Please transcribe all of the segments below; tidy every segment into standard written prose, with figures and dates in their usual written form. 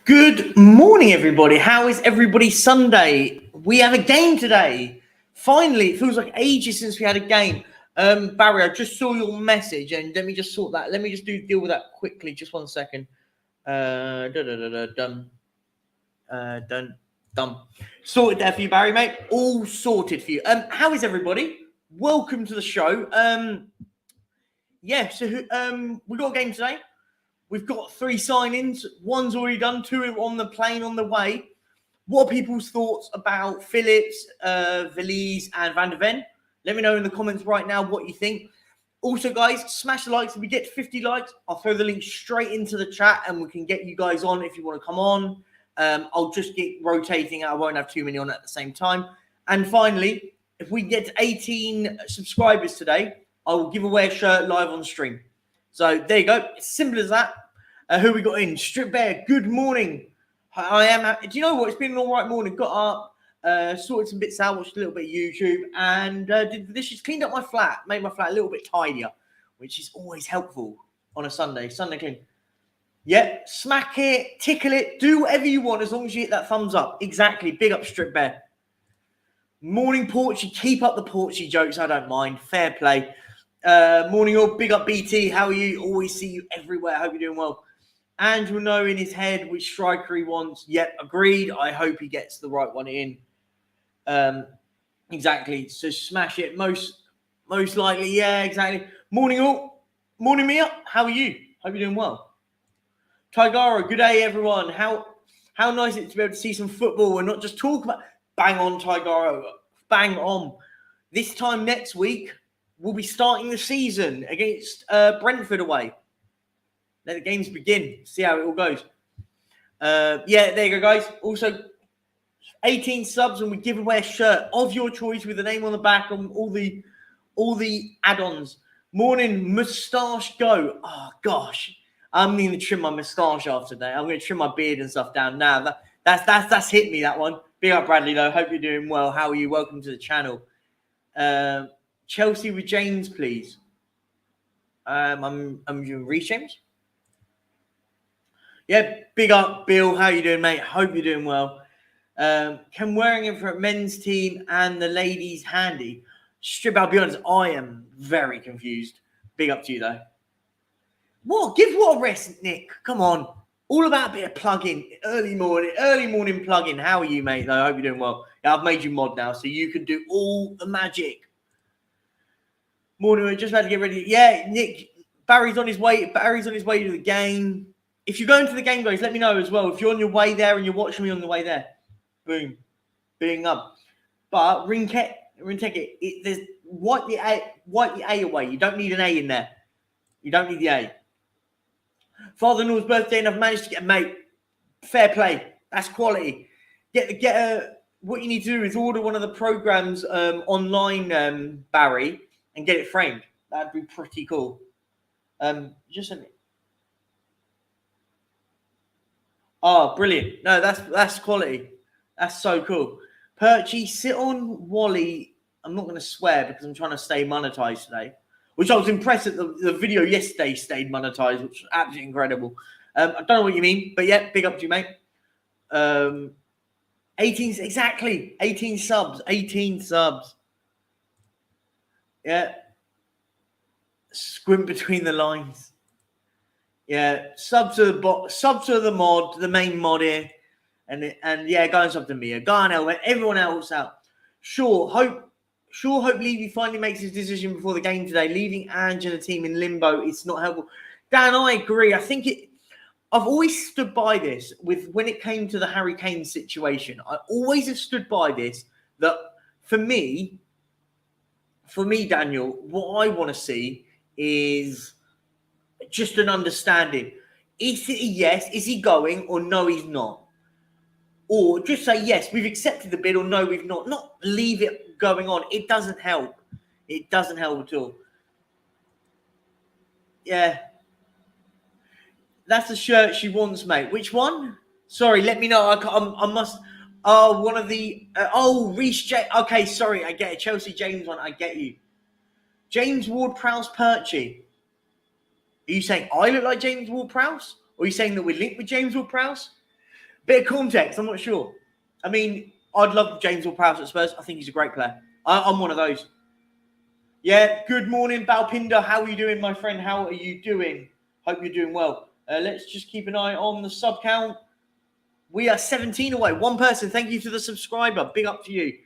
Good morning, everybody. How is everybody Sunday? We have a game today. Finally, it feels like ages since we had a game. Barry, I just saw your message, and let me just sort that. Let me just deal with that quickly. Just 1 second. Done. Done. Sorted there for you, Barry, mate. All sorted for you. How is everybody? Welcome to the show. We got a game today. We've got 3 sign-ins. One's already done. 2 are on the plane on the way. What are people's thoughts about Phillips, Valise, and Van der Ven? Let me know in the comments right now what you think. Also, guys, smash the likes. If we get to 50 likes, I'll throw the link straight into the chat, and we can get you guys on if you want to come on. I'll just get rotating. I won't have too many on at the same time. And finally, if we get to 18 subscribers today, I will give away a shirt live on stream. So there you go. It's simple as that. Who we got in? Strip Bear, good morning. I am. Do you know what? It's been an all right morning. Got up, sorted some bits out, watched a little bit of YouTube, and did the dishes, cleaned up my flat, made my flat a little bit tidier, which is always helpful on a Sunday. Sunday clean. Yep, smack it, tickle it, do whatever you want as long as you hit that thumbs up. Exactly. Big up, Strip Bear. Morning, Perchy. Keep up the Perchy jokes. I don't mind. Fair play. Morning all, big up BT. How are you? Always see you everywhere. Hope you're doing well. Andrew will know in his head which striker he wants. Yep, agreed. I hope he gets the right one in. Exactly. So smash it. Most likely, yeah, exactly. Morning all. Morning Mia. How are you? Hope you're doing well. Tigara, good day everyone. How nice it to be able to see some football and not just talk about. Bang on, Tigara. Bang on. This time next week, we'll be starting the season against Brentford away. Let the games begin. See how it all goes. There you go, guys. Also, 18 subs, and we give away a shirt of your choice with the name on the back and all the add-ons. Morning, moustache go. Oh gosh, I'm going to trim my moustache after that. I'm going to trim my beard and stuff down now. That's hit me, that one. Big up, Bradley. Though. Hope you're doing well. How are you? Welcome to the channel. Chelsea with James, please. I'm doing Reece James. Yeah, big up, Bill. How you doing, mate? Hope you're doing well. Can wearing it for a men's team and the ladies handy? Strip, I'll be honest, I am very confused. Big up to you, though. What? Give what a rest, Nick. Come on. All about a bit of plug-in. Early morning plug-in. How are you, mate, though? I hope you're doing well. Yeah, I've made you mod now, so you can do all the magic. Morning, we're just about to get ready. Yeah, Nick, Barry's on his way to the game. If you're going to the game, guys, let me know as well. If you're on your way there and you're watching me on the way there, boom, being up. But Rinkeke, there's wipe the A away. You don't need an A in there. You don't need the A. Father-in-law's birthday, and I've managed to get a mate. Fair play. That's quality. What you need to do is order one of the programs online, Barry, and get it framed. That'd be pretty cool. Oh, brilliant. No, that's quality. That's so cool. Perchy, sit on Wally. I'm not going to swear because I'm trying to stay monetized today, which I was impressed that the video yesterday stayed monetized, which was absolutely incredible. I don't know what you mean, but yeah, big up to you, mate. 18 subs. Yeah. Squint between the lines. Yeah, sub to the mod, the main mod here, and yeah, go and sub to Mia, go on, everyone else out. Hope Levy finally makes his decision before the game today. Leaving Ange and the team in limbo, it's not helpful. Dan, I agree. I think I've always stood by this when it came to the Harry Kane situation. I always have stood by this, that for me, Daniel, what I want to see is just an understanding. Is it a yes? Is he going? Or no, he's not? Or just say, yes, we've accepted the bid, or no, we've not. Not leave it going on. It doesn't help. It doesn't help at all. Yeah. That's the shirt she wants, mate. Which one? Sorry, let me know. I must... Oh, one of the... Reece James. Okay, sorry, I get it. Chelsea James one, I get you. James Ward-Prowse Perchy. Are you saying I look like James Ward-Prowse? Or are you saying that we're linked with James Ward-Prowse? Bit of context, I'm not sure. I mean, I'd love James Ward-Prowse at Spurs. I think he's a great player. I'm one of those. Yeah, good morning, Balpinder. How are you doing, my friend? How are you doing? Hope you're doing well. Let's just keep an eye on the sub count. We are 17 away. One person. Thank you to the subscriber. Big up to you.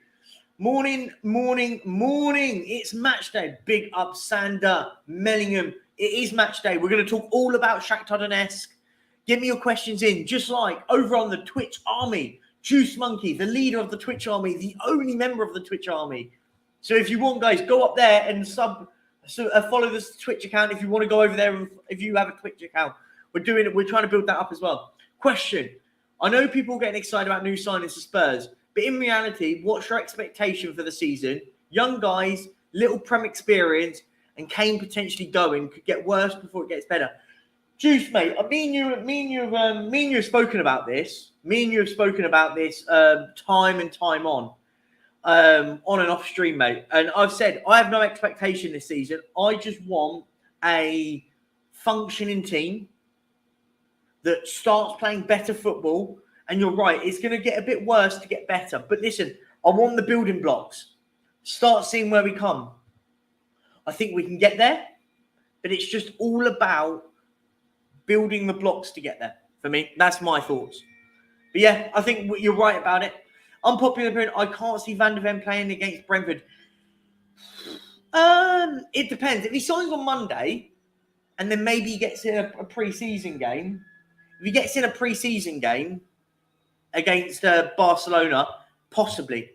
Morning. It's match day. Big up, Sander, Mellingham. It is match day. We're going to talk all about Shakhtar Donetsk. Get me your questions in, just like over on the Twitch army. Juice Monkey, the leader of the Twitch army, the only member of the Twitch army. So if you want, guys, go up there and follow this Twitch account if you want to go over there. And if you have a Twitch account, we're trying to build that up as well. Question: I know people are getting excited about new signings for Spurs, but in reality, what's your expectation for the season? Young guys, little Prem experience, and Kane potentially going could get worse before it gets better. Juice, mate, me and you have spoken about this. Me and you have spoken about this time and time on and off stream, mate. And I've said I have no expectation this season. I just want a functioning team that starts playing better football. And you're right, it's going to get a bit worse to get better. But listen, I want the building blocks. Start seeing where we come. I think we can get there, but it's just all about building the blocks to get there. For me, that's my thoughts. But yeah, I think you're right about it. Unpopular opinion, I can't see Van de Ven playing against Brentford. It depends. If he signs on Monday and then maybe he gets in a pre-season game, if he gets in a pre-season game against Barcelona, possibly.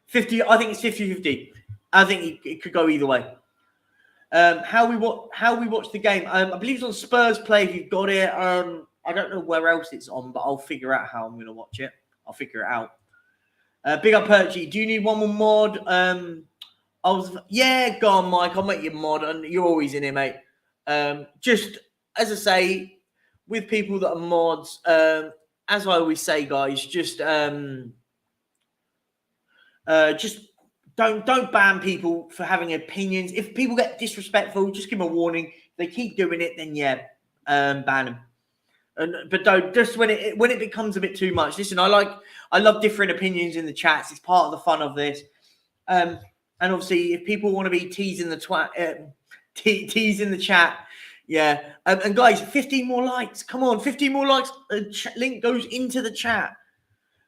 50. I think it's 50-50. I think it could go either way. How we watch the game. I believe it's on Spurs Play if you've got it. I don't know where else it's on, but I'll figure out how I'm going to watch it. I'll figure it out. Big up, Perchy. Do you need one more mod? Go on, Mike. I'll make you mod, and you're always in here, mate. Just as I say, with people that are mods, as I always say, guys, just don't ban people for having opinions. If people get disrespectful, just give them a warning. If they keep doing it, then ban them. But don't just when it becomes a bit too much. Listen, I love different opinions in the chats. It's part of the fun of this. And obviously, if people want to be teasing the chat, yeah. And guys, 15 more likes. Come on, 15 more likes. Link goes into the chat.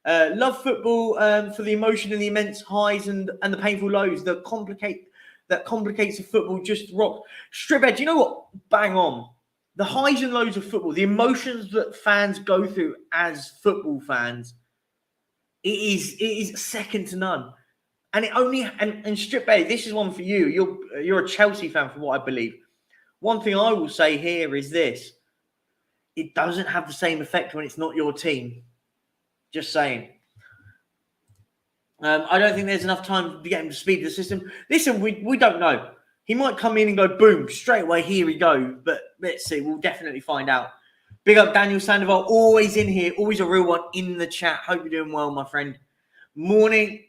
Love football for the emotion and the immense highs and the painful lows that complicates the football. Just rock. Striphead, do you know what? Bang on. The highs and lows of football, the emotions that fans go through as football fans, it is second to none. And Striphead, this is one for you. You're a Chelsea fan, for what I believe. One thing I will say here is this: it doesn't have the same effect when it's not your team. Just saying. I don't think there's enough time to get him to speed the system. Listen, we don't know. He might come in and go, boom, straight away, here we go. But let's see. We'll definitely find out. Big up Daniel Sandoval, always in here. Always a real one in the chat. Hope you're doing well, my friend. Morning,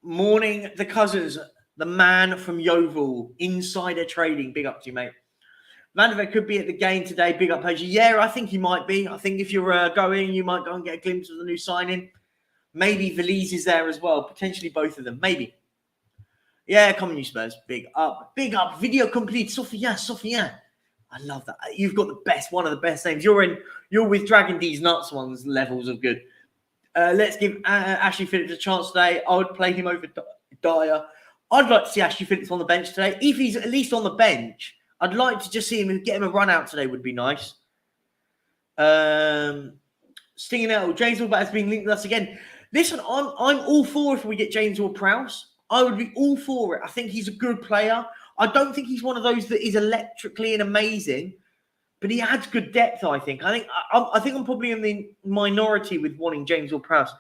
the cousins. The man from Yeovil. Insider trading. Big up to you, mate. Van de Ven could be at the game today. Big up, Perchy. Yeah, I think he might be. I think if you're going, you might go and get a glimpse of the new signing. Maybe Veliz is there as well. Potentially both of them. Maybe. Yeah, come on, you Spurs. Big up. Video complete. Sophia. I love that. You've got one of the best names. You're with Dragon D's nuts ones levels of good. Let's give Ashley Phillips a chance today. I would play him over Dyer. I'd like to see Ashley Phillips on the bench today. If he's at least on the bench, I'd like to just see him get him a run out today. Would be nice. Stinging out. James Ward has been linked with us again. Listen, I'm all for if we get James Ward-Prowse. I would be all for it. I think he's a good player. I don't think he's one of those that is electrically and amazing, but he adds good depth. I think I'm probably in the minority with wanting James Ward-Prowse.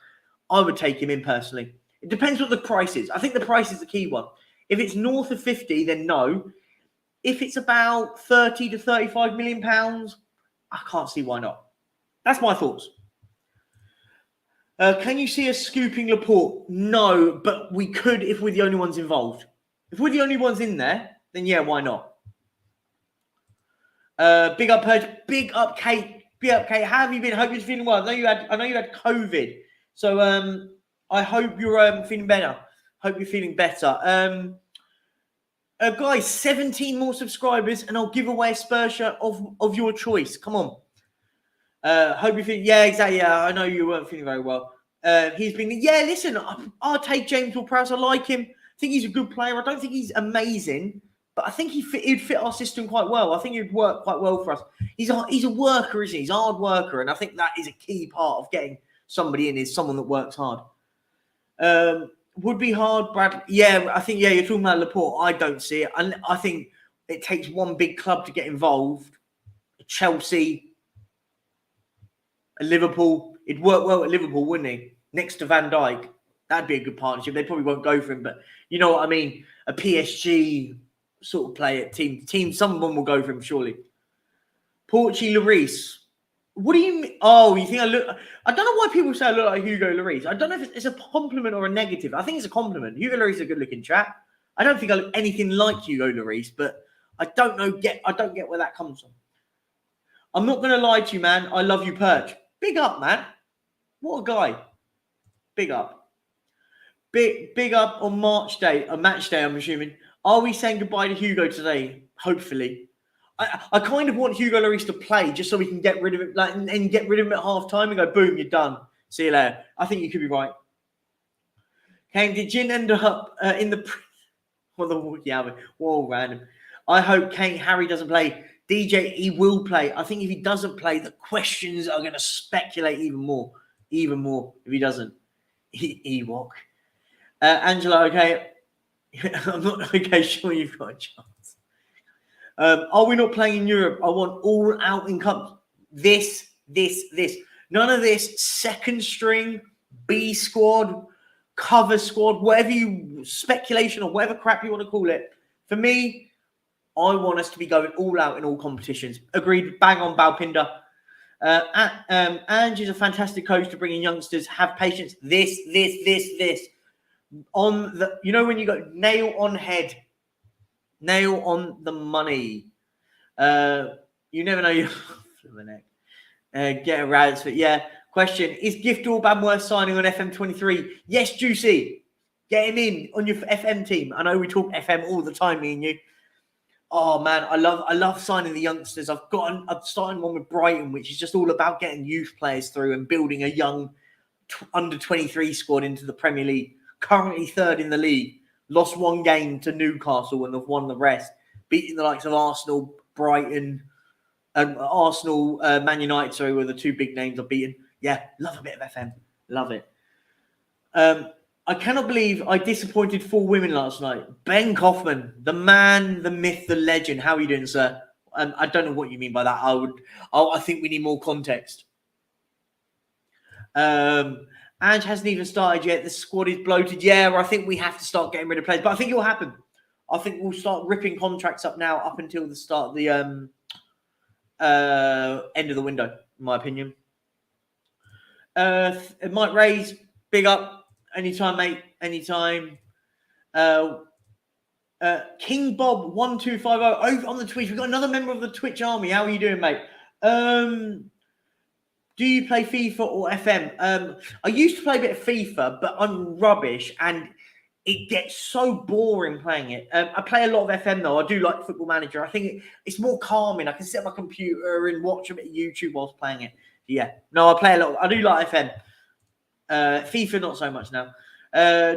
I would take him in personally. It depends what the price is. I think the price is the key one. If it's north of 50, then no. If it's about 30 to 35 million pounds, I can't see why not. That's my thoughts. Can you see us scooping Laporte? No, but we could if we're the only ones involved. If we're the only ones in there, then yeah, why not? Big up Perch, big up Kate, Be up, Kate. How have you been? Hope you're feeling well. I know you had COVID, so I hope you're feeling better. Hope you're feeling better. Guys, 17 more subscribers, and I'll give away a Spurs shirt of your choice. Come on. Hope you feel. Yeah, exactly. Yeah, I know you weren't feeling very well. He's been. Yeah, listen, I'll take James Ward-Prowse. I like him. I think he's a good player. I don't think he's amazing, but I think he'd fit our system quite well. I think he'd work quite well for us. He's a worker, isn't he? He's a hard worker, and I think that is a key part of getting somebody in, is someone that works hard. Would be hard, Brad. Yeah, I think, you're talking about Laporte. I don't see it. I think it takes one big club to get involved. Chelsea, Liverpool. It'd work well at Liverpool, wouldn't he? Next to Van Dijk. That'd be a good partnership. They probably won't go for him, but you know what I mean? A PSG sort of player, team, someone will go for him, surely. Perchy Lloris. What do you mean? Oh, you think I look... I don't know why people say I look like Hugo Lloris. I don't know if it's a compliment or a negative. I think it's a compliment. Hugo Lloris is a good-looking chap. I don't think I look anything like Hugo Lloris, but I don't get where that comes from. I'm not going to lie to you, man. I love you, Perch. Big up, man. What a guy. Big up. Big up on match day, I'm assuming. Are we saying goodbye to Hugo today? Hopefully. I kind of want Hugo Lloris to play just so we can get rid of it, and get rid of him at half time and go, boom, you're done. See you later. I think you could be right. Kane, did Jin end up in the... Whoa, random. I hope Harry doesn't play. DJ, he will play. I think if he doesn't play, the questions are going to speculate even more if he doesn't. Ewok. Angela, okay. I'm not sure you've got a chance. Are we not playing in Europe? I want all out in cups. This. None of this second string, B squad, cover squad, speculation or whatever crap you want to call it. For me, I want us to be going all out in all competitions. Agreed. Bang on, Balpinder. Ange is a fantastic coach to bring in youngsters. Have patience. This. On the, when you go nail on head, nail on the money. You never know. You get a rads, but yeah. Question: is Gift Orban worth signing on FM23? Yes, Juicy. Get him in on your FM team. I know we talk FM all the time, me and you. Oh man, I love signing the youngsters. I'm starting one with Brighton, which is just all about getting youth players through and building a young under 23 squad into the Premier League. Currently third in the league. Lost one game to Newcastle and they've won the rest. Beating the likes of Arsenal, Brighton, and Man United, sorry, were the two big names I've beaten. Yeah, love a bit of FM. Love it. I cannot believe I disappointed 4 women last night. Ben Kaufman, the man, the myth, the legend. How are you doing, sir? I don't know what you mean by that. I think we need more context. Ange hasn't even started yet. The squad is bloated. Yeah, I think we have to start getting rid of players. But I think it will happen. I think we'll start ripping contracts up now up until the start of the end of the window, in my opinion. Mike Ray's, big up. Anytime, mate. Anytime. King Bob 1250 over on the Twitch. We've got another member of the Twitch army. How are you doing, mate? Do you play FIFA or FM? I used to play a bit of FIFA, but I'm rubbish and it gets so boring playing it. I play a lot of FM though. I do like Football Manager. I think it's more calming. I can sit at my computer and watch a bit of YouTube whilst playing it. Yeah. No, I play a lot. I do like FM. FIFA, not so much now.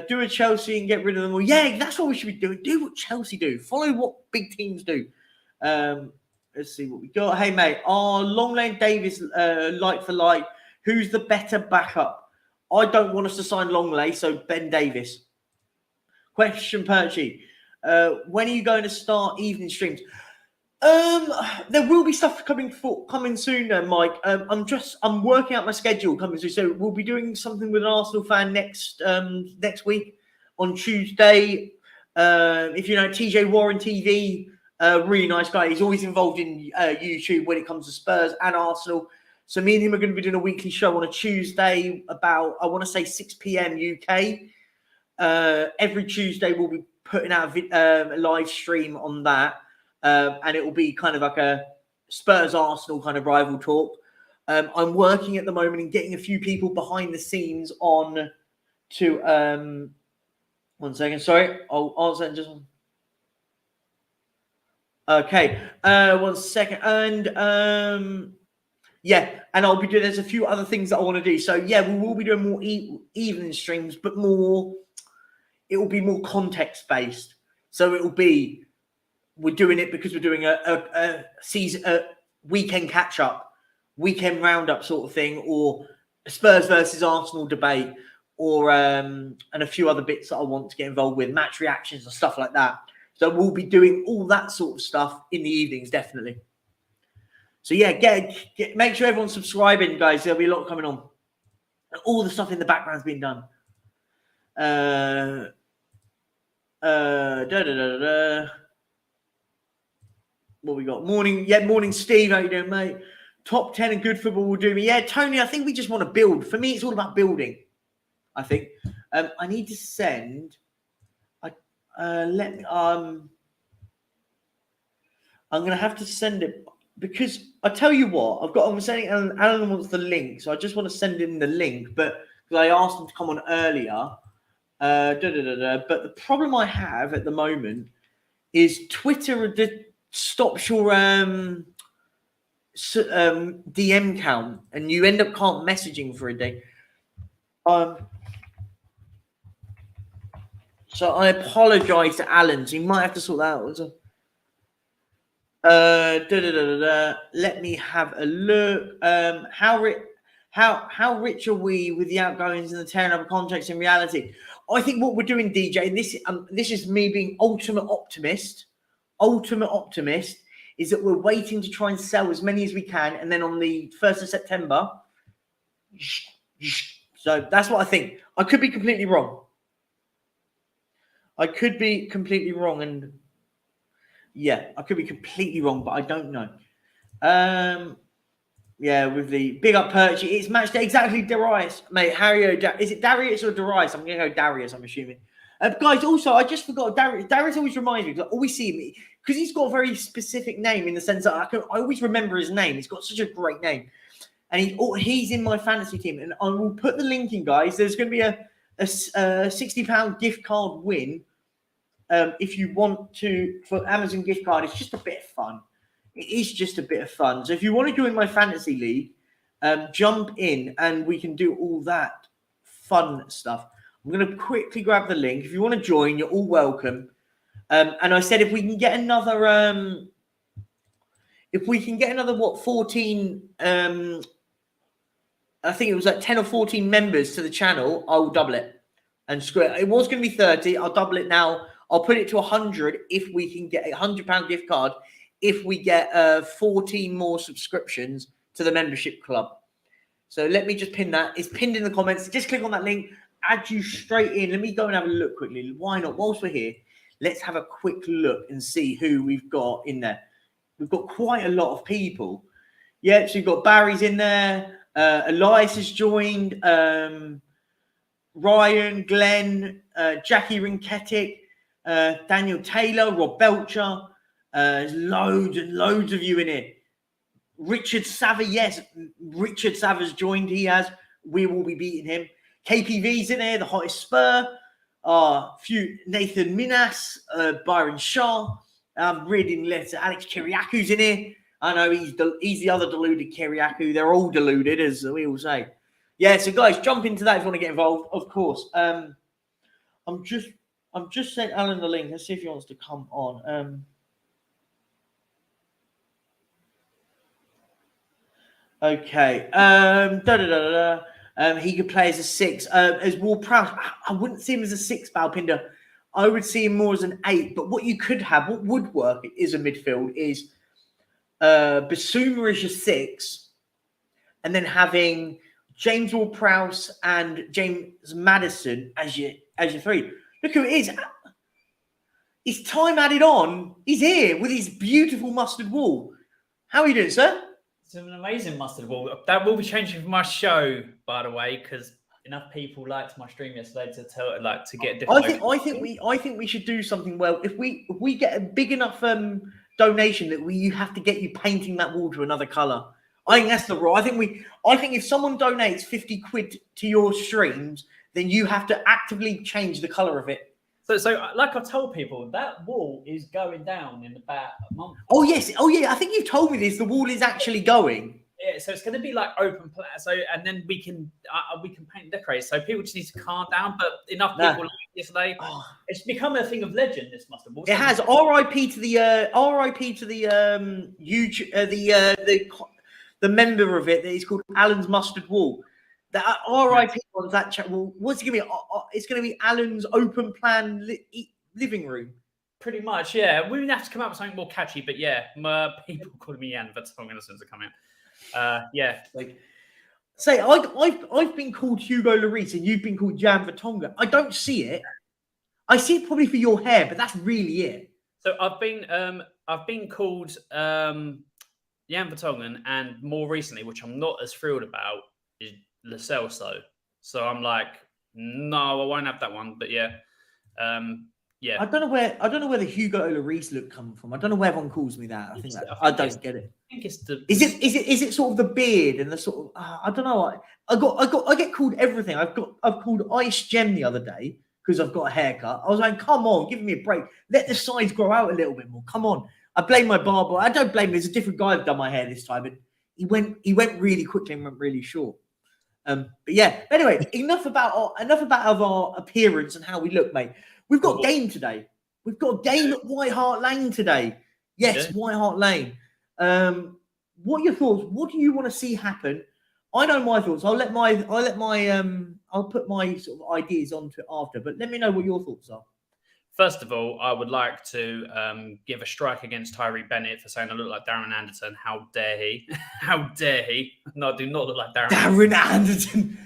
Do a Chelsea and get rid of them all. Yeah, that's what we should be doing. Do what Chelsea do. Follow what big teams do. Let's see what we got. Hey, mate. Longley Davis, like for like. Who's the better backup? I don't want us to sign Longley, so Ben Davis. Question, Perchy. When are you going to start evening streams? There will be stuff coming soon, Mike. I'm working out my schedule coming soon. So we'll be doing something with an Arsenal fan next week on Tuesday. If you know TJ Warren TV, really nice guy. He's always involved in YouTube when it comes to Spurs and Arsenal. So me and him are going to be doing a weekly show on a Tuesday about, I want to say 6 p.m. UK. Every Tuesday we'll be putting out a live stream on that. And it will be kind of like a Spurs-Arsenal kind of rival talk. I'm working at the moment and getting a few people behind the scenes on to 1 second. Sorry, I'll answer just. Okay, 1 second, and yeah, and I'll be doing. There's a few other things that I want to do. So yeah, we will be doing more evening streams, but more. It will be more context based. So it will be we're doing it because we're doing a season, a weekend catch up, weekend roundup sort of thing, or a Spurs versus Arsenal debate, or and a few other bits that I want to get involved with, match reactions and stuff like that. So we'll be doing all that sort of stuff in the evenings, definitely. So yeah, make sure everyone's subscribing, guys. There'll be a lot coming on. All the stuff in the background's been done. What we got? Morning, Steve. How you doing, mate? Top 10 and good football will do me. Yeah, Tony, I think we just want to build. For me, it's all about building. I think. I need to send. I'm gonna have to send it because I tell you what, I'm sending Alan wants the link, so I just want to send him the link, but because I asked him to come on earlier. But the problem I have at the moment is Twitter stops your DM count, and you end up can't messaging for a day. So I apologise to Alan. So you might have to sort that out. Let me have a look. How rich are we with the outgoings and the tearing up of contracts in reality? I think what we're doing, DJ, and this is me being ultimate optimist, is that we're waiting to try and sell as many as we can, and then on the 1st of September. So that's what I think. I could be completely wrong. And yeah, I could be completely wrong, but I don't know. Yeah, with the big up Perchy, it's match day. Exactly, Darius, mate. Is it Darius or Darius? I'm gonna go Darius. I'm assuming. Guys, also, I just forgot Darius. Darius always reminds me because I always see me because he's got a very specific name in the sense that I always remember his name. He's got such a great name, and he's in my fantasy team. And I will put the link in, guys. There's going to be a £60 gift card win. If you want to, for Amazon gift card, it's just a bit of fun. It is just a bit of fun. So if you want to join my fantasy league, jump in and we can do all that fun stuff. I'm going to quickly grab the link. If you want to join, you're all welcome. And I said if we can get another, 14, I think it was like 10 or 14 members to the channel, I will double it. And screw it. It was going to be 30. I'll double it now. I'll put it to 100 if we can get a £100 gift card. If we get 14 more subscriptions to the membership club. So let me just pin that. It's pinned in the comments. Just click on that link. Add you straight in. Let me go and have a look quickly. Why not? Whilst we're here, let's have a quick look and see who we've got in there. We've got quite a lot of people. Yeah, so you've got Barry's in there. Elias has joined. Ryan, Glenn, Jackie Rinketic, Daniel Taylor, Rob Belcher. There's loads and loads of you in here. Richard Sava, yes. Richard Sava's joined. He has. We will be beating him. KPV's in there, the hottest Spur. Few Nathan Minas, Byron Shaw. Reading letters. Alex Kiriaku's in here. I know he's the other deluded Kiriaku. They're all deluded, as we all say. Yeah, so guys, jump into that if you want to get involved, of course. I'm just sent Alan the link. Let's see if he wants to come on. Okay. He could play as a 6. As Ward-Prowse, I wouldn't see him as a 6, Balpinder. I would see him more as an 8. But what you could have, what would work is a midfield, is Basuma as your 6, and then having James Ward-Prowse and James Maddison as your 3. Look who it is. It's time added on. He's here with his beautiful mustard wall. How are you doing, sir? It's an amazing mustard wall. That will be changing for my show, by the way, because enough people liked my stream yesterday to get different. I think we should do something. Well, if we get a big enough donation that you have to get you painting that wall to another color. I think that's the rule. I think if someone donates 50 quid to your streams, then you have to actively change the colour of it. So like I've told people, that wall is going down in about a month. Oh yes, oh yeah. I think you've told me this. The wall is actually going. Yeah, so it's going to be like open plan. So and then we can paint and decorate. So people just need to calm down. But enough people like yesterday. Oh. It's become a thing of legend. This mustard wall. It has. R.I.P. to the YouTube the member of it that is called Alan's Mustard Wall. The R.I.P. on that chat. Well, what's it going to be? It's going to be Alan's open plan living room. Pretty much, yeah. We have to come up with something more catchy, but yeah, people calling me Jan, but some innocents are coming. Yeah. Like, say, I've been called Hugo Lloris and you've been called Jan Vertonghen. I don't see it. I see it probably for your hair, but that's really it. So I've been called Jan Vertonghen, and more recently, which I'm not as thrilled about, is Lo Celso. So I'm like, no, I won't have that one. But yeah. Yeah. I don't know where the Hugo Lloris look come from. I don't know where everyone calls me that. I don't get it. I think it's the. Is it sort of the beard and the sort of I don't know. I get called everything. I've called Ice Gem the other day because I've got a haircut. I was like, come on, give me a break. Let the sides grow out a little bit more. Come on. I blame my barber. I don't blame him. There's a different guy that done my hair this time, and he went really quickly and went really short. But yeah. Anyway, enough about our appearance and how we look, mate. We've got a game today. We've got a game at White Hart Lane today. Yes, White Hart Lane. What are your thoughts? What do you want to see happen? I know my thoughts. I'll put my sort of ideas onto it after. But let me know what your thoughts are. First of all, I would like to give a strike against Tyree Bennett for saying I look like Darren Anderson. How dare he? How dare he? No, I do not look like Darren Anderson.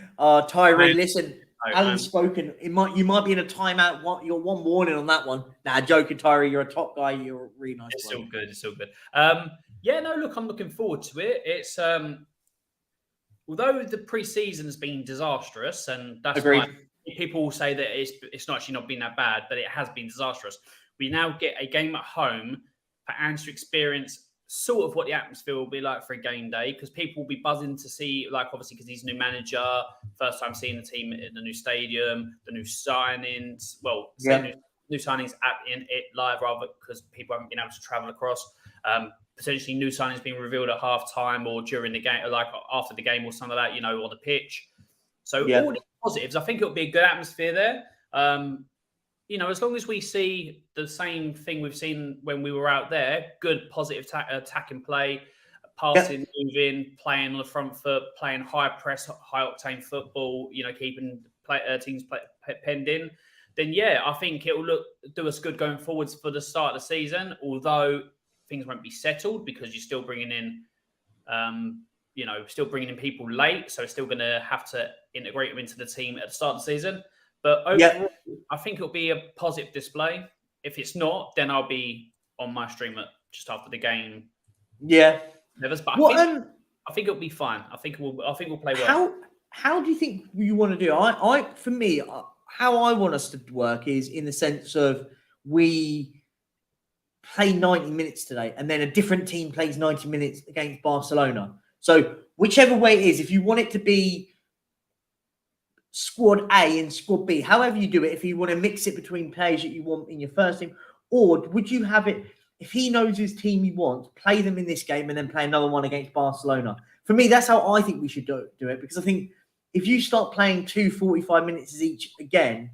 Tyree, listen. Alan's spoken. You might be in a timeout. You're one warning on that one. Nah, joking, Tyree. You're a top guy. You're a really nice. It's still good. It's still good. Yeah, no. Look, I'm looking forward to it. It's although the pre-season has been disastrous, and that's why people will say that it's not actually not been that bad, but it has been disastrous. We now get a game at home for Ange to experience sort of what the atmosphere will be like for a game day, because people will be buzzing to see, like, obviously because he's a new manager, first time seeing the team in the new stadium, the new signings, new signings in it live rather, because people haven't been able to travel across. Potentially new signings being revealed at half time or during the game, like after the game or something like that, on the pitch. So all these positives, I think it'll be a good atmosphere there. As long as we see the same thing we've seen when we were out there, good positive attacking play, passing, moving, playing on the front foot, playing high press, high octane football, keeping teams penned in, then I think it will do us good going forwards for the start of the season, although things won't be settled because you're still bringing in, people late. So it's still going to have to integrate them into the team at the start of the season. But overall, I think it'll be a positive display. If it's not, then I'll be on my stream just after the game. Yeah. But I think it'll be fine. I think we'll play well. How do you think you want to do it? For me, how I want us to work is in the sense of we play 90 minutes today, and then a different team plays 90 minutes against Barcelona. So whichever way it is, if you want it to be squad A and squad B, however you do it, if you want to mix it between players that you want in your first team, or would you have it, if he knows his team he wants, play them in this game and then play another one against Barcelona? For me, that's how I think we should do it, because I think if you start playing 45 minutes each again,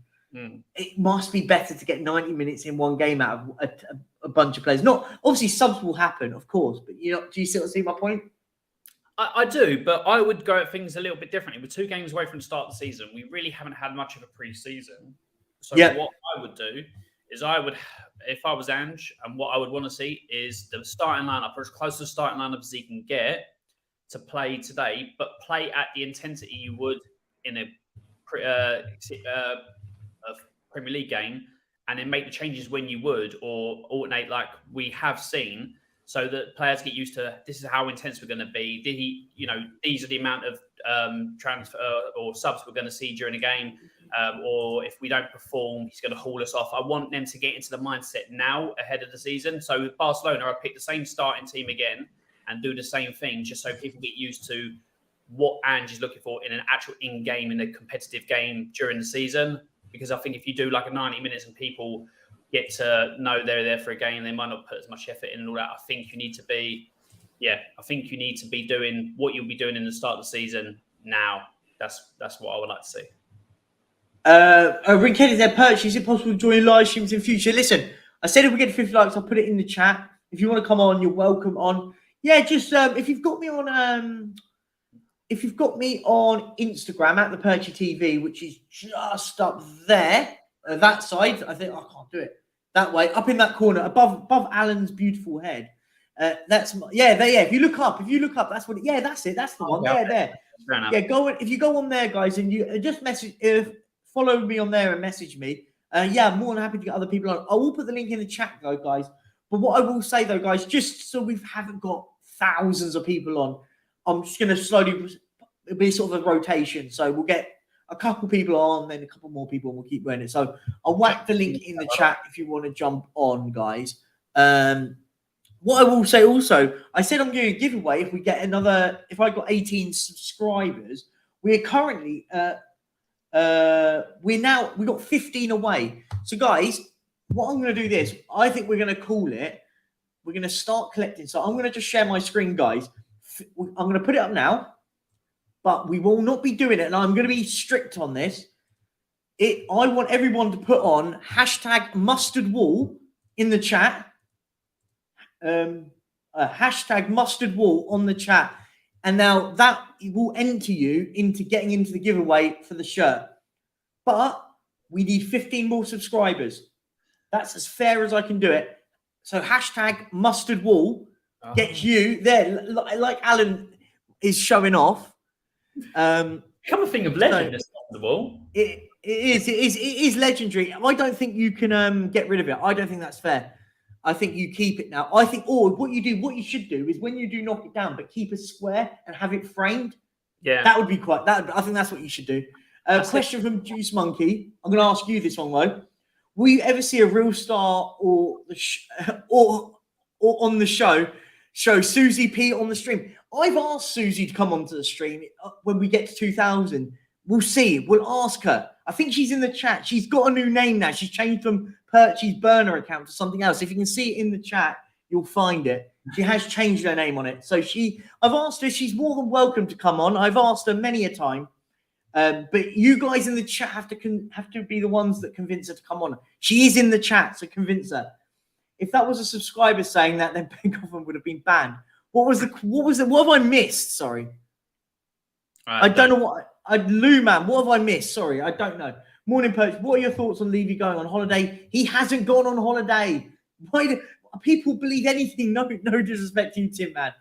it must be better to get 90 minutes in one game out of a bunch of players. Not obviously subs will happen, of course, but do you see my point? I do, but I would go at things a little bit differently. We're 2 games away from the start of the season. We really haven't had much of a pre-season. So what I would do is if I was Ange, and what I would want to see is the starting lineup, or as close to the starting lineup as he can get to play today, but play at the intensity you would in a Premier League game, and then make the changes when you would, or alternate like we have seen, so that players get used to, this is how intense we're going to be. These are the amount of transfer or subs we're going to see during a game, or if we don't perform, he's going to haul us off. I want them to get into the mindset now ahead of the season. So with Barcelona, I picked the same starting team again, and do the same thing, just so people get used to what Ange is looking for in an actual in-game, in a competitive game during the season. Because I think if you do like a 90 minutes and people get to know they're there for a game, they might not put as much effort in and all that. I think you need to be doing what you'll be doing in the start of the season now. That's what I would like to see. Rinkhead is there. Perchy, is it possible to join live streams in future? Listen, I said if we get 50 likes, I'll put it in the chat. If you want to come on, you're welcome on. Yeah, just if you've got me on Instagram at the Perchy TV, which is just up there, that side. I think I can't do it that way. Up in that corner, above Alan's beautiful head. If you look up, that's what. That's it. That's the one. There. Yeah, go if you go on there, guys, and you just follow me on there and message me. I'm more than happy to get other people on. I will put the link in the chat, though, guys. But what I will say, though, guys, just so we haven't got thousands of people on, I'm just going to slowly, it'll be sort of a rotation. So we'll get a couple people on, then a couple more people, and we'll keep doing it. So I'll whack the link in the chat if you want to jump on, guys. What I will say also, I said I'm doing a giveaway if I got 18 subscribers. We're currently, we got 15 away. So, guys, what I'm going to do this, I think we're going to call it, we're going to start collecting. So I'm going to just share my screen, guys. I'm going to put it up now, but we will not be doing it. And I'm going to be strict on this. I want everyone to put on #mustardwall in the chat. #mustardwall on the chat. And now that will enter you into getting into the giveaway for the shirt. But we need 15 more subscribers. That's as fair as I can do it. So #mustardwall gets you there, like Alan is showing off. Become a thing of legend, the wall. It is legendary. I don't think you can get rid of it. I don't think that's fair. I think you keep it now. I think, what you should do is when you do knock it down, but keep a square and have it framed. Yeah, that would be I think that's what you should do. Question from Juice Monkey. I'm going to ask you this one, though. Will you ever see a real star or on the show Susie P on the stream? I've asked Susie to come onto the stream when we get to 2,000. We'll see. We'll ask her. I think she's in the chat. She's got a new name now. She's changed from Perchy's burner account to something else. If you can see it in the chat, you'll find it. She has changed her name on it. So I've asked her. She's more than welcome to come on. I've asked her many a time. But you guys in the chat have to be the ones that convince her to come on. She is in the chat, so convince her. If that was a subscriber saying that, then Beethoven would have been banned. What have I missed? Sorry. I don't know what. Lou, man, what have I missed? Sorry, I don't know. Morning, Perch. What are your thoughts on Levy going on holiday? He hasn't gone on holiday. Why do people believe anything? No disrespect to you, Tim, man.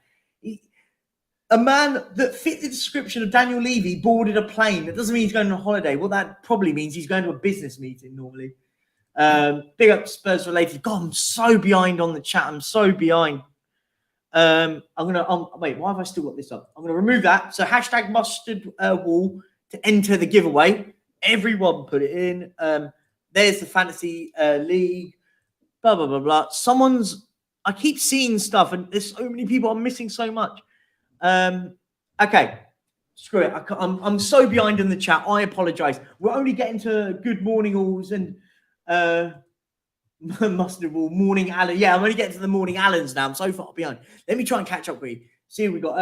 A man that fit the description of Daniel Levy boarded a plane. That doesn't mean he's going on holiday. Well, that probably means he's going to a business meeting normally. Big up Spurs related. God, I'm so behind on the chat. I'm so behind. Wait, why have I still got this up? I'm going to remove that. So #mustardwall to enter the giveaway. Everyone put it in. There's the fantasy league. Blah, blah, blah, blah. I keep seeing stuff and there's so many people. I'm missing so much. Okay. Screw it. I'm so behind in the chat. I apologize. We're only getting to good morning alls and Mustardwall, morning Alan. Yeah, I'm only getting to the morning Allens now. I'm so far behind. Let me try and catch up with you. See what we got.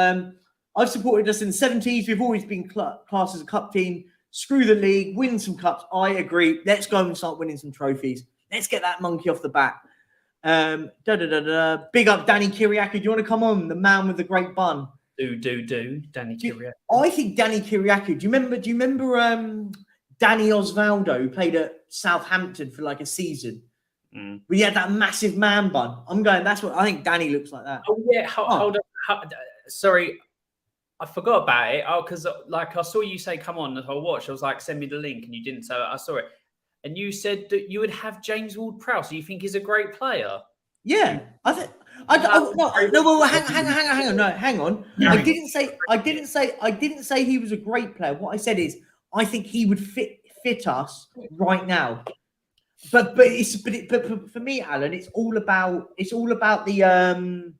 I've supported us in the 70s. We've always been classed as a cup team. Screw the league, win some cups. I agree. Let's go and start winning some trophies. Let's get that monkey off the back. Big up Danny Kiriakou. Do you want to come on? The man with the great bun. Do. Danny Kiriakou. I think Danny Kiriakou. Do you remember Danny Osvaldo, who played at Southampton for like a season? Mm. But he had that massive man bun. That's what I think Danny looks like that. Oh, yeah. Hold on. Sorry. I forgot about it. Because I saw you say, come on, I watched. I was like, send me the link. And you didn't. So I saw it. And you said that you would have James Ward-Prowse. So you think he's a great player? Yeah. I think. Hang on. No, hang on. I didn't say he was a great player. What I said is, I think he would fit us right now. But for me, Alan, it's all about the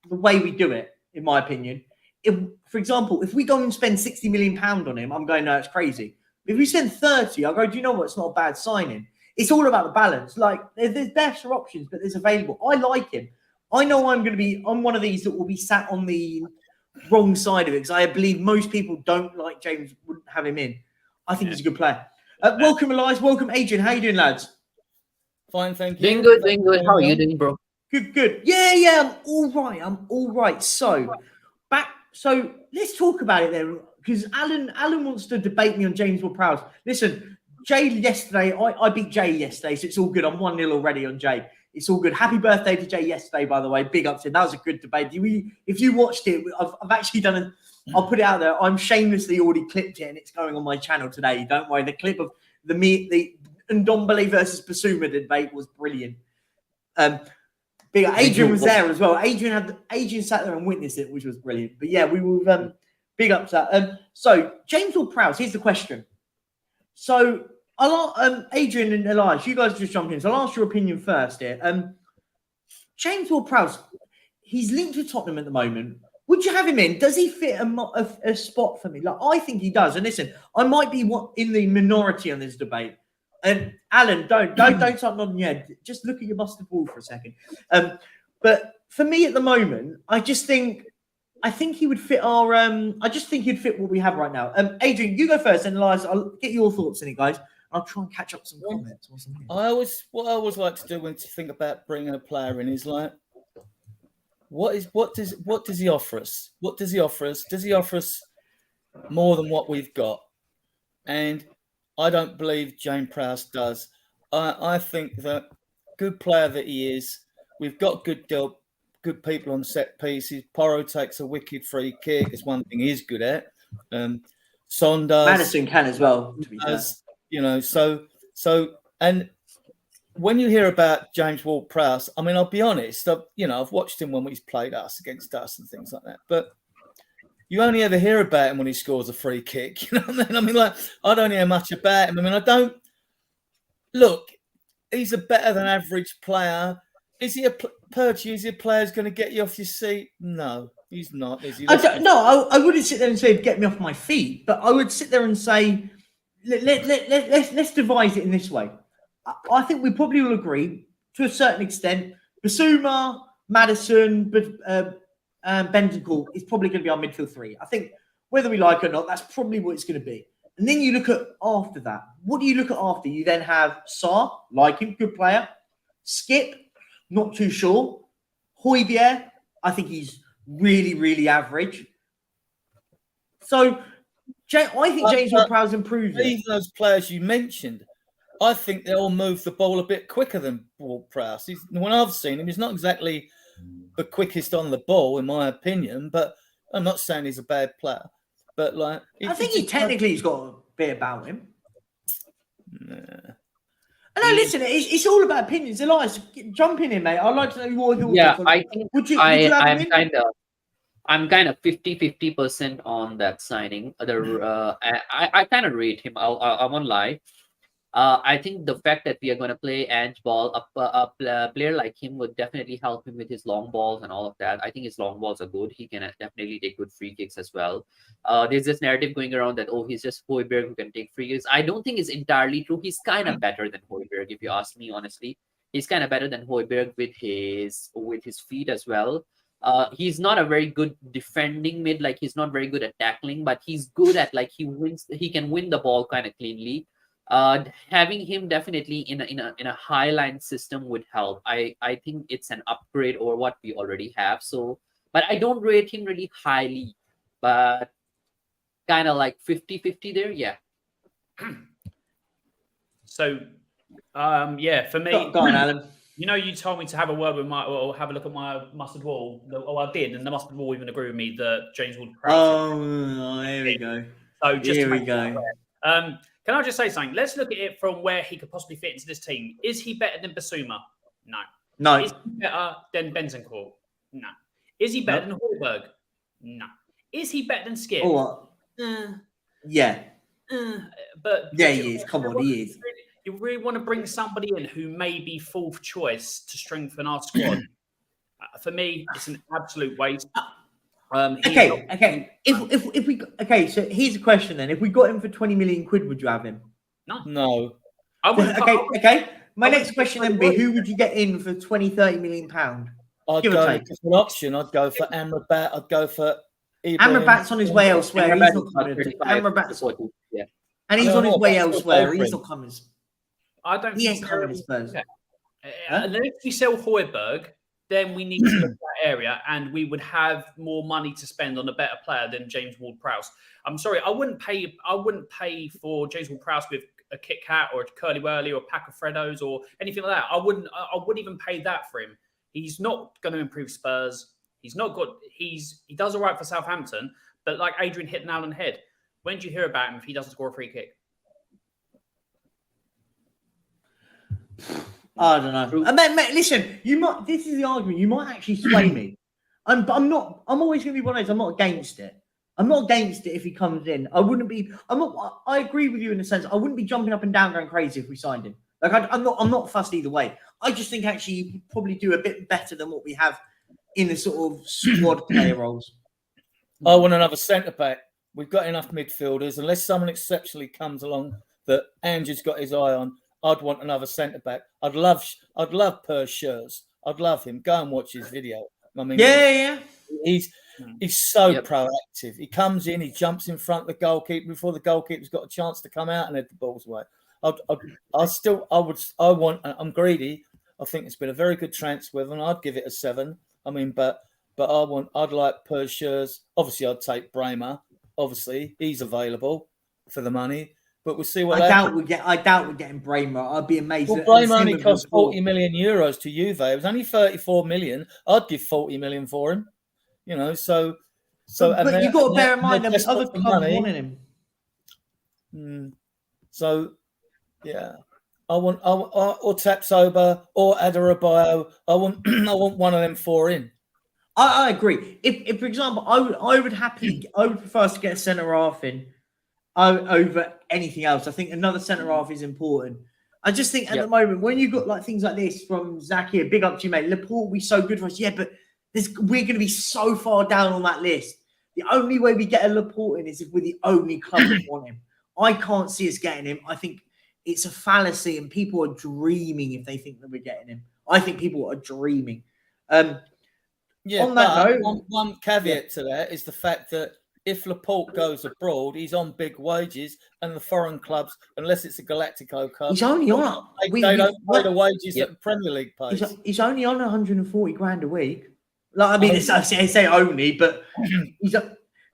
the way we do it, in my opinion. For example, if we go and spend £60 million on him, I'm going, no, it's crazy. If we spend 30, I'll go, do you know what? It's not a bad signing. It's all about the balance. Like, there's better options, but there's available. I like him. I know I'm one of these that will be sat on the wrong side of it because I believe most people don't like James, wouldn't have him in. I think he's a good player. Welcome, Elias. Welcome, Adrian. How you doing, lads? Fine, thank you. Doing good, doing good. How are you doing, bro? Good. Yeah, I'm all right. So let's talk about it then, because Alan wants to debate me on James Ward-Prowse. Listen, Jay yesterday, I beat Jay yesterday, so it's all good. I'm 1-0 already on Jay. It's all good. Happy birthday to Jay yesterday, by the way. Big up to him. That was a good debate. If you watched it, I've actually done I'll put it out there. I'm shamelessly already clipped it, and it's going on my channel today. Don't worry. The clip of the Ndombele versus Basuma debate was brilliant. Adrian was there as well. Adrian sat there and witnessed it, which was brilliant. But yeah, we will big up to that. So James Ward-Prowse, here's the question. So Adrian and Elias, you guys just jump in. So I'll ask your opinion first here. James Ward-Prowse, he's linked with Tottenham at the moment. Would you have him in? Does he fit a spot for me? Like, I think he does. And listen, I might be in the minority on this debate. And Alan, don't start nodding your head. Just look at your mustard ball for a second. But for me at the moment, I think he would fit our. I just think he'd fit what we have right now. Adrian, you go first, and Elias, I'll get your thoughts in it, guys. I'll try and catch up some comments. What I always like to do when to think about bringing a player in is like, what does he offer us? What does he offer us? Does he offer us more than what we've got? And I don't believe James Prowse does. I think that good player that he is, we've got good people on set pieces. Porro takes a wicked free kick. It's one thing he's good at. Son does. Madison can as well, to be fair. You know, so and when you hear about James Ward-Prowse, I mean, I'll be honest, I've watched him when he's played against us and things like that. But you only ever hear about him when he scores a free kick. You know what I mean? I mean, like, I don't hear much about him. I mean, I don't look. He's a better than average player. Is he Perchy? Is he a player who's going to get you off your seat? No, he's not. Is he? I wouldn't sit there and say get me off my feet, but I would sit there and say let's devise it in this way. I think we probably will agree to a certain extent. Basuma, Madison, Bentancur is probably going to be our midfield three. I think whether we like it or not, that's probably what it's going to be. And then you look at after that. What do you look at after? You then have Sarr, like him, good player. Skip, not too sure. Højbjerg, I think he's really, really average. So I think James Ward-Prowse improves it. Those players you mentioned, I think they'll move the ball a bit quicker than Ward-Prowse. When I've seen him, he's not exactly the quickest on the ball, in my opinion, but I'm not saying he's a bad player. But like, I think he's got a bit about him. Nah. No, listen, it's all about opinions. Elias, jump in here, mate. I'd like to know your thoughts. Yeah, I think I'm kind of 50% on that signing. I kind of rate him. I won't lie. I think the fact that we are going to play Ange ball, a player like him would definitely help him with his long balls and all of that. I think his long balls are good. He can definitely take good free kicks as well. There's this narrative going around that, he's just Højbjerg who can take free kicks. I don't think it's entirely true. He's kind of better than Højbjerg, if you ask me, honestly. He's kind of better than Højbjerg with his feet as well. He's not a very good defending mid, like he's not very good at tackling, but he's good at he can win the ball kind of cleanly. Having him definitely in a high line system would help. I think it's an upgrade over what we already have. So, but I don't rate him really highly, but kind of like 50-50 there. Yeah. So, for me, go on, Alan. You told me to have a word with have a look at my mustard wall. I did, and the mustard wall even agreed with me that James Ward-Prowse. Oh, here we go. So just here we go. Can I just say something? Let's look at it from where he could possibly fit into this team. Is he better than Basuma? No. Is he better than Bentancur? No. Is he better than Højbjerg? No. Is he better than Skip? Yeah. But yeah, he is. Come on, he is. You really want to bring somebody in who may be fourth choice to strengthen our squad? For me, it's an absolute waste. Okay. So here's a question then: if we got him for 20 million quid, would you have him? No. Okay. My next question then be: who would you get in for 20, 30 million pound? I'd Give or go take. for an option. I'd go for Amrabat. I'd go for Ibrahim. Amrabat's on his way elsewhere. He's not coming. Amrabat's And he's on his way elsewhere. He's not coming. I don't. He ain't coming to Spurs. Unless we sell Højbjerg, then we need to look at that area, and we would have more money to spend on a better player than James Ward-Prowse. I'm sorry, I wouldn't pay for James Ward-Prowse with a Kit Kat or a Curly Wurly or a pack of Freddos or anything like that. I wouldn't even pay that for him. He's not going to improve Spurs. He does all right for Southampton, but like Adrian hit the nail on the head. When do you hear about him if he doesn't score a free kick? I don't know. Mate, listen, this is the argument. You might actually sway me. I'm always going to be one of those. I'm not against it. I'm not against it if he comes in. I agree with you in the sense I wouldn't be jumping up and down going crazy if we signed him. Like I'm not fussed either way. I just think actually you could probably do a bit better than what we have in the sort of squad player roles. I want another centre back. We've got enough midfielders. Unless someone exceptionally comes along that Andrew's got his eye on, I'd want another centre back. I'd love Perchy. I'd love him. Go and watch his video. I mean, He's so proactive. He comes in, he jumps in front of the goalkeeper before the goalkeeper's got a chance to come out and head the balls away. I'm greedy. I think it's been a very good transfer with him. I'd give it a 7. I mean, but I'd like Perchy. Obviously, I'd take Bremer. Obviously, he's available for the money. But we'll see what happens. I doubt we're getting Bremer. I'd be amazed. Well, Bremer only cost 40 million euros to Juve. It was only 34 million. I'd give 40 million for him. You know, so but you've got to bear in mind that other clubs wanting him. So yeah, I want or Tapsoba or Adarabioyo. I want one of them 4 in. I agree. If for example, I would prefer us to get a centre half in over anything else. I think another centre half is important. I just think at the moment when you've got like things like this from Zakir, big up to you, mate. Laporte will be so good for us. Yeah, but we're going to be so far down on that list. The only way we get a Laporte in is if we're the only club that want him. I can't see us getting him. I think it's a fallacy and people are dreaming if they think that we're getting him. I think people are dreaming. On that note, one caveat to that is the fact that if Laporte goes abroad, he's on big wages, and the foreign clubs, unless it's a Galactico club, he's only on. They don't pay the wages that the Premier League pays. He's only on 140 grand a week. Like I mean, I say only, but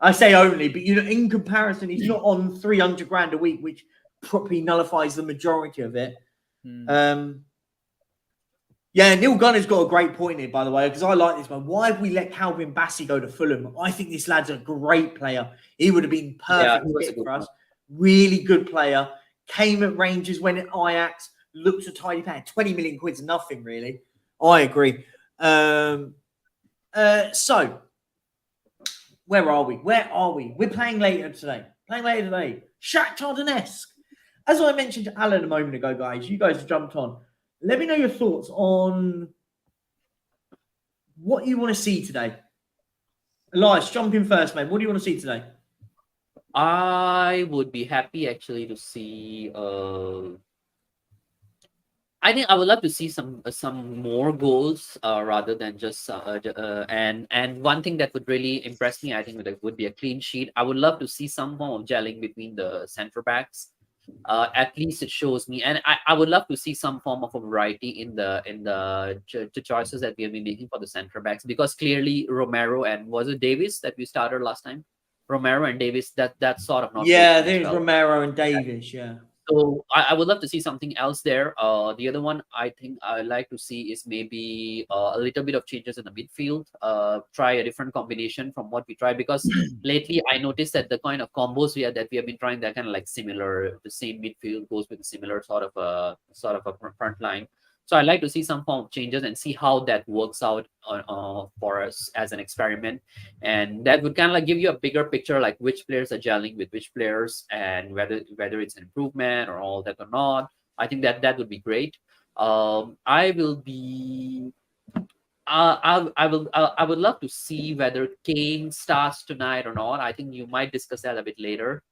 I say only, but you know, in comparison, he's not on 300 grand a week, which probably nullifies the majority of it. Yeah, Neil Gunner's got a great point here, by the way, because I like this one. Why have we let Calvin Bassey go to Fulham? I think this lad's a great player. He would have been perfect fit for us. Really good player. Came at Rangers, went at Ajax, looked a tiny player. 20 million quid's nothing, really. I agree. So, where are we? We're playing later today. Shakhtar Donetsk. As I mentioned to Alan a moment ago, guys, you guys have jumped on. Let me know your thoughts on what you want to see today. Elias, jump in first, mate. What do you want to see today? I would be happy actually to see. I think I would love to see some more goals rather than just and one thing that would really impress me, I think, would be a clean sheet. I would love to see some form of gelling between the centre backs. At least it shows me, and I would love to see some form of a variety in the choices that we have been making for the centre backs, because clearly Romero and was it Davis that we started last time? Romero and Davis, that's sort of not. Yeah, there's Romero and Davis. Yeah. So I would love to see something else there. The other one I think I'd like to see is maybe a little bit of changes in the midfield. Try a different combination from what we tried, because lately I noticed that the kind of combos that we have been trying, they're kind of like similar. The same midfield goes with a similar sort of a front line. So I'd like to see some form of changes and see how that works out for us as an experiment. And that would kind of like give you a bigger picture, like which players are gelling with which players and whether it's an improvement or all that or not. I think that would be great. I will be I would love to see whether Kane starts tonight or not. I think you might discuss that a bit later.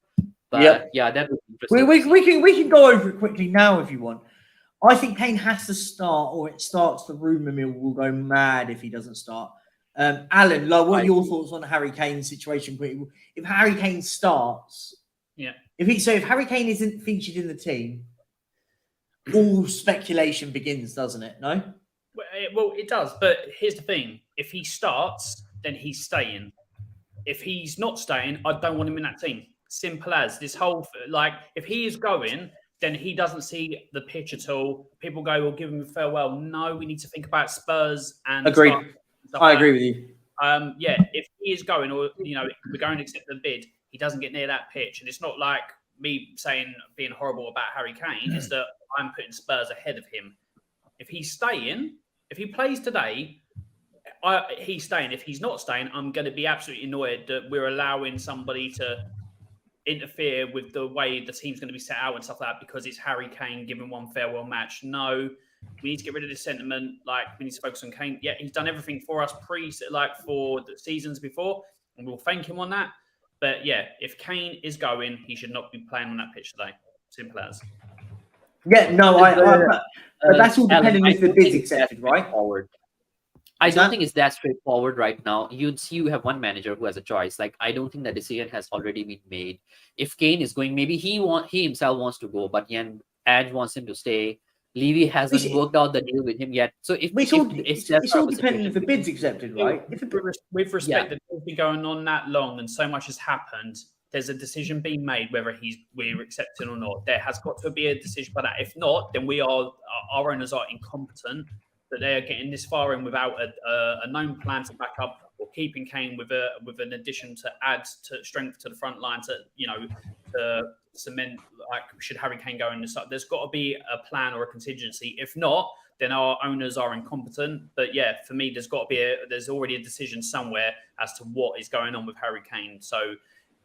But yeah, that would be interesting. We can go over it quickly now if you want. I think Kane has to start, or it starts the rumour mill will go mad if he doesn't start. Alan, like, what are your thoughts on Harry Kane's situation? If Harry Kane starts, if Harry Kane isn't featured in the team, all speculation begins, doesn't it? No. Well, it does. But here's the thing: if he starts, then he's staying. If he's not staying, I don't want him in that team. Simple as. This whole, like, if he is going, then he doesn't see the pitch at all. People go, "We'll give him a farewell." No, we need to think about Spurs and agreed. I agree with you. Yeah, if he is going, or we're going to accept the bid, he doesn't get near that pitch, and it's not like me saying being horrible about Harry Kane. It's that I'm putting Spurs ahead of him. If he's staying, if he plays today, he's staying. If he's not staying, I'm going to be absolutely annoyed that we're allowing somebody to interfere with the way the team's going to be set out and stuff like that because it's Harry Kane giving one farewell match. No, we need to get rid of this sentiment. Like, we need to focus on Kane. Yeah, he's done everything for us for the seasons before, and we'll thank him on that. But yeah, if Kane is going, he should not be playing on that pitch today. Simple as. Yeah, no, but that's all depending if the bid's accepted, right? Forward. I don't think it's that straightforward right now. You have one manager who has a choice. Like, I don't think that decision has already been made. If Kane is going, maybe he himself wants to go, but Ange wants him to stay. Levy hasn't worked out the deal with him yet. So it's all depending if the bid's accepted, right? With respect, that it's been going on that long and so much has happened. There's a decision being made whether we're accepting or not. There has got to be a decision by that. If not, then our owners are incompetent. That they are getting this far in without a known plan to back up, or keeping Kane with an addition to add to strength to the front line to cement, like, should Harry Kane go in this up? There's got to be a plan or a contingency. If not, then our owners are incompetent. But yeah, for me, there's already a decision somewhere as to what is going on with Harry Kane. So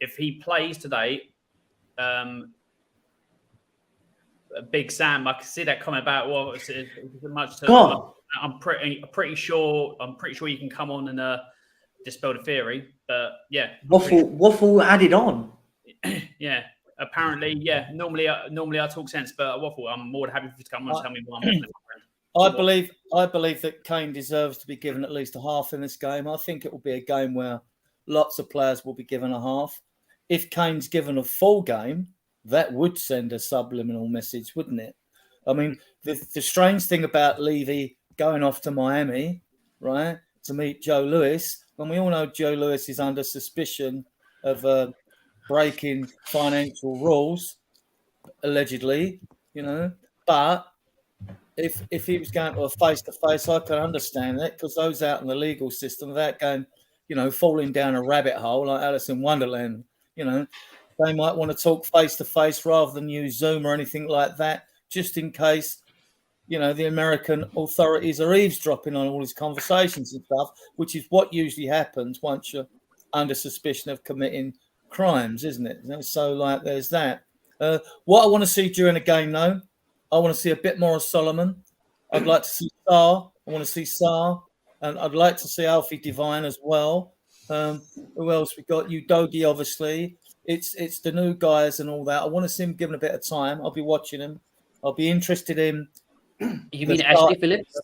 if he plays today, Big Sam, I can see that comment about much. I'm pretty sure you can come on and dispel the theory. But yeah, Waffle added on. Yeah, apparently, yeah. Normally I talk sense, but Waffle, I'm more than happy for you to come on and tell me what I'm. I believe that Kane deserves to be given at least a half in this game. I think it will be a game where lots of players will be given a half. If Kane's given a full game, that would send a subliminal message, wouldn't it? I mean, the strange thing about Levy going off to Miami, right, to meet Joe Lewis, and we all know Joe Lewis is under suspicion of breaking financial rules, allegedly, but if he was going to a face-to-face, I can understand that, because those out in the legal system, without going, falling down a rabbit hole like Alice in Wonderland, they might want to talk face-to-face rather than use Zoom or anything like that, just in case, the American authorities are eavesdropping on all his conversations and stuff, which is what usually happens once you're under suspicion of committing crimes, isn't it? So, there's that. What I want to see during a game, though, I want to see a bit more of Solomon. I'd like to see Sarr. I want to see Sarr. And I'd like to see Alfie Devine as well. Who else? We got Udogie, obviously. It's the new guys and all that. I want to see him given a bit of time. I'll be watching him. I'll be interested in... You mean Ashley Phillips?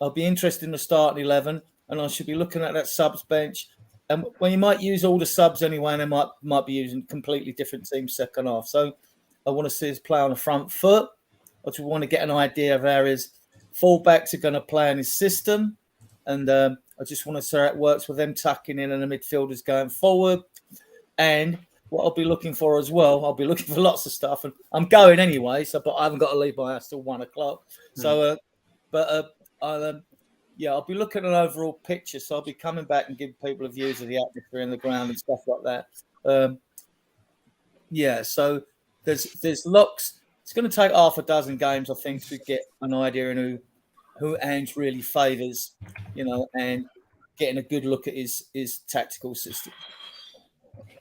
I'll be interested in the starting 11, and I should be looking at that subs bench. And you might use all the subs anyway, and they might be using completely different teams second half. So I want to see us play on the front foot. I just want to get an idea of how his fullbacks are going to play in his system. And I just want to see how it works with them tucking in and the midfielders going forward. And what I'll be looking for as well, I'll be looking for lots of stuff. And I'm going anyway, but I haven't got to leave my house till 1 o'clock. So, I'll be looking at an overall picture. So I'll be coming back and giving people a views of the atmosphere in the ground and stuff like that. So there's lots. It's going to take half a dozen games, I think, to get an idea in who Ange really favours, and getting a good look at his tactical system.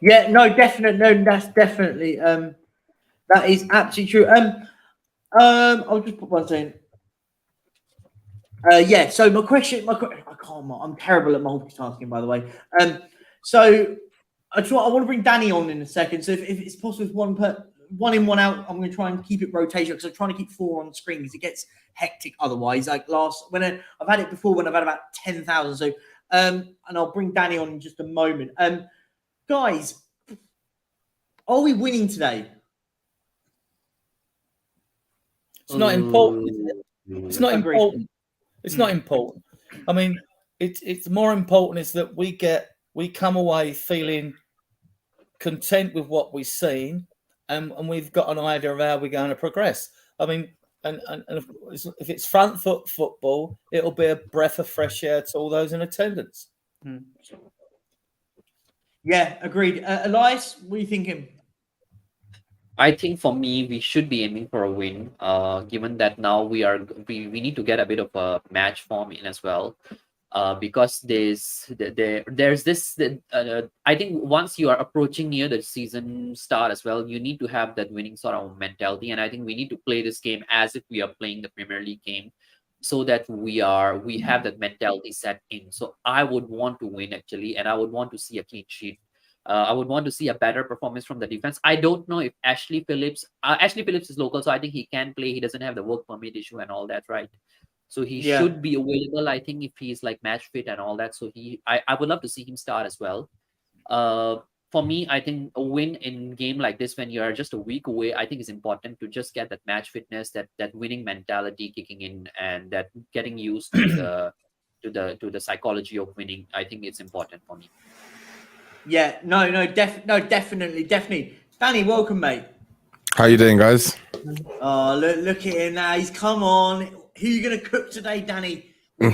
Yeah, no, definitely. No, that's definitely that is absolutely true. I'll just put one thing. Yeah. So my question, I can't. I'm terrible at multitasking, by the way. So I want to bring Danny on in a second. So if it's possible, with one in, one out, I'm going to try and keep it rotation because I'm trying to keep 4 on screen because it gets hectic otherwise. Like I've had it before when I've had about 10,000. So and I'll bring Danny on in just a moment. Guys, are we winning today? It's not important. Is it? It's not Agreed. important. It's not important. I mean, it's more important is that we come away feeling content with what we've seen, and we've got an idea of how we're going to progress. I mean, and if it's front foot football, it'll be a breath of fresh air to all those in attendance. Yeah, agreed. Elias, what are you thinking? I think for me, we should be aiming for a win. Given that now we need to get a bit of a match form in as well. Because there's this. I think once you are approaching near the season start as well, you need to have that winning sort of mentality. And I think we need to play this game as if we are playing the Premier League game, so that we have that mentality set in. So I would want to win actually, and I would want to see a clean sheet. I would want to see a better performance from the defense. I don't know if Ashley Phillips is local, so I think he can play. He doesn't have the work permit issue and all that, right? So he should be available, I think, if he's like match fit and all that. So I would love to see him start as well. For me, I think a win in game like this, when you are just a week away, I think it's important to just get that match fitness, that winning mentality kicking in, and that getting used to the psychology of winning. I think it's important for me. Yeah, definitely. Danny, welcome, mate. How you doing, guys? Oh, look at him now. He's come on. Who are you going to cook today, Danny? No.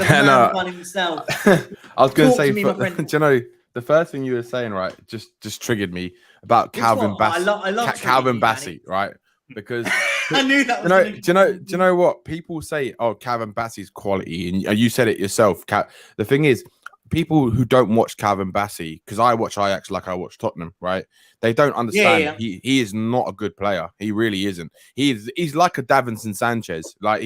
Man himself. I was going to say, me, my friend. do you know, the first thing you were saying, right, just triggered me about Calvin Bassey. I love Calvin Bassey, right? Because I knew that was do you know what people say? Oh, Calvin Bassey's quality, and you said it yourself. The thing is, people who don't watch Calvin Bassey, because I watch Ajax like I watch Tottenham, right? They don't understand. Yeah. He is not a good player. He really isn't. He's like a Davinson Sanchez. Like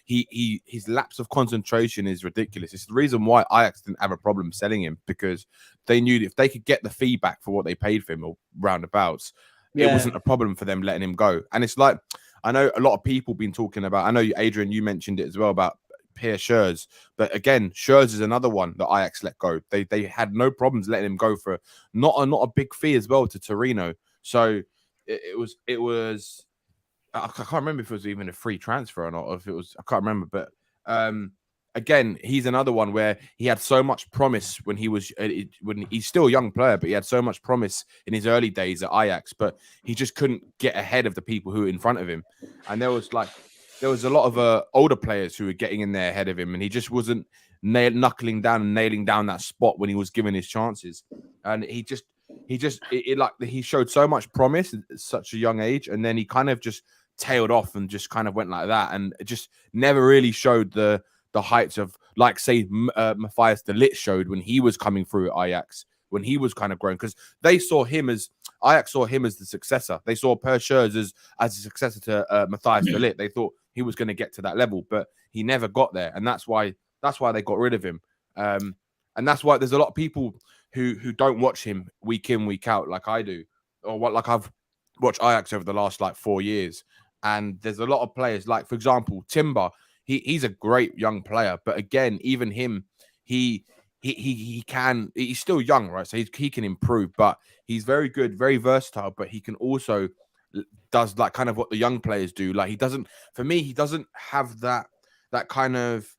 his lapse of concentration is ridiculous. It's the reason why Ajax didn't have a problem selling him, because they knew if they could get the feedback for what they paid for him or roundabouts, it wasn't a problem for them letting him go. And it's like, I know a lot of people been talking about, I know Adrian, you mentioned it as well about Pierre Schurz, but again, Schurz is another one that Ajax let go. They had no problems letting him go for not a big fee as well to Torino. So it was I can't remember if it was even a free transfer or not, or if it was, I can't remember. But again, he's another one where he had so much promise when he's still a young player, but he had so much promise in his early days at Ajax, but he just couldn't get ahead of the people who were in front of him. And there was a lot of older players who were getting in there ahead of him, and he just wasn't knuckling down and nailing down that spot when he was given his chances. And he showed so much promise at such a young age, and then he kind of just tailed off and just kind of went like that, and it just never really showed the heights of, like, say, Matthias de Ligt showed when he was coming through at Ajax, when he was kind of growing, because Ajax saw him as the successor. They saw Perchy as a successor to Matthias de Ligt. They thought he was going to get to that level, but he never got there, and that's why they got rid of him. And that's why there's a lot of people who don't watch him week in, week out like I do, or like I've watched Ajax over the last 4 years. And there's a lot of players, like, for example, Timber. He's a great young player, but again, even him, he's still young, right? So he can improve, but he's very good, very versatile. But he can also does like kind of what the young players do. Like, he doesn't have that kind of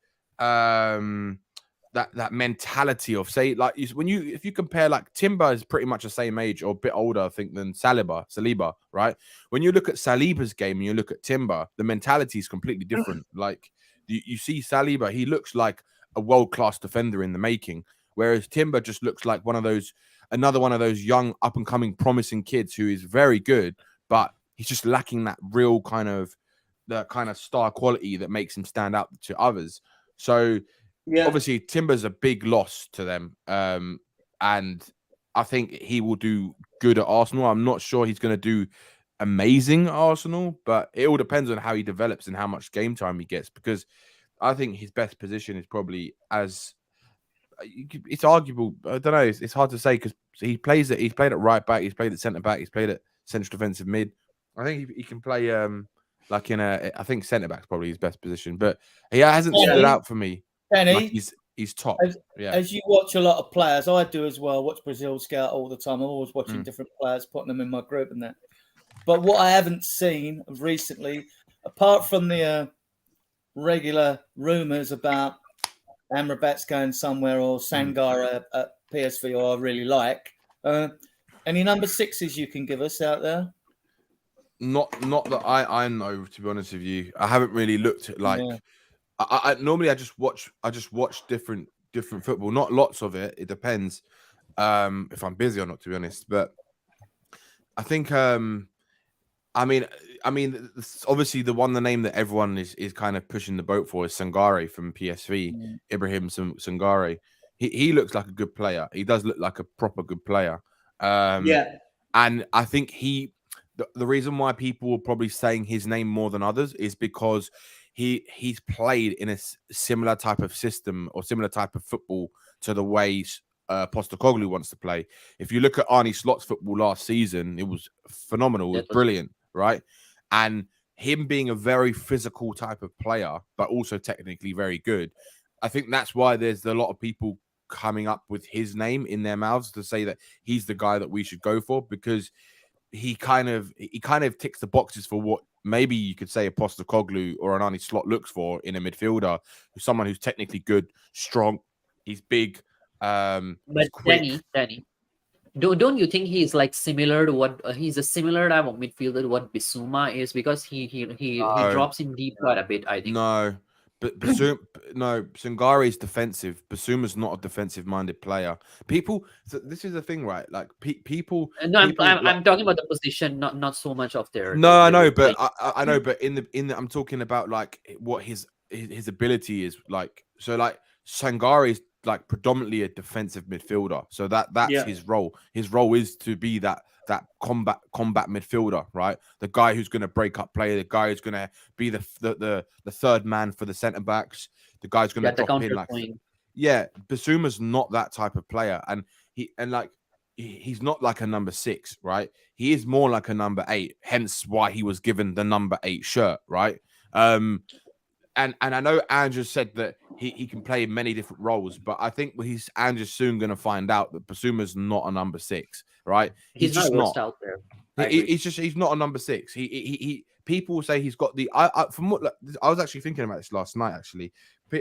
that mentality of, say, like, if you compare, like, Timber is pretty much the same age or a bit older, I think, than Saliba, right? When you look at Saliba's game and you look at Timber, the mentality is completely different. Like, you see Saliba, he looks like a world-class defender in the making, whereas Timber just looks like another one of those young, up-and-coming, promising kids who is very good, but he's just lacking that real kind of star quality that makes him stand out to others. So obviously Timber's a big loss to them, and I think he will do good at Arsenal. I'm not sure he's going to do amazing at Arsenal, but it all depends on how he develops and how much game time he gets, because I think his best position is probably as it's arguable. I don't know. It's hard to say because he plays it. He's played at right back. He's played at centre back. He's played at central defensive mid. I think he can play like in a. I think centre back's probably his best position, but he hasn't stood out for me. Danny, like he's top. As you watch a lot of players, I do as well. Watch Brazil Scout all the time. I'm always watching different players, putting them in my group and that. But what I haven't seen recently, apart from the regular rumours about Amrabat's going somewhere or Sangara at PSV, or I really like. Any number 6s you can give us out there? Not that I know, to be honest with you. I haven't really looked at like. Yeah. I normally I just watch different football. Not lots of it. It depends if I'm busy or not, to be honest. But I think I mean, obviously the name that everyone is kind of pushing the boat for is Sangare from PSV, Ibrahim Sangare. He looks like a good player. He does look like a proper good player. And I think the reason why people were probably saying his name more than others is because he's played in a similar type of system or similar type of football to the way Postecoglou wants to play. If you look at Arne Slot's football last season, it was phenomenal. It was brilliant, right? And him being a very physical type of player, but also technically very good, I think that's why there's a lot of people coming up with his name in their mouths to say that he's the guy that we should go for, because he kind of ticks the boxes for what maybe you could say a Postecoglou or an Arne Slot looks for in a midfielder, who's someone who's technically good, strong, he's big. But Danny, don't you think he's like similar to what he's a similar type of midfielder to what Bissouma is, because he drops in deep quite a bit, I think. No, but Sangare is defensive. Bissouma's not a defensive-minded player. This is the thing, right? Like people. No, I'm talking about the position, not so much of their. No, I know, but I know, but in the I'm talking about like what his ability is like. So like Sangare is like predominantly a defensive midfielder, so that's his role. His role is to be that combat midfielder, right? The guy who's going to break up play, the guy who's going to be the third man for the centre backs, the guy's going to drop in like Bissouma's not that type of player, and he's not like a number 6, right? He is more like a number 8, hence why he was given the number 8 shirt, right? And I know Andrew said that he can play in many different roles, but I think Andrew's soon going to find out that Bissouma's not a number 6, right? He's just not out there. He's not a number 6. He people say he's got the. From what I was actually thinking about this last night. Actually,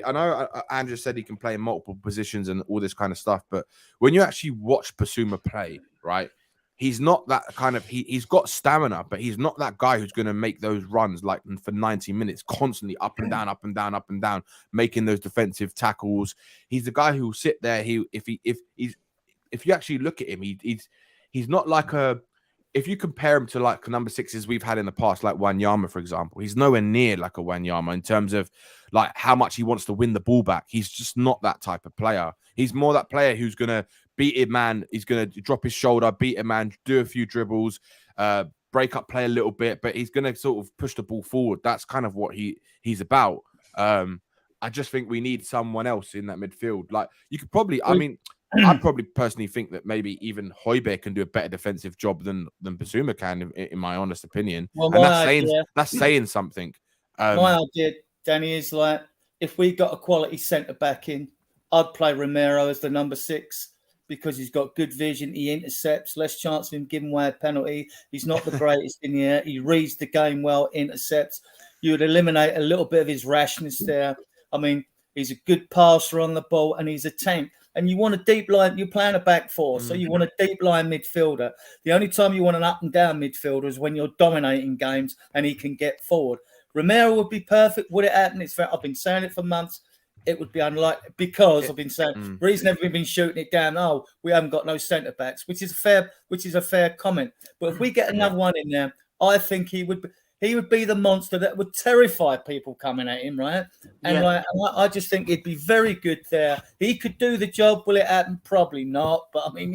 I know Andrew said he can play in multiple positions and all this kind of stuff, but when you actually watch Bissouma play, right? He's not that kind of. He's got stamina, but he's not that guy who's going to make those runs like for 90 minutes, constantly up and down, up and down, up and down, making those defensive tackles. He's the guy who will sit there. If you actually look at him, he's not like a. If you compare him to like number 6s we've had in the past, like Wanyama, for example, he's nowhere near like a Wanyama in terms of like how much he wants to win the ball back. He's just not that type of player. He's more that player who's going to beat a man. He's going to drop his shoulder, beat a man, do a few dribbles, break up play a little bit, but he's going to sort of push the ball forward. That's kind of what he's about. I just think we need someone else in that midfield. Like you could probably, I probably personally think that maybe even Højbjerg can do a better defensive job than Bissouma can, in my honest opinion. Well, and that's saying something. My idea, Danny, is like if we got a quality centre back in, I'd play Romero as the number 6 because he's got good vision. He intercepts, less chance of him giving away a penalty. He's not the greatest in the air. He reads the game well, intercepts. You would eliminate a little bit of his rashness there. I mean, he's a good passer on the ball and he's a tank. And you want a deep line, you're playing a back 4, so you want a deep line midfielder. The only time you want an up and down midfielder is when you're dominating games and he can get forward. Romero would be perfect. Would it happen? I've been saying it for months. It would be unlikely because I've been saying the reason everybody's been shooting it down. Oh, we haven't got no centre backs, which is a fair comment. But if we get another one in there, I think he would be the monster that would terrify people coming at him, right? And I just think he'd be very good there. He could do the job. Will it happen? Probably not. But I mean,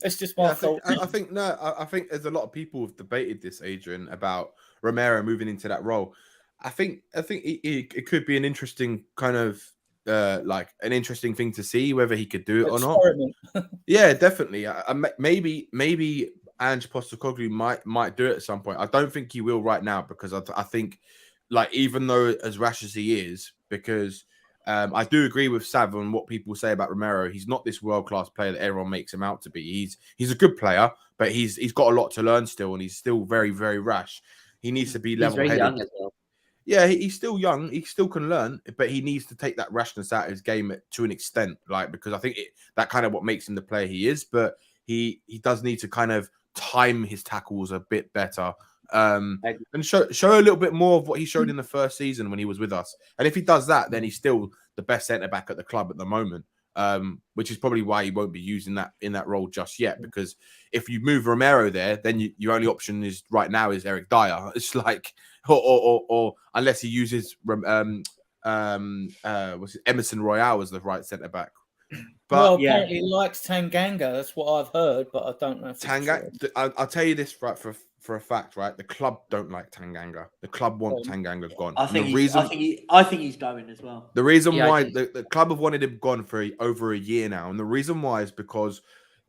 it's just my thought. I think there's a lot of people who've debated this, Adrian, about Romero moving into that role. I think it could be an interesting kind of like an interesting thing to see whether he could do it or not. Experiment. Yeah, definitely. Maybe Ange Postecoglou might do it at some point. I don't think he will right now because I think like even though as rash as he is, because I do agree with Sav on what people say about Romero. He's not this world-class player that everyone makes him out to be. He's a good player, but he's got a lot to learn still, and he's still very, very rash. He needs to be He's level-headed. very young as well. Yeah, he's still young. He still can learn, but he needs to take that rashness out of his game to an extent, like because I think that kind of what makes him the player he is. But he does need to kind of time his tackles a bit better, and show a little bit more of what he showed in the first season when he was with us. And if he does that, then he's still the best centre back at the club at the moment, which is probably why he won't be used in that role just yet. Because if you move Romero there, then your only option is right now is Eric Dyer. It's like. Or unless he uses Emerson Royale as the right centre back. But well, apparently he likes Tanganga. That's what I've heard, but I don't know if Tanganga. I'll tell you this right for a fact, right? The club don't like Tanganga. The club want Tanganga gone. I think he's going as well. The reason why the club have wanted him gone for over a year now, and the reason why is because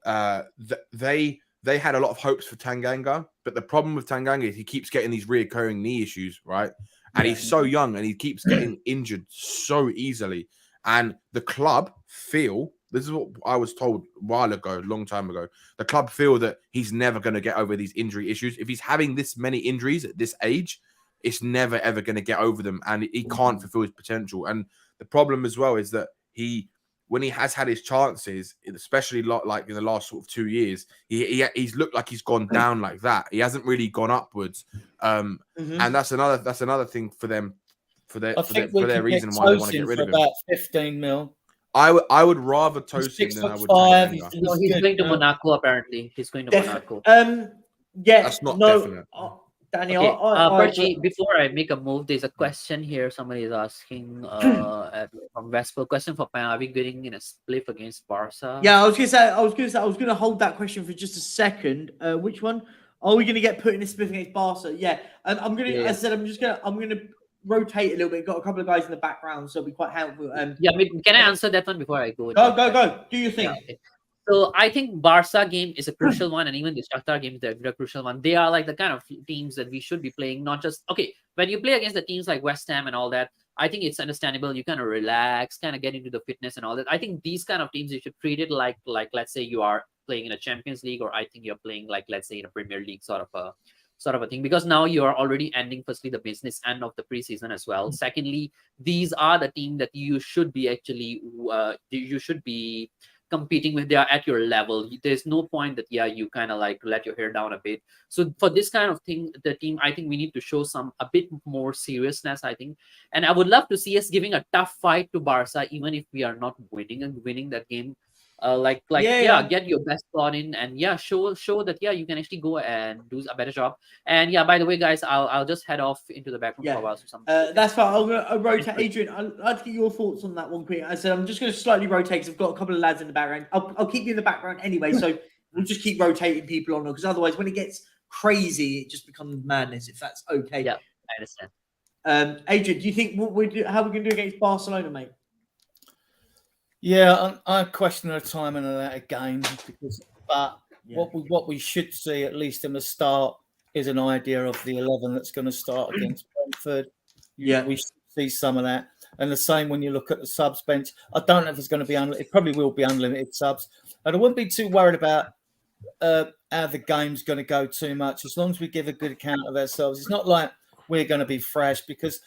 they had a lot of hopes for Tanganga, but the problem with Tanganga is he keeps getting these reoccurring knee issues, right? And he's so young and he keeps getting injured so easily. And the club feel, this is what I was told a long time ago, the club feel that he's never going to get over these injury issues. If he's having this many injuries at this age, it's never, ever going to get over them. And he can't fulfill his potential. And the problem as well is that when he has had his chances, especially like in the last sort of 2 years, he's looked like he's gone down like that. He hasn't really gone upwards, and that's another thing for them for their reason why they want to get rid of him. About 15 mil. I would rather Tosin than I would. No, he's going to Monaco. Apparently, he's going to Monaco. Yeah, that's not definite. Danny, okay. Perchy, before I make a move, there's a question here. Somebody is asking from Vesper. Question for Pan: are we getting in a split against Barca? Yeah, I was gonna hold that question for just a second. Which one? Are we gonna get put in a split against Barca? Yeah. I'm gonna. Yeah. As I said, I'm gonna rotate a little bit. Got a couple of guys in the background, so it'll be quite helpful. Yeah, can I answer that one before I go? Go. Do your thing. Yeah, okay. So I think Barca game is a crucial one, and even the Shakhtar game is a crucial one. They are like the kind of teams that we should be playing, not just when you play against the teams like West Ham and all that. I think it's understandable. You kind of relax, kind of get into the fitness and all that. I think these kind of teams you should treat it like let's say you are playing in a Champions League, or I think you're playing like let's say in a Premier League sort of a thing, because now you are already ending firstly the business end of the preseason as well. Secondly, these are the team that you should be actually competing with. They are at your level. There's no point that you kind of like let your hair down a bit. So for this kind of thing, the team, I think we need to show a bit more seriousness, I think. And I would love to see us giving a tough fight to Barca, even if we are not winning that game. Get your best spot in, and show that you can actually go and do a better job. And by the way, guys, I'll just head off into the back room for a while. That's fine. I'm gonna rotate. Adrian, I'd like to get your thoughts on that one quick. I said I'm just gonna slightly rotate because I've got a couple of lads in the background. I'll keep you in the background anyway, so we'll just keep rotating people on, because otherwise, when it gets crazy, it just becomes madness. If that's okay. Yeah, I understand. Adrian, do you think how we're gonna do against Barcelona, mate? Yeah, I question the timing of that again, what we should see at least in the start is an idea of the 11 that's going to start against Brentford. Yeah, we should see some of that, and the same when you look at the subs bench. I don't know if it's going to be it probably will be unlimited subs, and I wouldn't be too worried about how the game's going to go too much, as long as we give a good account of ourselves. It's not like we're going to be fresh, because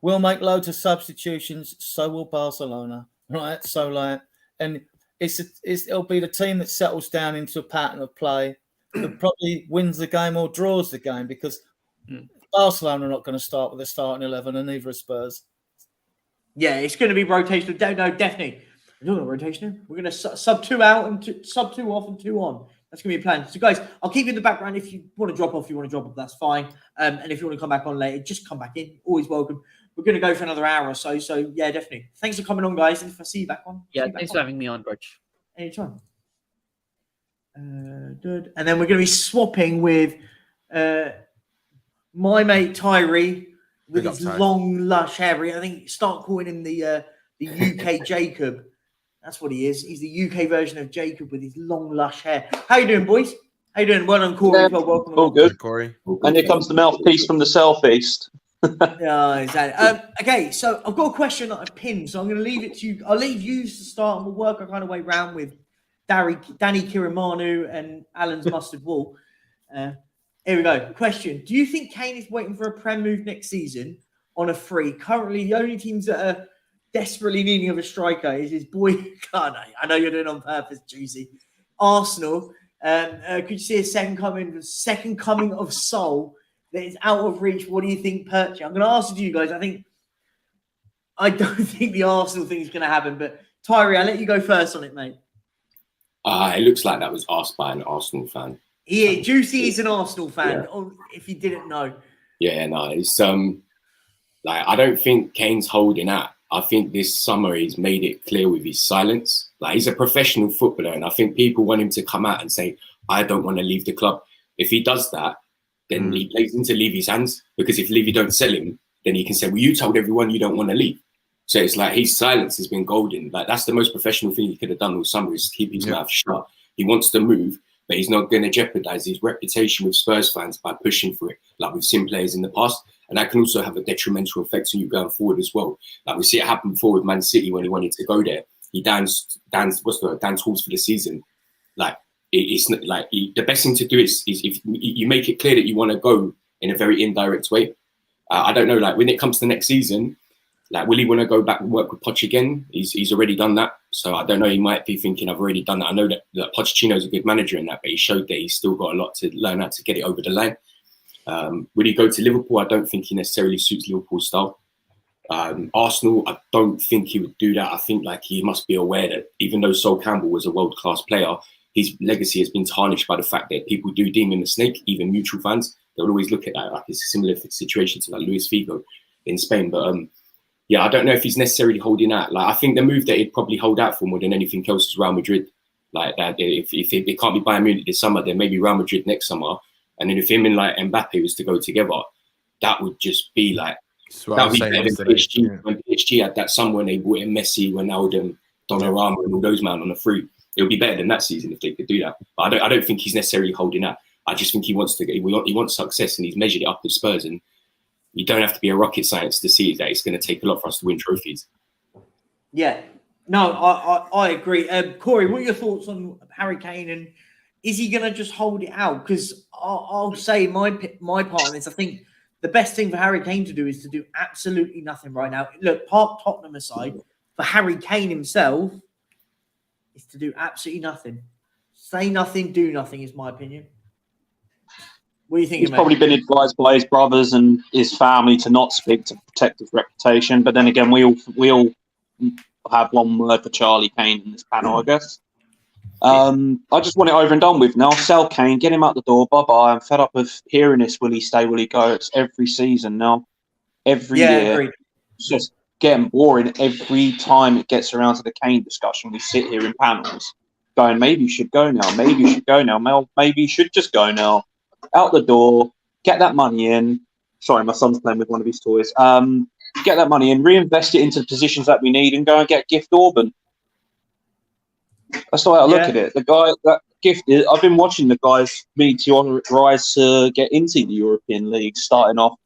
we'll make loads of substitutions. So will Barcelona. Right, so and it'll be the team that settles down into a pattern of play that probably wins the game or draws the game, because Barcelona are not going to start with a starting 11, and neither are Spurs. Yeah, it's going to be rotational. No, definitely. We're not rotational. We're going to sub 2 out and sub 2 off and 2 on. That's going to be a plan. So, guys, I'll keep you in the background. If you want to drop off, that's fine. And if you want to come back on later, just come back in. Always welcome. We're going to go for another hour or so. So, yeah, definitely. Thanks for coming on, guys. And if I see you back on. Yeah, thanks for having me on, Perch. Anytime. And then we're going to be swapping with my mate Tyree with Big up, his Ty. long, lush hair. I think start calling him the UK Jacob. That's what he is. He's the UK version of Jacob with his long, lush hair. How you doing, boys? How you doing? Well done, Corey. Yeah, Well, welcome. all good. Corey. And here comes the mouthpiece from the southeast. Yeah, exactly. Okay, so I've got a question that I've pinned, so I'm going to leave it to you. I'll leave you to start, and we'll work our kind of way round with Danny Kirimanu and Alan's mustard wall. Here we go. Question: do you think Kane is waiting for a Prem move next season on a free? Currently, the only teams that are desperately needing of a striker is his boy. God, I know you're doing it on purpose, Juicy. Arsenal. Could you see a second coming of soul that is out of reach? What do you think, Perchy? I'm going to ask you guys. I don't think the Arsenal thing is going to happen, but Tyree, I'll let you go first on it, mate. It looks like that was asked by an Arsenal fan. Yeah, Juicy is an Arsenal fan, if you didn't know. Yeah, no, it's like I don't think Kane's holding out. I think this summer he's made it clear with his silence. Like he's a professional footballer, and I think people want him to come out and say, "I don't want to leave the club." If he does that, then he plays into Levy's hands, because if Levy don't sell him, then he can say, "Well, you told everyone you don't want to leave." So it's like his silence has been golden. Like that's the most professional thing he could have done all summer, is keep his mouth shut. He wants to move, but he's not going to jeopardize his reputation with Spurs fans by pushing for it, like we've seen players in the past. And that can also have a detrimental effect on you going forward as well. Like we see it happen before with Man City when he wanted to go there. He danced halls for the season. Like it's not, like the best thing to do is if you make it clear that you want to go in a very indirect way. I don't know, like when it comes to next season, like will he want to go back and work with Poch again? He's already done that. So I don't know, he might be thinking I've already done that. I know that Pochettino's a good manager in that, but he showed that he's still got a lot to learn how to get it over the line. Would he go to Liverpool? I don't think he necessarily suits Liverpool's style. Arsenal, I don't think he would do that. I think like he must be aware that even though Sol Campbell was a world-class player, his legacy has been tarnished by the fact that people do deem him a snake, even neutral fans. They'll always look at that like it's a similar situation to like Luis Figo in Spain. But yeah, I don't know if he's necessarily holding out. Like I think the move that he'd probably hold out for more than anything else is Real Madrid. Like that, if it can't be Bayern Munich this summer, then maybe Real Madrid next summer. And then if him and like Mbappe was to go together, that would just be like that would be better than PSG. Yeah. When PSG had that summer when they brought in Messi, Ronaldo, Donnarumma, and all those men on the free, it would be better than that season if they could do that. But I don't think he's necessarily holding out. I just think he wants success, and he's measured it up with Spurs. And you don't have to be a rocket science to see that it's going to take a lot for us to win trophies. Yeah, no, I agree. Corey, what are your thoughts on Harry Kane, and is he going to just hold it out? Because I'll say my part on this. I think the best thing for Harry Kane to do is to do absolutely nothing right now. Look, park Tottenham aside, for Harry Kane himself, is to do absolutely nothing. Say nothing, do nothing, is my opinion. What do you think? He's probably been advised by his brothers and his family to not speak to protect his reputation. But then again, we all have one word for Charlie Kane in this panel, I guess. I just want it over and done with now. Sell Kane, get him out the door. Bye-bye. I'm fed up of hearing this. Will he stay? Will he go? It's every season now. Every year. Agreed. It's just getting boring every time it gets around to the Kane discussion. We sit here in panels going, maybe you should go now. Maybe you should go now. Maybe you should just go now. Out the door. Get that money in. Sorry, my son's playing with one of his toys. Get that money in. Reinvest it into the positions that we need and go and get Gift Orban. That's the way I look at it. The guy that gifted, I've been watching the guys meteoric rise to get into the European League, starting off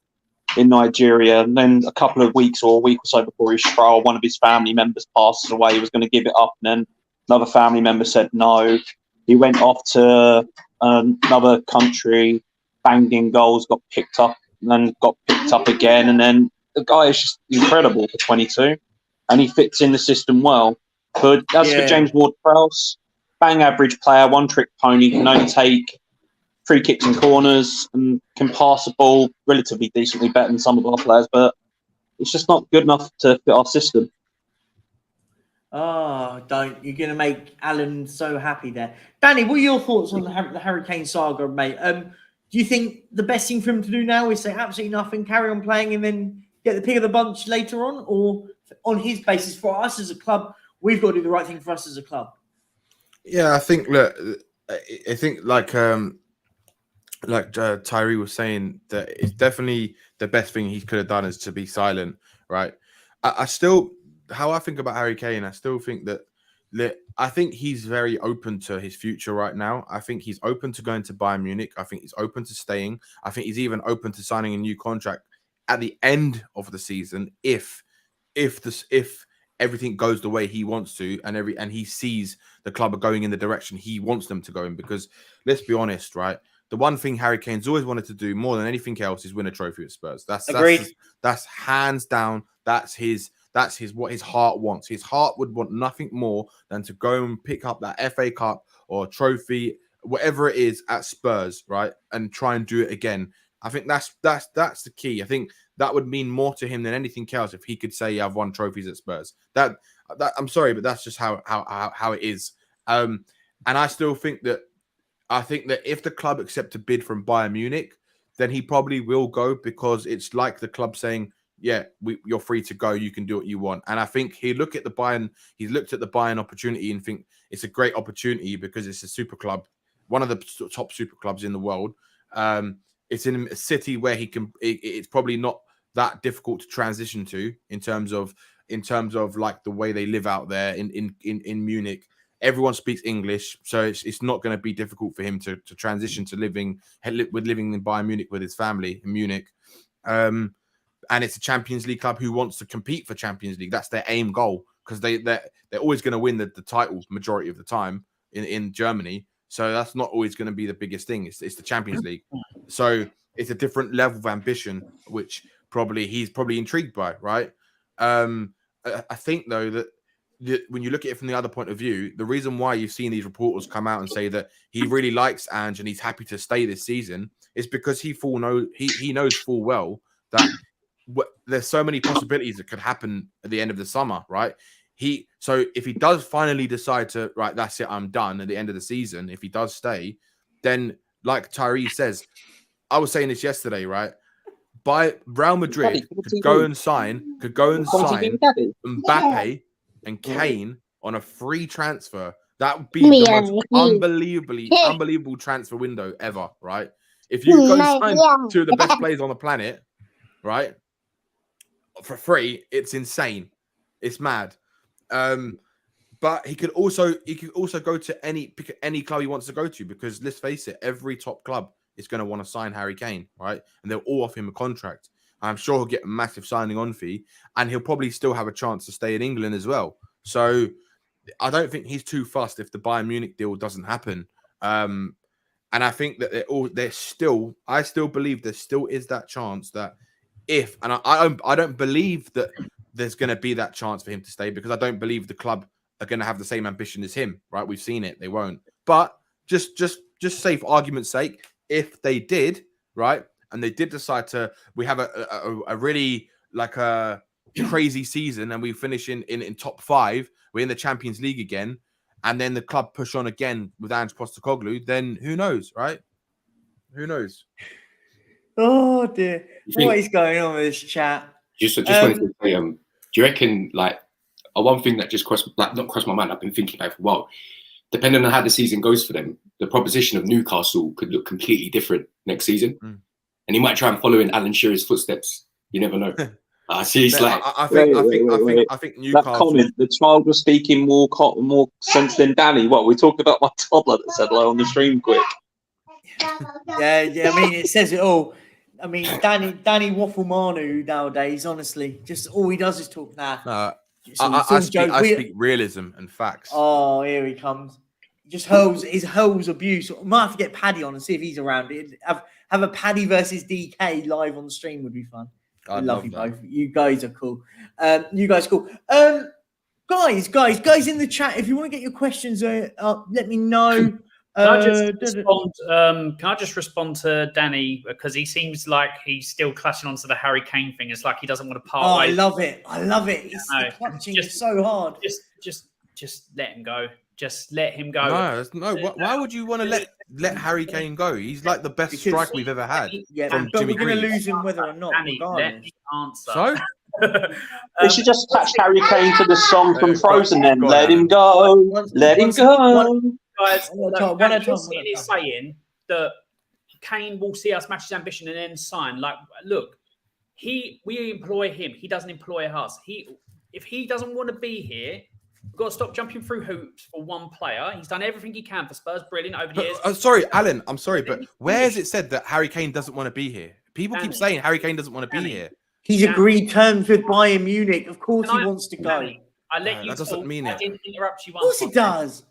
in Nigeria, and then a couple of weeks or a week or so before his trial, one of his family members passes away. He was going to give it up, and then another family member said no. He went off to another country, banged in goals, got picked up, and then got picked up again. And then the guy is just incredible for 22, and he fits in the system well. But as for James Ward-Prowse, bang average player, one trick pony, can only take free kicks and corners and can pass the ball relatively decently better than some of our players, but it's just not good enough to fit our system. Oh, don't. You're going to make Alan so happy there. Danny, what are your thoughts on the Harry Kane saga, mate? Do you think the best thing for him to do now is say absolutely nothing, carry on playing, and then get the pick of the bunch later on? Or on his basis, for us as a club, we've got to do the right thing for us as a club? Yeah, I think, look, I think like like Tyree was saying, that it's definitely the best thing he could have done is to be silent, right? I still, how I think about Harry Kane, I still think that I think he's very open to his future right now. I think he's open to going to Bayern Munich. I think he's open to staying. I think he's even open to signing a new contract at the end of the season if everything goes the way he wants to, and he sees the club are going in the direction he wants them to go in. Because let's be honest, right? The one thing Harry Kane's always wanted to do more than anything else is win a trophy at Spurs. That's hands down. That's what his heart wants. His heart would want nothing more than to go and pick up that FA Cup or trophy, whatever it is at Spurs, right? And try and do it again. I think that's the key. I think that would mean more to him than anything else if he could say, yeah, I've won trophies at Spurs. That I'm sorry, but that's just how it is. And I still think that if the club accept a bid from Bayern Munich, then he probably will go, because it's like the club saying, yeah, you're free to go. You can do what you want. And I think he's looked at the Bayern opportunity and think it's a great opportunity because it's a super club, one of the top super clubs in the world. It's in a city where it's probably not that difficult to transition to in terms of like the way they live out there in Munich. Everyone speaks English, so it's not going to be difficult for him to transition to living in Bayern Munich with his family in Munich. And it's a Champions League club who wants to compete for Champions League. That's their aim goal, because they're always going to win the title majority of the time in Germany. So that's not always going to be the biggest thing. It's the Champions League. So it's a different level of ambition, which he's probably intrigued by, right? I think though that when you look at it from the other point of view, the reason why you've seen these reporters come out and say that he really likes Ange and he's happy to stay this season is because he knows full well that there's so many possibilities that could happen at the end of the summer, right? So if he does finally decide to, right, that's it, I'm done at the end of the season, if he does stay, then like Tyree says, I was saying this yesterday, right? By Real Madrid could go and sign Mbappe and Kane on a free transfer. That would be the most unbelievable transfer window ever, right? If you go and sign two of the best players on the planet, right, for free, it's insane. It's mad. But he could also go to pick any club he wants to go to, because let's face it, every top club is going to want to sign Harry Kane, right? And they'll all offer him a contract. I'm sure he'll get a massive signing on fee, and he'll probably still have a chance to stay in England as well. So I don't think he's too fussed if the Bayern Munich deal doesn't happen. And I think that I still believe there still is that chance that I don't believe that there's going to be that chance for him to stay, because I don't believe the club are going to have the same ambition as him, right? We've seen it. They won't. But just say for argument's sake, if they did, right, and they did decide we have a really like a crazy season and we finish in top 5, we're in the Champions League again, and then the club push on again with Ange Postecoglou, then who knows, right? Who knows? Oh dear. What is going on with this chat? Just wanted to say, do you reckon, like, one thing that just not crossed my mind, I've been thinking about for a while, depending on how the season goes for them, the proposition of Newcastle could look completely different next season. And he might try and follow in Alan Shearer's footsteps. You never know. I think Newcastle. That comment, the child was speaking more sense than Danny. What, we talking about my toddler that said hello on the stream quick? Yeah. I mean, it says it all. I mean, Danny Waffle Manu nowadays, honestly, just all he does is talk now. I speak realism and facts. Oh, here he comes. Just hurls abuse. I might have to get Paddy on and see if he's around. Have a Paddy versus DK live on the stream would be fun. I love you both. You guys are cool. Guys in the chat, if you want to get your questions let me know. Can I just respond to Danny, because he seems like he's still clutching onto the Harry Kane thing. It's like he doesn't want to part ways. I love it. It's clutching so hard. Just let him go. Just let him go. Why would you want to let Harry Kane go? He's like the best striker we've ever had. Yeah, but we're going to lose him whether or not. Danny, let me answer. So? They should just attach Harry Kane to the song from Frozen then. Let him go. Let him go. Guys, he's saying that Kane will see us match his ambition and then sign. Like, look, we employ him. He doesn't employ us. If he doesn't want to be here, we've got to stop jumping through hoops for one player. He's done everything he can for Spurs. Brilliant over the years. Sorry, Alan. I'm sorry, but where is it said that Harry Kane doesn't want to be here? People keep saying Harry Kane doesn't want to be here. He's agreed terms with Bayern Munich. Of course, he wants to go. I let you that doesn't mean it. I didn't interrupt you. Of course, it does.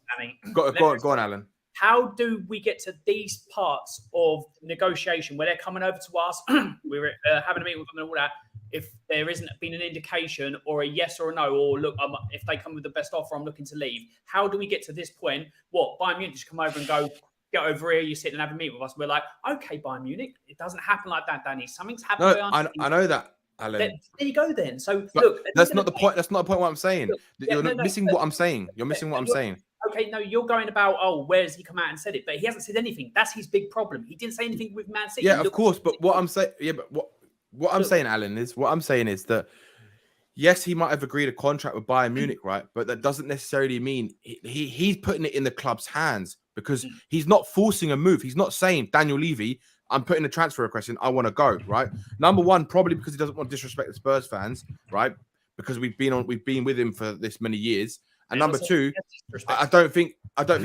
Go on, Alan. How do we get to these parts of negotiation where they're coming over to us? We're having a meeting with them and all that. If there isn't been an indication or a yes or a no, or look, if they come with the best offer, I'm looking to leave. How do we get to this point? What, Bayern Munich just come over and go, get over here, you sit and have a meet with us. We're like, okay, Bayern Munich, it doesn't happen like that, Danny. Something's happened. No, I know that, Alan. There you go then. So but look, that's not the point. That's not the point. What I'm saying. You're missing what I'm saying. You're missing what I'm saying. Okay, no, you're going about, where's he come out and said it? But he hasn't said anything. That's his big problem. He didn't say anything with Man City. Yeah, of course. But what I'm saying, what I'm saying, Alan, is that yes, he might have agreed a contract with Bayern Munich, right? But that doesn't necessarily mean he's putting it in the club's hands, because he's not forcing a move. He's not saying, Daniel Levy, I'm putting a transfer request in, I want to go, right? Number one, probably because he doesn't want to disrespect the Spurs fans, right? Because we've been with him for this many years. And number two, I don't think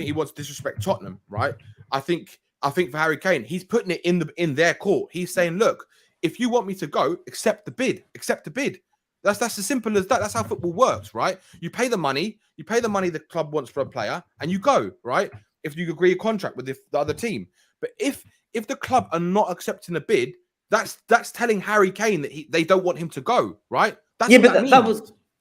he wants to disrespect Tottenham, right? I think for Harry Kane, he's putting it in their court. He's saying, look, if you want me to go, accept the bid. That's as simple as that. That's how football works, right? You pay the money the club wants for a player, and you go, right? If you agree a contract with the other team. But if the club are not accepting a bid, that's telling Harry Kane that they don't want him to go, right? That's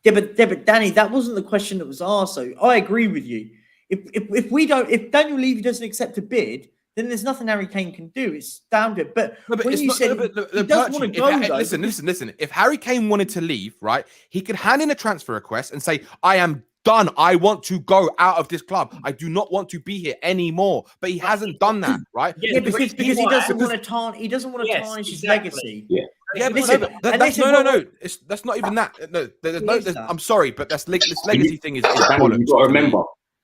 but Danny, that wasn't the question that was asked. So I agree with you. If Daniel Levy doesn't accept a bid, then there's nothing Harry Kane can do. It's down to it. But when you said he doesn't want to go, listen. If Harry Kane wanted to leave, right, he could hand in a transfer request and say, I am done. I want to go out of this club. I do not want to be here anymore. But he hasn't done that, right? Yeah, because he doesn't want to tarnish his legacy. Yeah. Yeah, but that's not even that. I'm sorry, but this legacy thing is bollocks.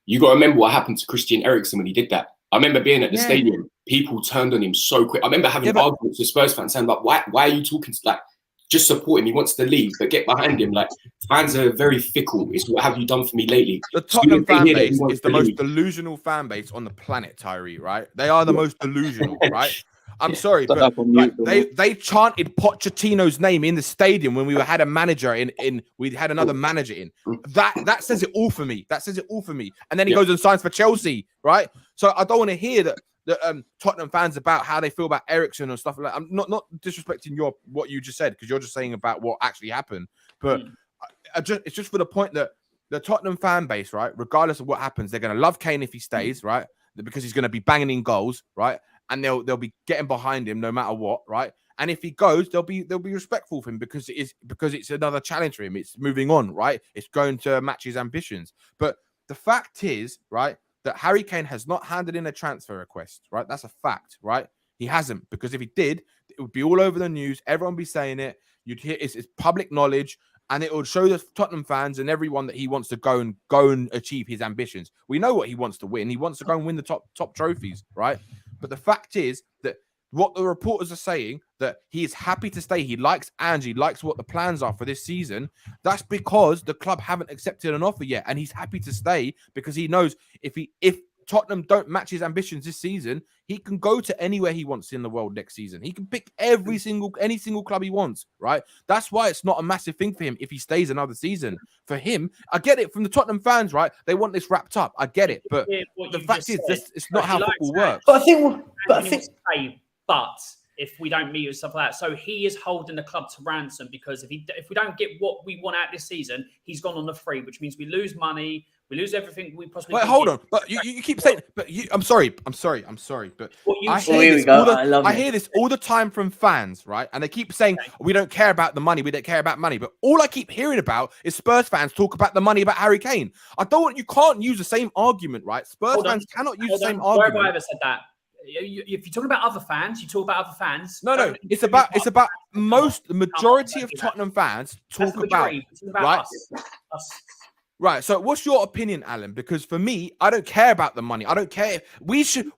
You got to remember what happened to Christian Eriksen when he did that. I remember being at the stadium. People turned on him so quick. I remember having arguments with Spurs fans saying, like, why are you talking to, like, just support him? He wants to leave, but get behind him. Like, fans are very fickle. It's what have you done for me lately? The Tottenham fan base is the most delusional fan base on the planet, Tyree, right? They are the most delusional, right? I'm sorry, but they chanted Pochettino's name in the stadium when we had a manager we had another manager in. That says it all for me. And then he goes and signs for Chelsea, right? So I don't want to hear that Tottenham fans about how they feel about Eriksen and stuff like that. I'm not disrespecting what you just said, because you're just saying about what actually happened. But it's just for the point that the Tottenham fan base, right, regardless of what happens, they're going to love Kane if he stays, right, because he's going to be banging in goals, right, and they'll be getting behind him no matter what, right. And if he goes, they'll be respectful of him because it's another challenge for him. It's moving on, right. It's going to match his ambitions. But the fact is, right, that Harry Kane has not handed in a transfer request, right? That's a fact, right? He hasn't, because if he did, it would be all over the news. Everyone would be saying it. You'd hear it's public knowledge, and it would show the Tottenham fans and everyone that he wants to go and achieve his ambitions. We know what he wants to win. He wants to go and win the top trophies, right? But the fact is that what the reporters are saying, that he is happy to stay. He likes Angie, likes what the plans are for this season. That's because the club haven't accepted an offer yet, and he's happy to stay because he knows if Tottenham don't match his ambitions this season, he can go to anywhere he wants in the world next season. He can pick any single club he wants, right? That's why it's not a massive thing for him if he stays another season. For him, I get it from the Tottenham fans, right? They want this wrapped up. I get it, but the fact is, it's not how football works. But if we don't meet with stuff like that, so he is holding the club to ransom, because if we don't get what we want out this season, he's gone on the free, which means we lose money, we lose everything we possibly. Wait, hold on, but you keep saying, but I'm sorry, but I hear this all the time from fans, right? And they keep saying we don't care about the money, but all I keep hearing about is Spurs fans talk about the money about Harry Kane. You can't use the same argument, right? Spurs fans cannot use the same argument. Where have I ever said that? If you're talking about other fans, you talk about other fans. No. It's about the majority of Tottenham fans talk about right. Us. Right. So what's your opinion, Alan? Because for me, I don't care about the money. I don't care. We should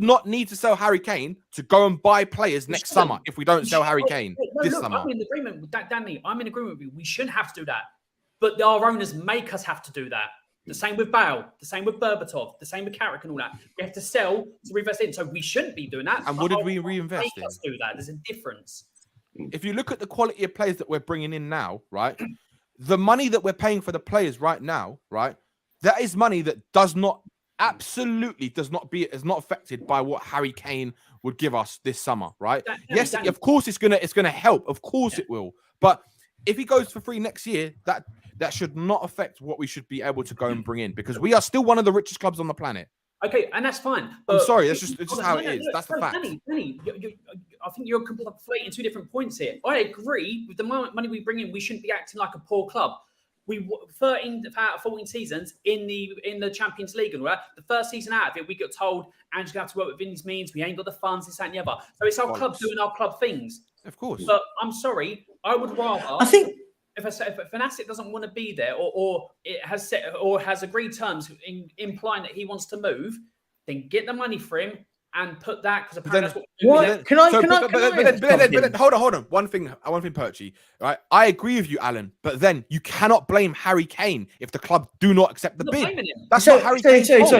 not need to sell Harry Kane to go and buy players next summer if we don't sell Harry Kane this summer. I'm in agreement with that, Danny. I'm in agreement with you. We shouldn't have to do that. But our owners make us have to do that. The same with Bale, the same with Berbatov, the same with Carrick and all that. We have to sell to reinvest in. So we shouldn't be doing that. And what did we reinvest in? Make us do that. There's a difference. If you look at the quality of players that we're bringing in now, right? The money that we're paying for the players right now, right? That is money that is not affected by what Harry Kane would give us this summer, right? Yes, of course it's gonna help. Of course it will. But if he goes for free next year, that should not affect what we should be able to go and bring in, because we are still one of the richest clubs on the planet. Okay, and that's fine. I'm sorry, it's just how it is. That's the fact. Danny, I think you're conflating 2 different points here. I agree with the money we bring in. We shouldn't be acting like a poor club. We 13 out of 14 seasons in the Champions League, and right, the first season out of it, we got told Ange's gonna have to work within his means. We ain't got the funds, this, that, and the other. So it's our club doing our club things. Of course. But I'm sorry, I would rather. I think. If an asset doesn't want to be there, or it has set or has agreed terms implying that he wants to move, then get the money for him and put that, because apparently that's what hold on. One thing, Perchy. Right, I agree with you, Alan. But then you cannot blame Harry Kane if the club do not accept the bid. That's not Harry Kane's fault.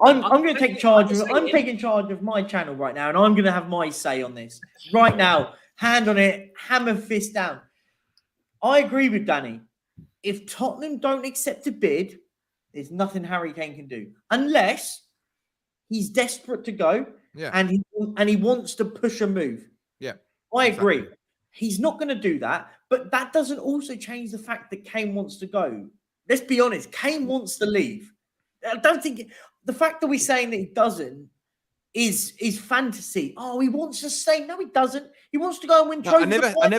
I'm going to take charge. I'm taking charge of my channel right now, and I'm going to have my say on this right now. Hand on it, hammer fist down. I agree with Danny. If Tottenham don't accept a bid, there's nothing Harry Kane can do, unless he's desperate to go, and he wants to push a move. Yeah, I agree. Exactly. He's not going to do that, but that doesn't also change the fact that Kane wants to go. Let's be honest. Kane wants to leave. I don't think the fact that we're saying that he doesn't is fantasy. Oh, he wants to stay. No, he doesn't. He wants to go and win trophies. I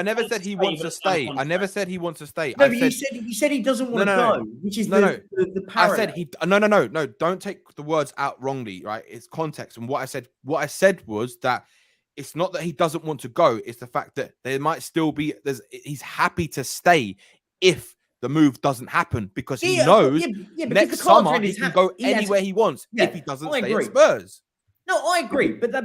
never said he wants to stay. I never said he wants to stay. No, but you said he doesn't want to go, which is the parallel. I said he no. Don't take the words out wrongly, right? It's context. And what I said was that it's not that he doesn't want to go. It's the fact that there might still be. He's happy to stay if the move doesn't happen, because he knows next summer he can go anywhere he wants if he doesn't stay at Spurs. No, I agree, but I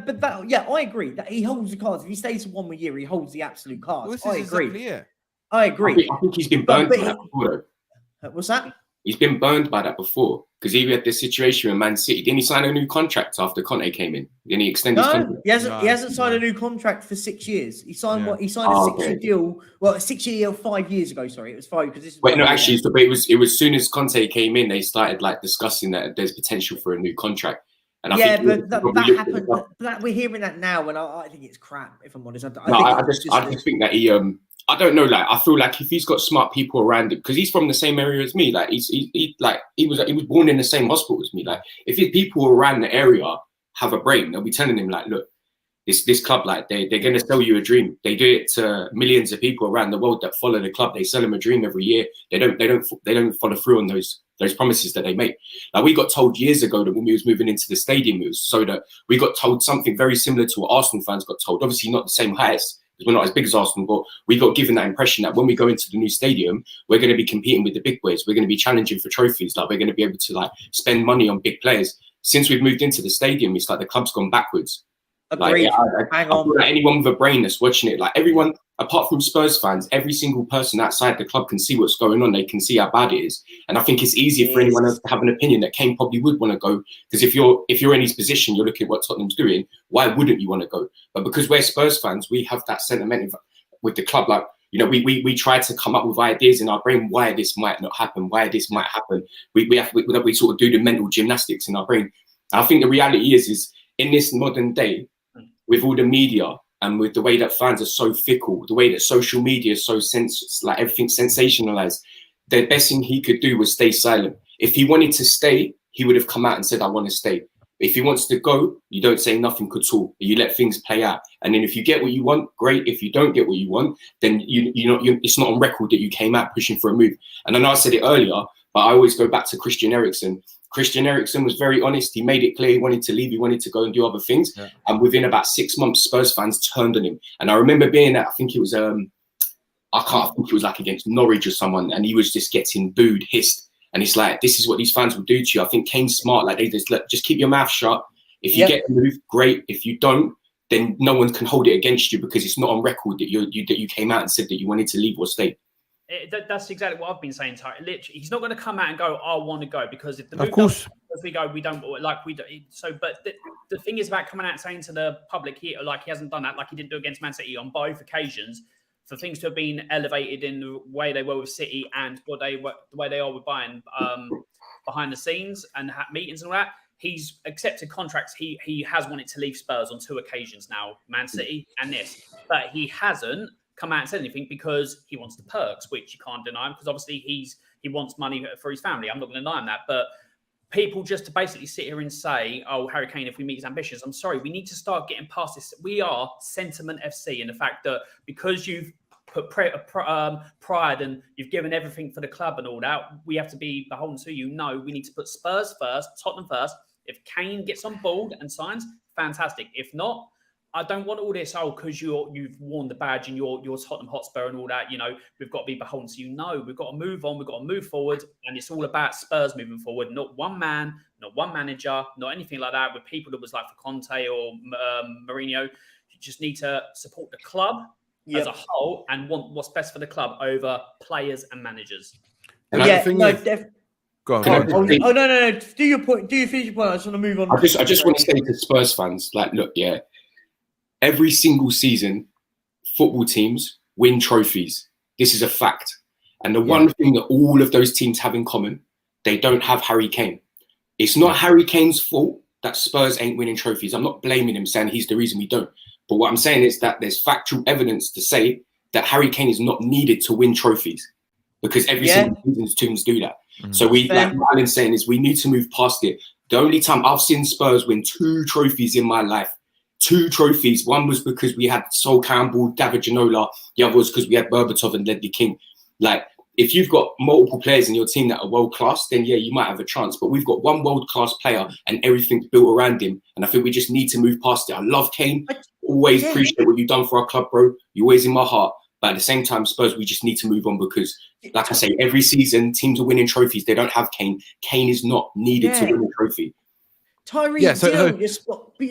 agree that he holds the cards. If he stays for 1 more year, he holds the absolute cards. I agree. Exactly, I agree. I think he's been burned by that before, though. What's that? He's been burned by that before, because he had this situation with Man City. Didn't he sign a new contract after Conte came in? Then he extended his contract. He hasn't signed a new contract for 6 years. He signed a 6-year deal. Well, a 6-year deal 5 years ago. Sorry, it was 5 because this. Wait, no, actually, but it was as soon as Conte came in, they started discussing that there's potential for a new contract. And I think that happened. But we're hearing that now, and I think it's crap. If I'm honest, I just think that he. I don't know. I feel like if he's got smart people around him, because he's from the same area as me. He was born in the same hospital as me. If his people around the area have a brain, they'll be telling him look, this club, they're going to sell you a dream. They do it to millions of people around the world that follow the club. They sell them a dream every year. They don't follow through on those promises that they make. We got told years ago that when we was moving into the stadium, it was so that we got told something very similar to what Arsenal fans got told. Obviously not the same heights, because we're not as big as Arsenal, but we got given that impression that when we go into the new stadium, we're going to be competing with the big boys. We're going to be challenging for trophies. We're going to be able to spend money on big players. Since we've moved into the stadium, it's the club's gone backwards. Agreed. I feel like anyone with a brain that's watching it, everyone, apart from Spurs fans, every single person outside the club can see what's going on. They can see how bad it is. And I think it's easier for anyone else to have an opinion that Kane probably would want to go. Because if you're in his position, you're looking at what Tottenham's doing, why wouldn't you want to go? But because we're Spurs fans, we have that sentiment with the club. We try to come up with ideas in our brain why this might not happen, why this might happen. We sort of do the mental gymnastics in our brain. And I think the reality is in this modern day, with all the media and with the way that fans are so fickle, the way that social media is so everything's sensationalized, the best thing he could do was stay silent. If he wanted to stay, he would have come out and said, I want to stay. If he wants to go, you don't say nothing at all. You let things play out. And then if you get what you want, great. If you don't get what you want, then it's not on record that you came out pushing for a move. And I know I said it earlier, but I always go back to Christian Eriksen. Christian Eriksen was very honest. He made it clear he wanted to leave. He wanted to go and do other things. Yeah. And within about 6 months, Spurs fans turned on him. And I remember being at, I think it was I can't think it was like against Norwich or someone, and he was just getting booed, hissed. And it's like, this is what these fans will do to you. I think Kane's smart. Like, they just keep your mouth shut. If you get a move, great. If you don't, then no one can hold it against you because it's not on record that you came out and said that you wanted to leave or stay. That's exactly what I've been saying. Literally, he's not going to come out and go, "I want to go," because if the move of course, as we go, we don't like we. So, but the thing is about coming out and saying to the public here, like he hasn't done that, like he didn't do against Man City on both occasions. For things to have been elevated in the way they were with City and the way they are with Bayern behind the scenes and meetings and all that. He's accepted contracts. He has wanted to leave Spurs on 2 occasions now, Man City and this, but he hasn't come out and said anything because he wants the perks, which you can't deny him because obviously he wants money for his family. I'm not going to deny him that, but people just to basically sit here and say, "Oh, Harry Kane, if we meet his ambitions," I'm sorry, we need to start getting past this. We are sentiment FC, and the fact that because you've put pride and you've given everything for the club and all that, we have to be beholden to you. No, we need to put Spurs first, Tottenham first. If Kane gets on board and signs, fantastic. If not, I don't want all this, because you've worn the badge and you're Tottenham Hotspur and all that, we've got to be beholden to you. No, we've got to move on. We've got to move forward. And it's all about Spurs moving forward, not one man, not one manager, not anything like that with people that was like for Conte or Mourinho. You just need to support the club as a whole and want what's best for the club over players and managers. And go on. No. Do your point. Do you finish your point? I just want to move on. I just want to say to Spurs fans, like, look, every single season, football teams win trophies. This is a fact. And the one thing that all of those teams have in common, they don't have Harry Kane. It's not Harry Kane's fault that Spurs ain't winning trophies. I'm not blaming him, saying he's the reason we don't. But what I'm saying is that there's factual evidence to say that Harry Kane is not needed to win trophies because every single season teams do that. So like Alan's saying is we need to move past it. The only time I've seen Spurs win 2 trophies in my life, 2 trophies. One was because we had Sol Campbell, David Ginola. The other was because we had Berbatov and Ledley King. Like, if you've got multiple players in your team that are world-class, then you might have a chance. But we've got one world-class player and everything's built around him. And I think we just need to move past it. I love Kane. Always appreciate what you've done for our club, bro. You're always in my heart. But at the same time, Spurs, we just need to move on because, like I say, every season, teams are winning trophies. They don't have Kane. Kane is not needed to win a trophy. Tyree, you're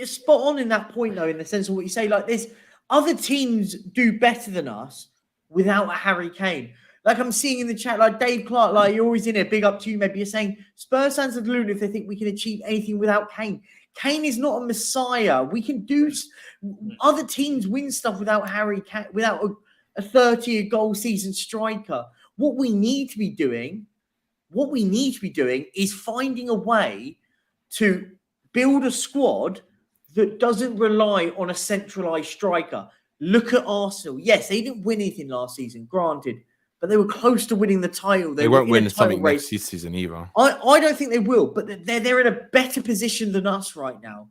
spot on in that point, though, in the sense of what you say. Like, there's other teams do better than us without a Harry Kane. Like, I'm seeing in the chat, like Dave Clark, like, you're always in it. Big up to you. Maybe you're saying Spurs fans are deluded if they think we can achieve anything without Kane. Kane is not a messiah. We can do other teams win stuff without Harry Kane, without a 30-goal season striker. What we need to be doing is finding a way to build a squad that doesn't rely on a centralized striker. Look at Arsenal. Yes, they didn't win anything last season, granted, but they were close to winning the title. They won't win something next season either. I don't think they will, but they're in a better position than us right now.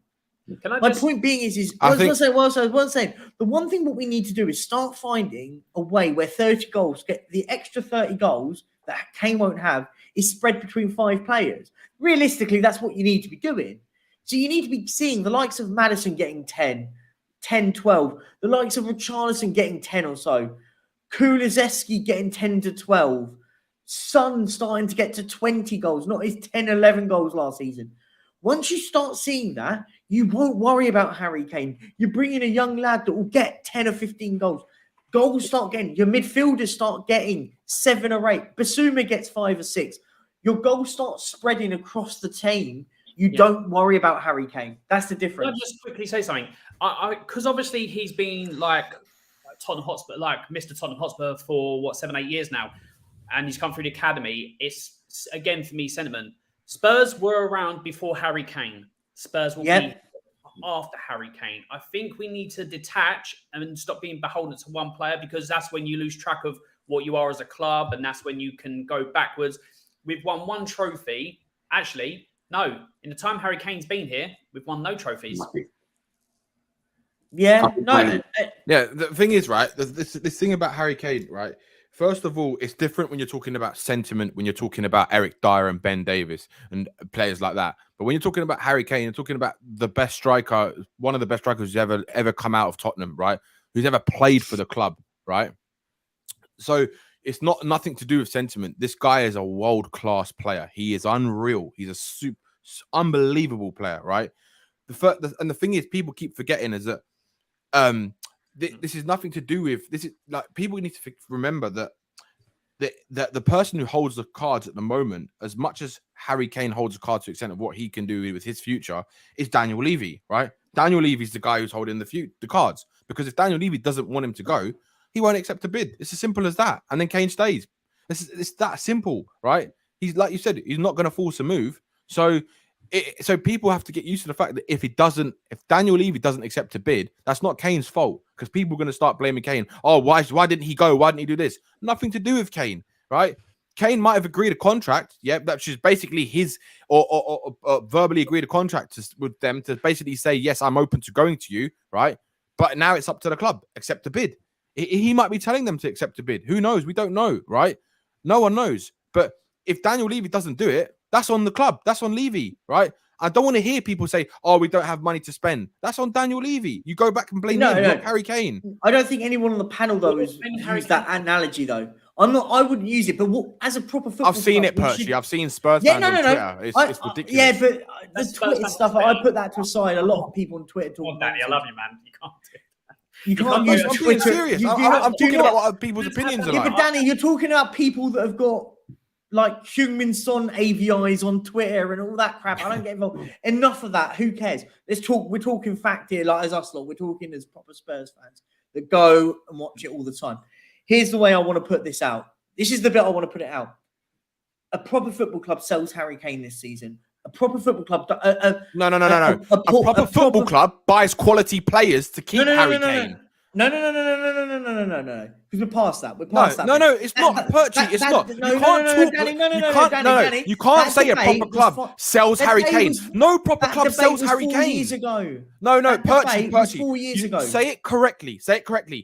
My point being is I was saying, the one thing what we need to do is start finding a way where 30 goals, get the extra 30 goals that Kane won't have, is spread between 5 players. Realistically, that's what you need to be doing. So you need to be seeing the likes of Maddison getting 10, 12, the likes of Richarlison getting 10 or so, Kulusevski getting 10 to 12, Son starting to get to 20 goals, not his 10, 11 goals last season. Once you start seeing that, you won't worry about Harry Kane. You bring in a young lad that will get 10 or 15 goals. Goals start getting, your midfielders start getting 7 or 8. Basuma gets 5 or 6. Your goals start spreading across the team. You don't worry about Harry Kane. That's the difference. Can I just quickly say something? Because obviously he's been like Tottenham Hotspur, like Mr. Tottenham Hotspur for 7, 8 years now, and he's come through the academy. It's again for me sentiment. Spurs were around before Harry Kane. Spurs will be after Harry Kane. I think we need to detach and stop being beholden to one player because that's when you lose track of what you are as a club, and that's when you can go backwards. We've won 1 trophy. Actually, no. In the time Harry Kane's been here, we've won no trophies. Yeah, no. Yeah, the thing is, right, this thing about Harry Kane, right? First of all, it's different when you're talking about sentiment, when you're talking about Eric Dyer and Ben Davis and players like that. But when you're talking about Harry Kane, you're talking about the best striker, one of the best strikers who's ever come out of Tottenham, right? Who's ever played for the club, right? So it's nothing to do with sentiment. This guy is a world-class player. He is unreal. He's a unbelievable player, right? And the thing is, people keep forgetting is that this is nothing to do with this. Is like people need to remember that the person who holds the cards at the moment, as much as Harry Kane holds the cards to the extent of what he can do with his future, is Daniel Levy, right? Daniel Levy's the guy who's holding the cards, because if Daniel Levy doesn't want him to go, he won't accept a bid. It's as simple as that. And then Kane stays. It's that simple, right? He's, like you said, he's not going to force a move. So people have to get used to the fact that if Daniel Levy doesn't accept a bid, that's not Kane's fault, because people are going to start blaming Kane. Oh, why didn't he go? Why didn't he do this? Nothing to do with Kane, right? Kane might have agreed a contract, that's just basically his, or verbally agreed a contract with them to basically say, yes, I'm open to going to you, right? But now it's up to the club, accept the bid. He might be telling them to accept a bid. Who knows? We don't know, right? No one knows. But if Daniel Levy doesn't do it, that's on the club. That's on Levy, right? I don't want to hear people say, oh, we don't have money to spend. That's on Daniel Levy. You go back and blame him, not Harry Kane. I don't think anyone on the panel, though, has used that analogy, though. I wouldn't use it, but as a proper football I've seen club, it, Perchy. I've seen Spurs fans on Twitter. It's ridiculous. Yeah, but the Twitter stuff, I put that to a side. A lot of people on Twitter talk about Danny, I love you, man. You can't use I'm Twitter. being serious. I'm talking about what people's opinions are like. Yeah, but Danny, you're talking about people that have got like Heung-min Son AVIs on Twitter and all that crap. I don't get involved. Enough of that. Who cares? Let's talk. We're talking fact here, like as us lot. We're talking as proper Spurs fans that go and watch it all the time. Here's the way I want to put this out. This is the bit I want to put it out. A proper football club sells Harry Kane this season. A proper football club. No. A proper football club buys quality players to keep Harry Kane. No. Because we're past that. We're past that. No. It's not, Perchy. It's not. You can't say a proper club sells Harry Kane. No proper club sells Harry Kane. 4 years ago. No, Perchy. 4 years ago. Say it correctly.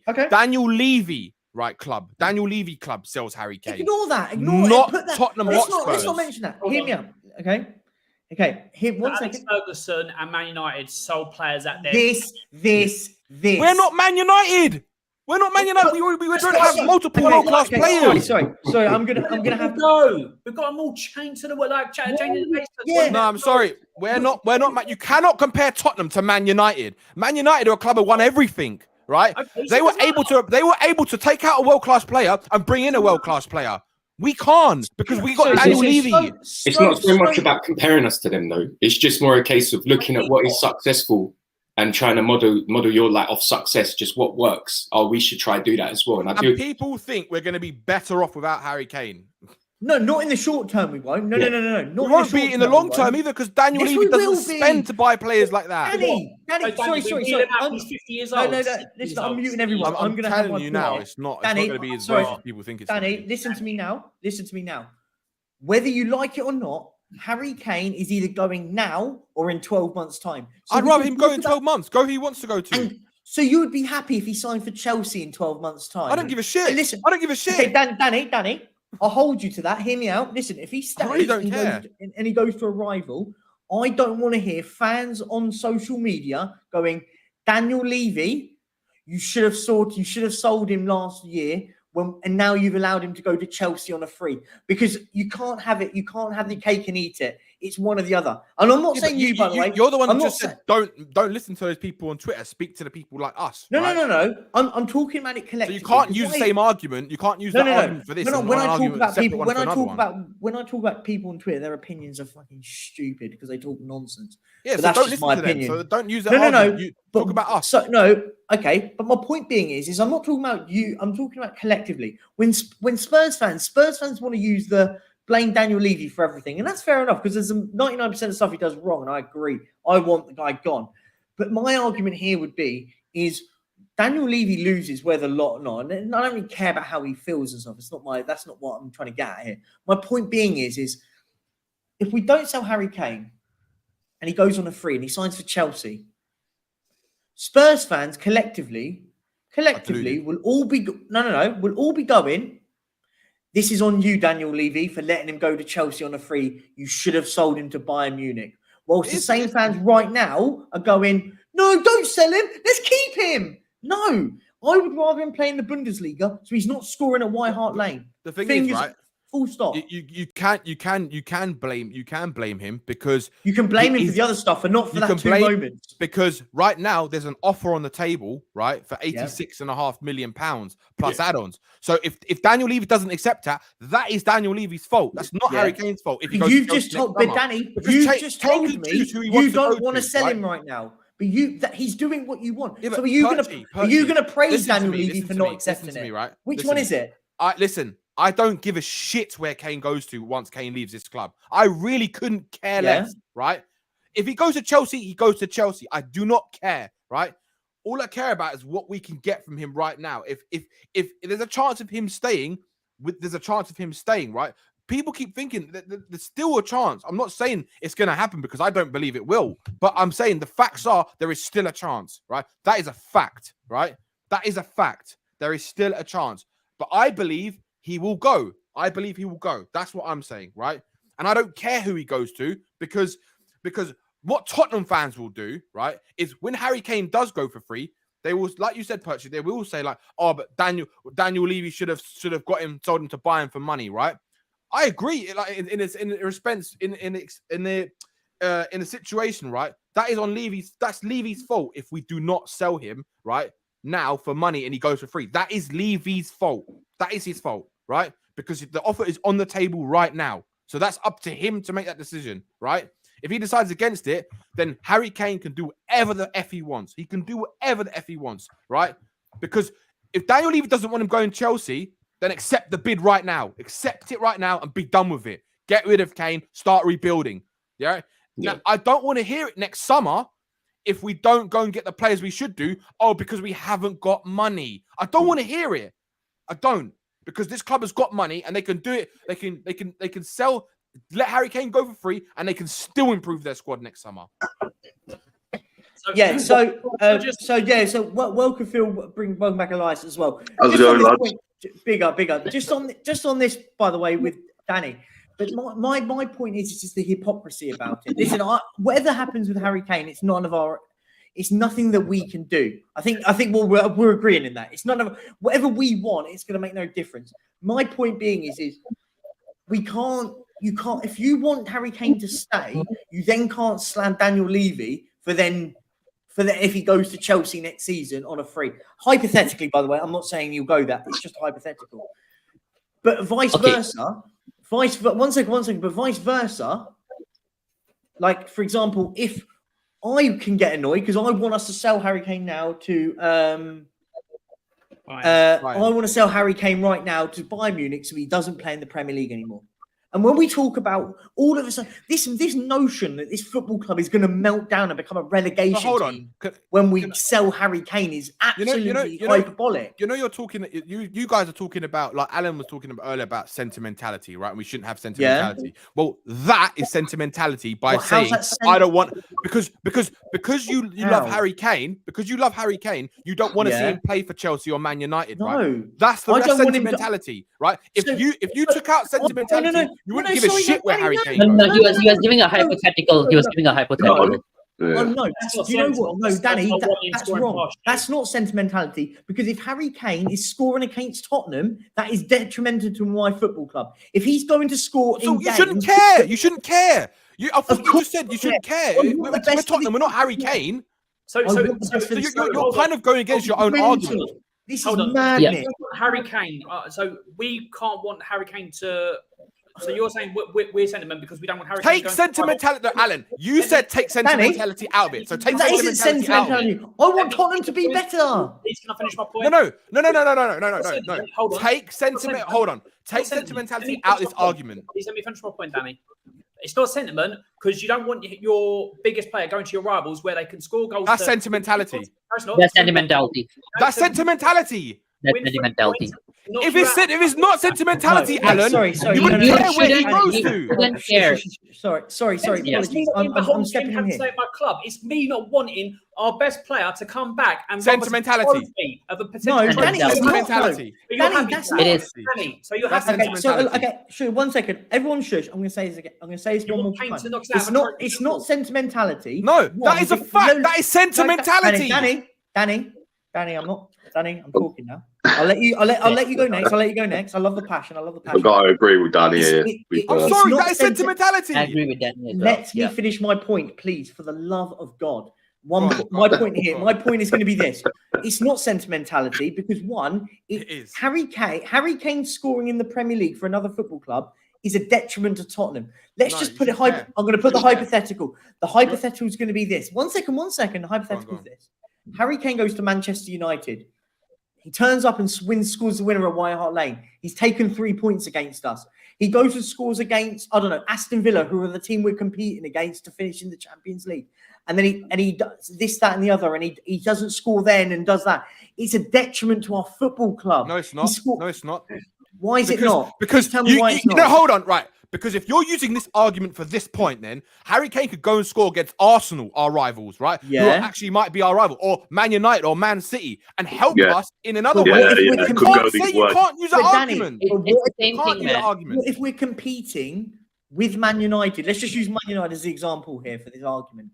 Okay. Daniel Levy, right? Club. Daniel Levy club sells Harry Kane. Ignore that. Not Tottenham Hotspur. Let's not mention that. Hear me out. Okay. Here, 1 second. Ferguson and Man United sold players at their... This. We're not Man United. We don't have multiple world-class players. Sorry. I'm gonna have to. We've got them all chained to the base. Yeah. No, I'm sorry. We're not. You cannot compare Tottenham to Man United. Man United are a club that won everything, right? Okay, they were able to take out a world-class player and bring in a world-class player. We can't, because we got Daniel Levy. It's not so much about comparing us to them, though. It's just more a case of looking at what is successful and trying to model your life off success, just what works. Oh, we should try to do that as well. And people think we're going to be better off without Harry Kane. No, not in the short term. We won't. No. We won't be in the long term either, because Daniel Levy doesn't spend to buy players like that. Danny, sorry. I'm 50 years old. No. Listen, I'm muting everyone. I'm telling you now, it's not going to be as well as people think it's. Danny, listen to me now. Whether you like it or not, Harry Kane is either going now or in 12 months' time. So I'd rather him go in 12 months. Go who he wants to go to. And so you would be happy if he signed for Chelsea in 12 months' time? I don't give a shit. Listen, I don't give a shit. Okay, Danny, I'll hold you to that. Hear me out. Listen, if he stays and he goes to a rival, I don't want to hear fans on social media going, Daniel Levy, you should have sold him last year. And now you've allowed him to go to Chelsea on a free, because you can't have it. You can't have the cake and eat it. It's one or the other. And I'm not saying by the way. You're the one that just said don't listen to those people on Twitter. Speak to the people like us. No. I'm talking about it collectively. So you can't use the same argument. You can't use that argument for this. When I talk about people on Twitter, their opinions are fucking stupid because they talk nonsense. Yeah, but so that's don't just listen my to opinion. them. So don't use that argument. You talk about us. Okay, but my point being is I'm not talking about you. I'm talking about collectively. When Spurs fans want to use the blame Daniel Levy for everything, and that's fair enough, because there's 99% of stuff he does wrong, and I agree. I want the guy gone. But my argument here would be is Daniel Levy loses whether a lot or not, and I don't really care about how he feels and stuff. That's not what I'm trying to get at here. My point being is if we don't sell Harry Kane and he goes on a free and he signs for Chelsea, Spurs fans collectively will all be going, this is on you, Daniel Levy, for letting him go to Chelsea on a free. You should have sold him to Bayern Munich. Whilst the same fans right now are going, no, don't sell him. Let's keep him. No, I would rather him play in the Bundesliga, so he's not scoring at White Hart Lane. The thing is, right? Full stop. You can blame him because you can blame him for the other stuff and not for that 2 moments. Because right now there's an offer on the table, right, for £86.5 million plus add-ons. So if Daniel Levy doesn't accept that is Daniel Levy's fault. That's not Harry Kane's fault. If you've just told, but Danny, you've just told me you don't want to sell him right now. But he's doing what you want. Yeah, so are you gonna praise Daniel Levy for not accepting it? Right? Which one is it? Listen. I don't give a shit where Kane goes to once Kane leaves this club. I really couldn't care less, right? If he goes to Chelsea, he goes to Chelsea. I do not care, right? All I care about is what we can get from him right now. If there's a chance of him staying, there's a chance of him staying, right? People keep thinking that there's still a chance. I'm not saying it's going to happen because I don't believe it will, but I'm saying the facts are there is still a chance, right? That is a fact, right? That is a fact. There is still a chance, but I believe he will go. I believe he will go. That's what I'm saying, right? And I don't care who he goes to because what Tottenham fans will do, right, is when Harry Kane does go for free, they will, like you said, Perchy, they will say like, oh, but Daniel Levy should have told him to buy him for money, right? I agree. Like in a situation, right, that is on Levy's fault if we do not sell him right now for money and he goes for free. That is Levy's fault. That is his fault. Right? Because the offer is on the table right now. So that's up to him to make that decision, right? If he decides against it, then Harry Kane can do whatever the F he wants. He can do whatever the F he wants, right? Because if Daniel Levy doesn't want him going Chelsea, then accept the bid right now. Accept it right now and be done with it. Get rid of Kane, start rebuilding. Yeah? Now, I don't want to hear it next summer if we don't go and get the players we should do. Oh, because we haven't got money. I don't want to hear it. I don't. Because this club has got money and they can do it. They can sell, let Harry Kane go for free, and they can still improve their squad next summer. Welcome Phil, welcome back Elias as well. How's it going, lads? Bigger. Just on this, by the way, with Danny. But my point is just the hypocrisy about it. Listen, whatever happens with Harry Kane, it's nothing that we can do. I think we're agreeing in that. It's none of whatever we want. It's going to make no difference. My point being is you can't. If you want Harry Kane to stay, you then can't slam Daniel Levy if he goes to Chelsea next season on a free. Hypothetically, by the way, I'm not saying you'll go that. It's just hypothetical. But vice versa. One second. But vice versa. Like for example, if I can get annoyed because I want us to sell Harry Kane now to I want to sell Harry Kane right now to Bayern Munich so he doesn't play in the Premier League anymore. And when we talk about all of a sudden this notion that this football club is going to melt down and become a relegation team when we sell Harry Kane is absolutely hyperbolic. You're talking. You guys are talking about, like Alan was talking about earlier, about sentimentality, right? And we shouldn't have sentimentality. Yeah. Well, that is sentimentality by saying I don't want because you love Harry Kane, because you love Harry Kane, you don't want to see him play for Chelsea or Man United, right? That's sentimentality, right? If you took out sentimentality. You wouldn't give a shit where Harry Kane goes. No, he was giving a hypothetical. He was giving a hypothetical. No, you know what? No, Danny, that's wrong. That's not sentimentality, because if Harry Kane is scoring against Tottenham, that is detrimental to my football club. If he's going to score in games... shouldn't care. You shouldn't care. I thought you just said you shouldn't care. We're Tottenham. We're not Harry Kane. So you're kind of going against your own argument. This is madness. Yeah. Harry Kane. So we can't want Harry Kane to... So you're saying we're sentiment because we don't want Harry Kane. Take sentimentality, no, Alan. You said take sentimentality out of it. So take sentimentality out of it. I want Tottenham to be better. Please, can I finish my point? No. Take sentiment. Hold on. Take sentimentality out of this argument. Please let me finish my point, Danny. It's not sentiment because you don't want your biggest player going to your rivals where they can score goals. That's sentimentality. That's sentimentality. That's sentimentality. That's sentimentality. If it's not sentimentality, Alan, you wouldn't care where he goes to. Sorry. Apologies. I'm stepping in here. My club. It's me not wanting our best player to come back and sentimentality of a potential. No, Danny, sentimentality. Danny, that's it is. Danny, so you have okay. Sure. 1 second. Everyone shush. I'm going to say this again. I'm going to say this one more time. It's not sentimentality. No, that is a fact. That is sentimentality. Danny. Danny, I'm talking now. I'll let you go next. I love the passion. I've got to agree with Danny here. I'm sorry, that is sentimentality. I agree with Danny as well. Let me finish my point, please, for the love of God. My point is going to be this. It's not sentimentality because it is. Harry Kane scoring in the Premier League for another football club is a detriment to Tottenham. Let's just put it. I'm going to put the hypothetical. The hypothetical is going to be this. One second. The hypothetical is this. Harry Kane goes to Manchester United. He turns up and scores the winner at White Hart Lane. He's taken 3 points against us. He goes and scores against, Aston Villa, who are the team we're competing against to finish in the Champions League. And then he does this, that, and the other, and he doesn't score then and does that. It's a detriment to our football club. No, it's not. No, it's not. Why is it not? Because tell me why it's not. Hold on, right. Because if you're using this argument for this point, then Harry Kane could go and score against Arsenal, our rivals, right? Yeah. Who actually might be our rival, or Man United or Man City, and help us in another way. You can't use that argument. It's the same thing, man. If we're competing with Man United, let's just use Man United as the example here for this argument.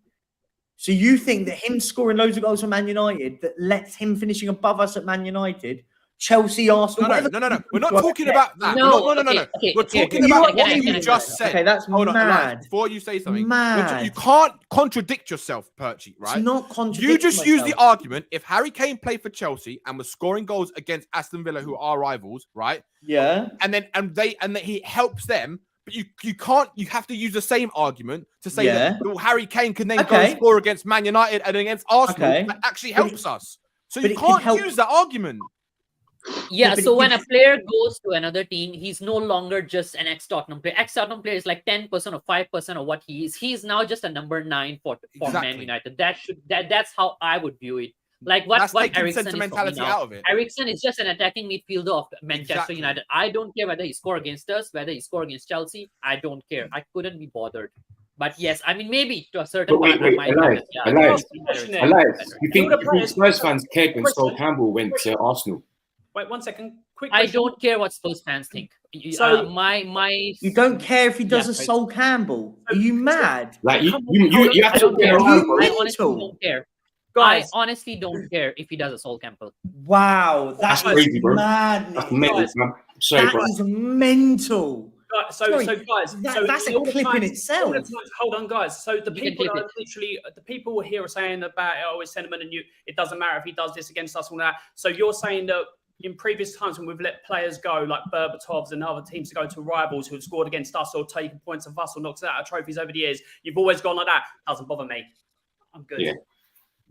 So you think that him scoring loads of goals for Man United that lets him finishing above us at Man United, Chelsea, Arsenal? No. We're not talking about that. No. We're talking about what you just said. Okay, that's mad. Before you say something, mad. You can't contradict yourself, Perchy, right? It's not contradicting. You just use the argument. If Harry Kane played for Chelsea and was scoring goals against Aston Villa, who are our rivals, right? Yeah. And then he helps them. But you can't. You have to use the same argument to say that Harry Kane can then go and score against Man United and against Arsenal. That actually helps us. So you can't use that argument. Yeah, so when a player goes to another team, he's no longer just an ex-Tottenham player. Ex-Tottenham player is like 10% or 5% of what he is. He's now just a number 9 for Man United. That's how I would view it. Like what Eriksen is out of it. Eriksen is just an attacking midfielder of Manchester United. I don't care whether he score against us, whether he score against Chelsea. I don't care. I couldn't be bothered. But yes, I mean, maybe to a certain point, I might Elias, you think Spurs fans cared when Sol Campbell went to Arsenal? Wait 1 second. Quick I don't care what Spurs fans think. So you don't care if he does a Sol Campbell. Are you mad? Like you have to I honestly don't care. Guys, I honestly don't care if he does a Sol Campbell. Wow, that's crazy, bro. Madness. That's mental, man. Sorry, that bro. is mental. So guys, that's a clip in itself. Hold on, guys. So the people here are saying about it's sentiment, and it doesn't matter if he does this against us or that. So you're saying that in previous times when we've let players go, like Berbatovs and other teams to go to rivals who have scored against us or taken points of us or knocked us out of trophies over the years, you've always gone like that. Doesn't bother me. I'm good. Yeah.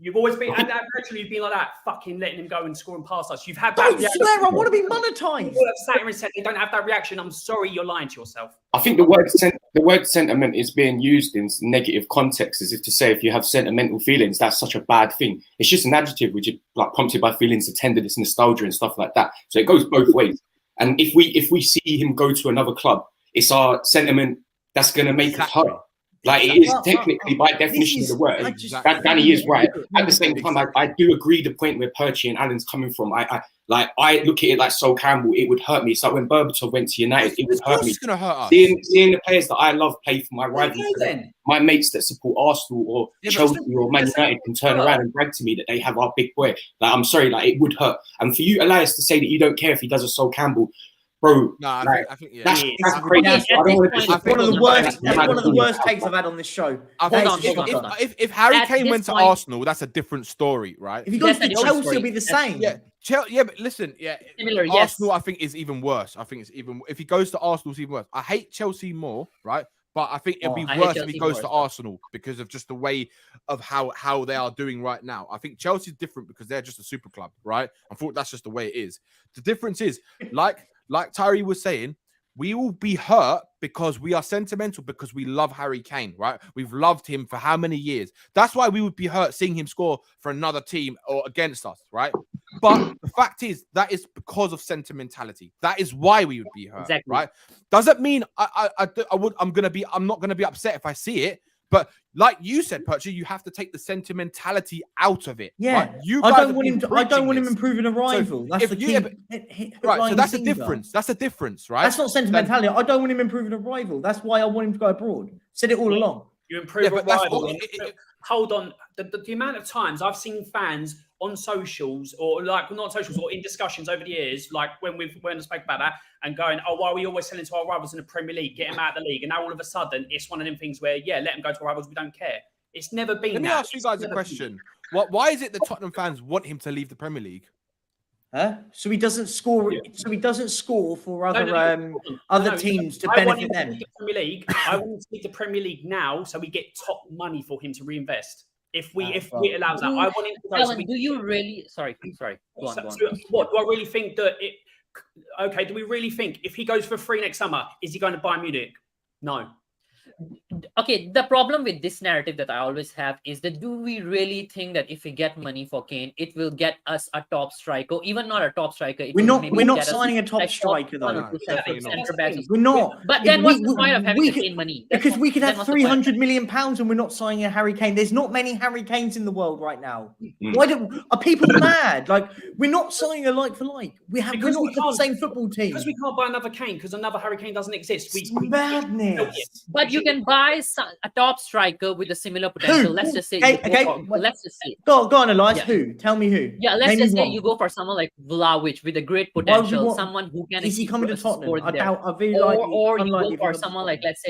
You've always been actually you've been like that, fucking letting him go and scoring past us. You've had that. Don't swear, I want to be monetized. People have sat here and said they don't have that reaction. I'm sorry, you're lying to yourself. I think the word sentiment is being used in negative context, as if to say if you have sentimental feelings, that's such a bad thing. It's just an adjective which is like prompted by feelings of tenderness, nostalgia, and stuff like that. So it goes both ways. And if we see him go to another club, it's our sentiment that's going to make us hurt. Like it is technically, by definition of the word, Danny is right. At the same time, I do agree the point where Perchy and Alan's coming from. I look at it like Sol Campbell. It would hurt me. It's like when Berbatov went to United, it would hurt me. It's gonna hurt us. Seeing the players that I love play for my rivals, my mates that support Arsenal or Chelsea or Man United can turn around and brag to me that they have our big boy. Like I'm sorry, like it would hurt. And for you, Elias, to say that you don't care if he does a Sol Campbell. Bro, I think that's crazy. That's one of the worst takes I've had on this show. If Harry Kane went to Arsenal, that's a different story, right? If he goes to Chelsea, it'll be the same. Yeah, but listen, similar. Arsenal, I think, is even worse. I think it's even if he goes to Arsenal, it's even worse. I hate Chelsea more, right? But I think it'll be worse if he goes to Arsenal because of just the way of how they are doing right now. I think Chelsea's different because they're just a super club, right? I thought that's just the way it is. The difference is, like Tyree was saying, we will be hurt because we are sentimental because we love Harry Kane, right? We've loved him for how many years? That's why we would be hurt seeing him score for another team or against us, right? But the fact is that is because of sentimentality. That is why we would be hurt, right? Doesn't mean I'm not gonna be upset if I see it. But like you said, Perchy, you have to take the sentimentality out of it. Yeah, right? I don't want him improving a rival. So that's the key. Right, so that's a difference. That's a difference, right? That's not sentimentality. I don't want him improving a rival. That's why I want him to go abroad. Said it all along. You improve Yeah, a but that's rival. all- Hold on. The amount of times I've seen fans on socials or like not socials or in discussions over the years, like when I spoke about that and going, oh, why are we always selling to our rivals in the Premier League, get them out of the league? And now all of a sudden it's one of them things where, yeah, let them go to our rivals, we don't care. It's never been Let me that. ask you guys a question. Why is it the Tottenham fans want him to leave the Premier League? Huh? So he doesn't score. So he doesn't score for other teams to I want him benefit to them. leave the Premier League. I want him to leave the Premier League now, so we get top money for him to reinvest. If we allows that, I want him to go. Alan, do you really? Sorry. Go on. What do I really think that it? Okay, do we really think if he goes for free next summer, is he going to Bayern Munich? No. Okay, the problem with this narrative that I always have is that do we really think that if we get money for Kane, it will get us a top striker? Even not a top striker. We're not signing a top striker though. No, definitely not. We're not. But then what's the point of having the Kane money? Because we could have £300 million and we're not signing a Harry Kane. There's not many Harry Kanes in the world right now. Are people mad? Like we're not signing a like for like. We're not the same football team. Because we can't buy another Kane because another Harry Kane doesn't exist. Madness. But you can buy a top striker with a similar potential. Who? Let's just say. Let's just say. Go on, Elias. Yeah. Who? Tell me who. Yeah, let's just say you go for someone like Vlahovic with a great potential, someone who can. Is he coming to Tottenham? I doubt. Or you go for someone like let's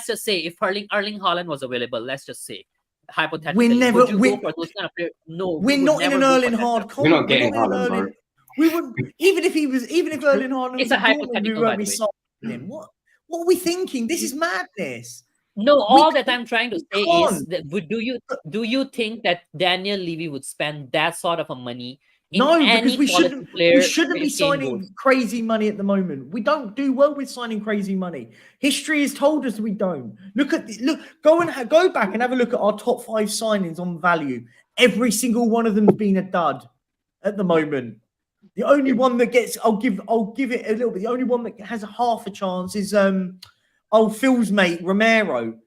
just say if Erling Haaland was available, let's just say hypothetically, would you go for those kind of players? No, we're not in an Erling Haaland. We're not getting Haaland, bro. We wouldn't even if Erling Haaland. It's a hypothetical. We won't be signing him. What are we thinking? This is madness. No, all that I'm trying to say is that do you think that Daniel Levy would spend that sort of a money? No, because we shouldn't be signing crazy money at the moment. We don't do well with signing crazy money. History has told us we don't. Go back and have a look at our top 5 signings on value. Every single one of them has been a dud at the moment. The only one that gets, I'll give it a little bit. The only one that has a half a chance is Phil's mate Romero.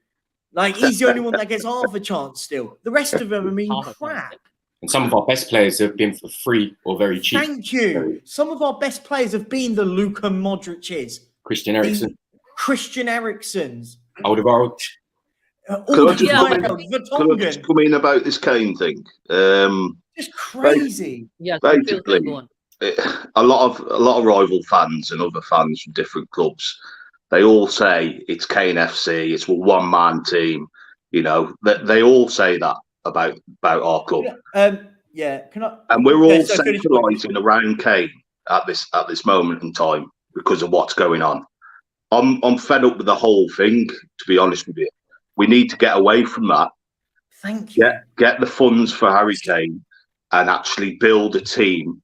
Like he's the only one that gets half a chance still. The rest of them, I mean, crap. And some of our best players have been for free or very cheap. Thank you. Some of our best players have been the Luka Modric's, Christian Eriksen, Could Alderweireld. I just come in about this Kane thing? Just crazy. Yeah, basically, a lot of rival fans and other fans from different clubs, they all say it's Kane FC, it's a one-man team. You know, they all say that about our club. Yeah, can I? And we're all centralising around Kane at this moment in time because of what's going on. I'm fed up with the whole thing, to be honest with you. We need to get away from that. Thank you. Get the funds for Harry Kane and actually build a team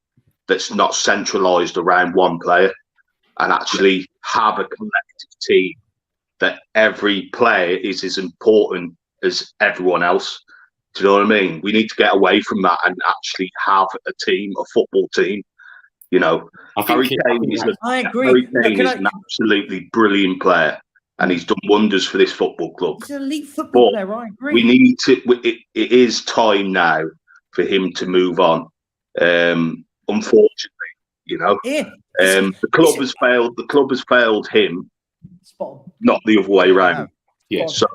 that's not centralised around one player, and actually have a collective team that every player is as important as everyone else. Do you know what I mean? We need to get away from that and actually have a team, a football team. You know, Harry Kane is an absolutely brilliant player, and he's done wonders for this football club. He's an elite football player, I agree. We need to. It is time now for him to move on. Unfortunately, you know, the club has failed. The club has failed him, not the other way around. Yeah. So.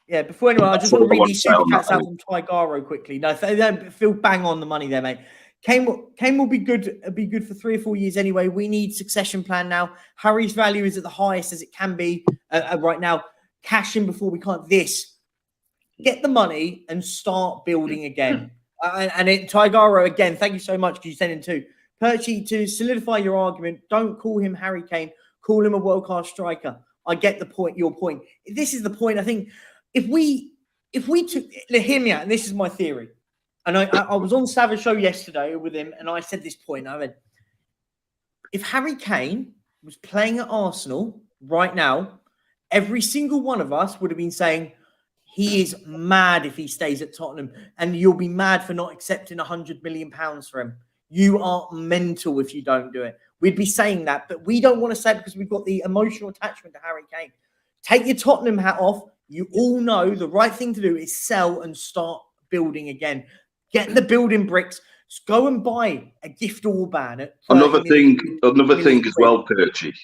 Before anyone, I just want to read these super chats out from Tigaro quickly. No, they don't feel bang on the money there, mate. Kane will be good. Be good for 3 or 4 years anyway. We need succession plan now. Harry's value is at the highest as it can be right now. Cash in before we can't. Get the money and start building again. Tigaro again. Thank you so much because you sent in too. Perchy, to solidify your argument, don't call him Harry Kane. Call him a world class striker. I get the point. Your point. This is the point. I think. If we took, hear me out, and this is my theory, and I was on Savage Show yesterday with him, and I said this point. I went, if Harry Kane was playing at Arsenal right now, every single one of us would have been saying he is mad if he stays at Tottenham, and you'll be mad for not accepting £100 million for him. You are mental if you don't do it. We'd be saying that, but we don't want to say it because we've got the emotional attachment to Harry Kane. Take your Tottenham hat off. You all know the right thing to do is sell and start building again. Get the building bricks. Just go and buy a gift Orban. Another thing as well, Perchy.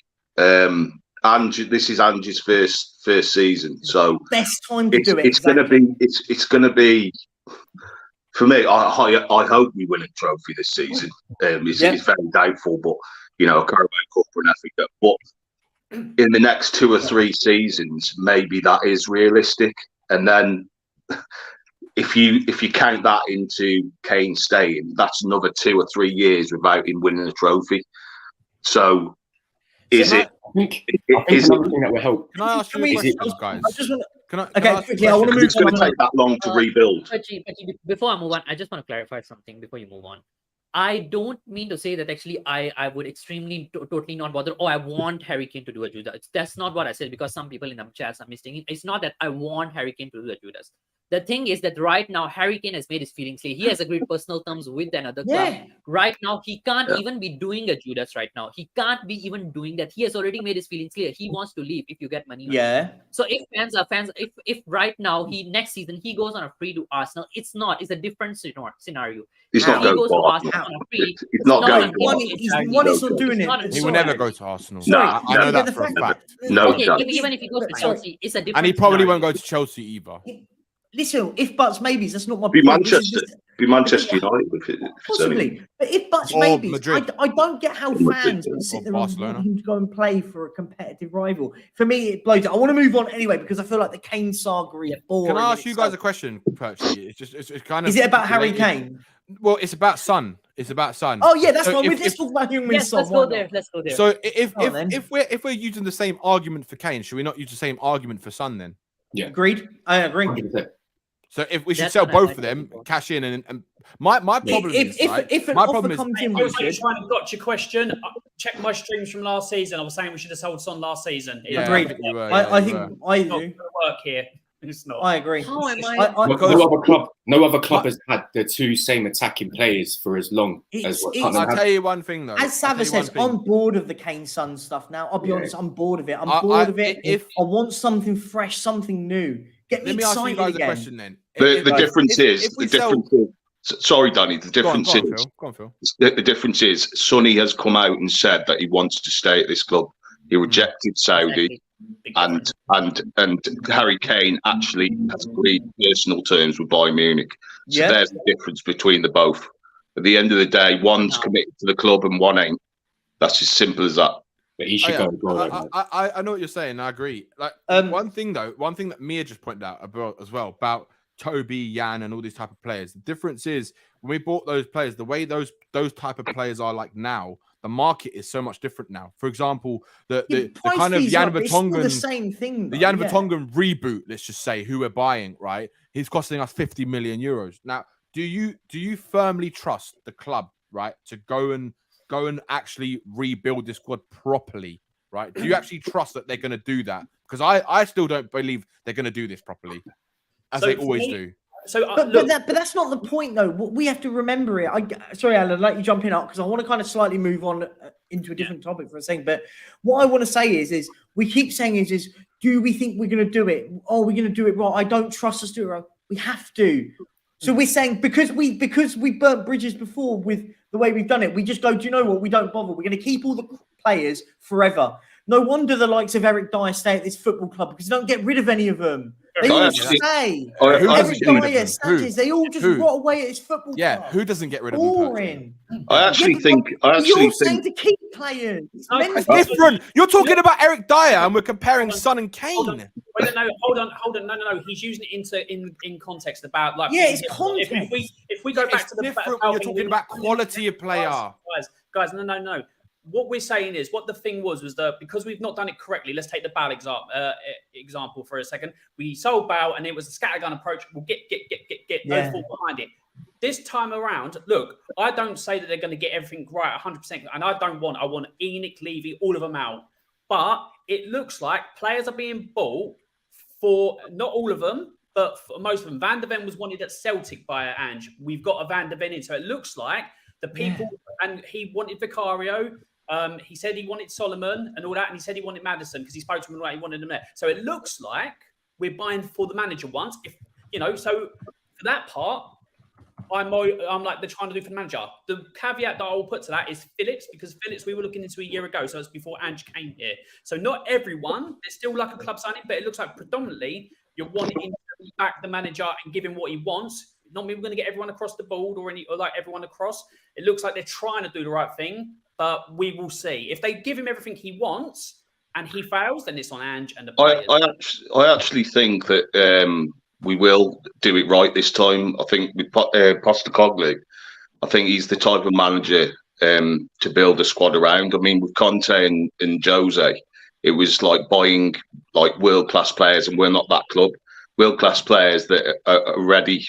This is Ange's first season, so best time to do it. It's going to be. For me, I hope we win a trophy this season. It's very doubtful, but a Carabao Cup or an FA Cup. But in the next 2 or 3 seasons, maybe that is realistic. And then, if you count that into Kane staying, that's another 2 or 3 years without him winning a trophy. So, is it? I think another thing that will help. Can I ask you a question, guys? Quickly, I want to move It's going to take that long to rebuild. Perchy, before I move on, I just want to clarify something before you move on. I don't mean to say that actually I would extremely totally not bother. Oh, I want Harry Kane to do a Judas. That's not what I said, because some people in the chats are mistaking. It's not that I want Harry Kane to do a Judas. The thing is that right now Harry Kane has made his feelings clear. He has agreed personal terms with another club. Right now, he can't even be doing a Judas right now. He can't be even doing that. He has already made his feelings clear. He wants to leave if you get money. So if fans are fans, if right now next season he goes on a free to Arsenal, it's a different scenario. He's not going to Arsenal. He's not going to Arsenal. He's not doing it. He will never go to Arsenal. No, I know that for a fact. No, even if he goes to Chelsea, it's a different. And he probably won't go to Chelsea either. Listen, if buts maybes, that's not my be point. Manchester United with it. Possibly. But if buts maybes, I don't get how fans Madrid. sit there and want him to go and play for a competitive rival. For me, it blows it. I want to move on anyway because I feel like the Kane saga is boring. Can I ask you guys a question, Perchy? It's kind of. Is it about Harry Kane? Well, it's about Son. It's about Son. Oh yeah, that's fine. Let's talk about Heung-min Son. Let's go there. So if we're using the same argument for Kane, should we not use the same argument for Son then? Yeah. Agreed. I agree. 100%. So if we should sell both of them, cash in, and my problem is if an my offer problem comes I in, was trying to got your question. Check my streams from last season. I was saying we should have sold Son last season. Agreed. I think I do. Work here. It's not. I agree. How am I? No other club has had the 2 same attacking players for as long as what Tottenham I'll have. tell you one thing though. As Sava says, I'm bored of the Kane Son stuff now. I'll be honest, I'm bored of it. I'm bored of it. I want something fresh, something new. Get me excited. Let me ask you guys again. a question then. The difference is. Sorry, Danny. The difference is. Go on, Phil. The difference is Sonny has come out and said that he wants to stay at this club. He rejected Saudi, and Harry Kane actually has agreed personal terms with Bayern Munich. So there's the difference between the both. At the end of the day, one's committed to the club and one ain't. That's as simple as that. But he should go. I know what you're saying. I agree. Like one thing that Mia just pointed out about Toby, Jan, and all these type of players. The difference is when we bought those players, the way those type of players are like now, the market is so much different now. For example, the kind of Jan Vertonghen, the same thing. The Jan Vertonghen reboot, let's just say, who we're buying, right? He's costing us 50 million euros. Now, do you firmly trust the club, right, to go and actually rebuild this squad properly, right? Do you actually trust that they're going to do that? Because I still don't believe they're going to do this properly, as they always do. So, but that's not the point, though. We have to remember it. Sorry, Alan, I'd like you jumping up because I want to kind of slightly move on into a different topic for a second. But what I want to say is we keep saying is do we think we're going to do it? Oh, we're going to do it right. I don't trust us to do it right. We have to. So we're saying because we burnt bridges before with the way we've done it, we just go, do you know what? We don't bother. We're going to keep all the players forever. No wonder the likes of Eric Dyer stay at this football club because you don't get rid of any of them. They all stay. Eric Dyer, Sanchez, they all just rot away at this football club. Yeah, who doesn't get rid of them? I actually think you're saying to keep players. It's different. You're talking about Eric Dyer and we're comparing Son and Kane. Hold on. No. He's using it in context about like. Yeah, it's context. If we go back to the different when you're talking about quality of player. Guys, no. What we're saying is what the thing was that because we've not done it correctly, let's take the Bale example for a second. We sold Bale and it was a scattergun approach. We'll get no fault behind it. This time around, look, I don't say that they're going to get everything right 100%. And I want Enoch, Levy, all of them out. But it looks like players are being bought for not all of them, but for most of them. Van der Ven was wanted at Celtic by Ange. We've got a Van der Ven in. So it looks like the people, and he wanted Vicario. He said he wanted Solomon and all that, and he said he wanted Madison because he spoke to him and he wanted him there. So it looks like we're buying for the manager once. So for that part, I'm like they're trying to do for the manager. The caveat that I will put to that is Phillips, because Phillips we were looking into a year ago, so it's before Ange came here. So not everyone, there's still like a club signing, but it looks like predominantly you're wanting to back the manager and give him what he wants. Not maybe we're going to get everyone across the board or like everyone across. It looks like they're trying to do the right thing, but we will see. If they give him everything he wants and he fails, then it's on Ange and the players. I actually think that we will do it right this time. I think with Postecoglou, I think he's the type of manager to build a squad around. I mean, with Conte and Jose, it was like buying like world-class players, and we're not that club. World-class players that are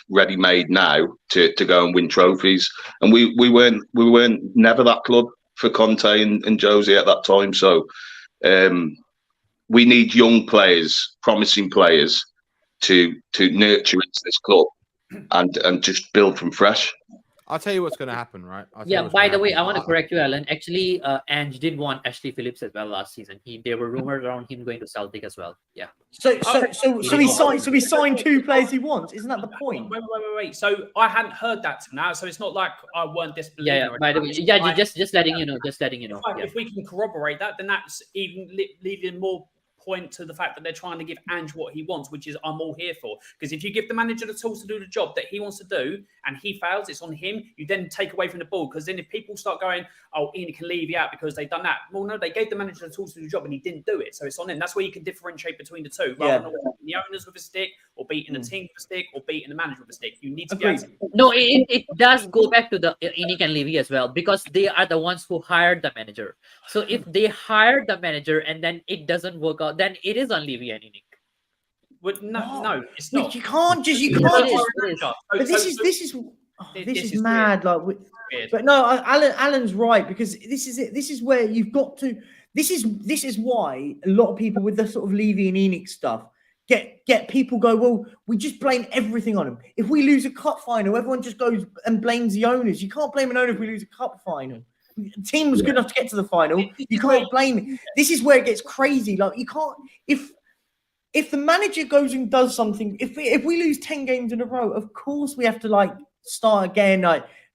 ready-made now to go and win trophies, and we weren't never that club for Conte and Jose at that time. So we need young players, promising players, to nurture into this club and just build from fresh. I'll tell you what's going to happen, right? Yeah, by the way, I want to correct you, Alan. Actually, Ange did want Ashley Phillips as well last season. There were rumors around him going to Celtic as well. Yeah. So he signed 2 players he wants. Isn't that the point? Wait. So I hadn't heard that till now. So it's not like I weren't disbelieving. Yeah. By the way, just letting you know. If we can corroborate that, then that's even leaving more point to the fact that they're trying to give Ange what he wants, which is I'm all here for. Because if you give the manager the tools to do the job that he wants to do and he fails, it's on him. You then take away from the ball. Because then if people start going, oh, Ian can leave you out because they've done that. Well, no, they gave the manager the tools to do the job and he didn't do it. So it's on him. That's where you can differentiate between the two. Rather than beating the owners with a stick or beating the team with a stick or beating the manager with a stick. You need to be able to... No, it does go back to the Inik and Levy as well, because they are the ones who hired the manager. So if they hired the manager and then it doesn't work out, then it is on Levy and Inik. But no, it's not. You can't just. But this is mad. Weird. But no, Alan's right, because this is it. This is where you've got to. This is why a lot of people with the sort of Levy and Inik stuff get people go, well, we just blame everything on them. If we lose a cup final, everyone just goes and blames the owners. You can't blame an owner if we lose a cup final. The team was good enough to get to the final. You can't blame it. This is where it gets crazy. Like, you can't, if the manager goes and does something, if we lose 10 games in a row, of course we have to start again.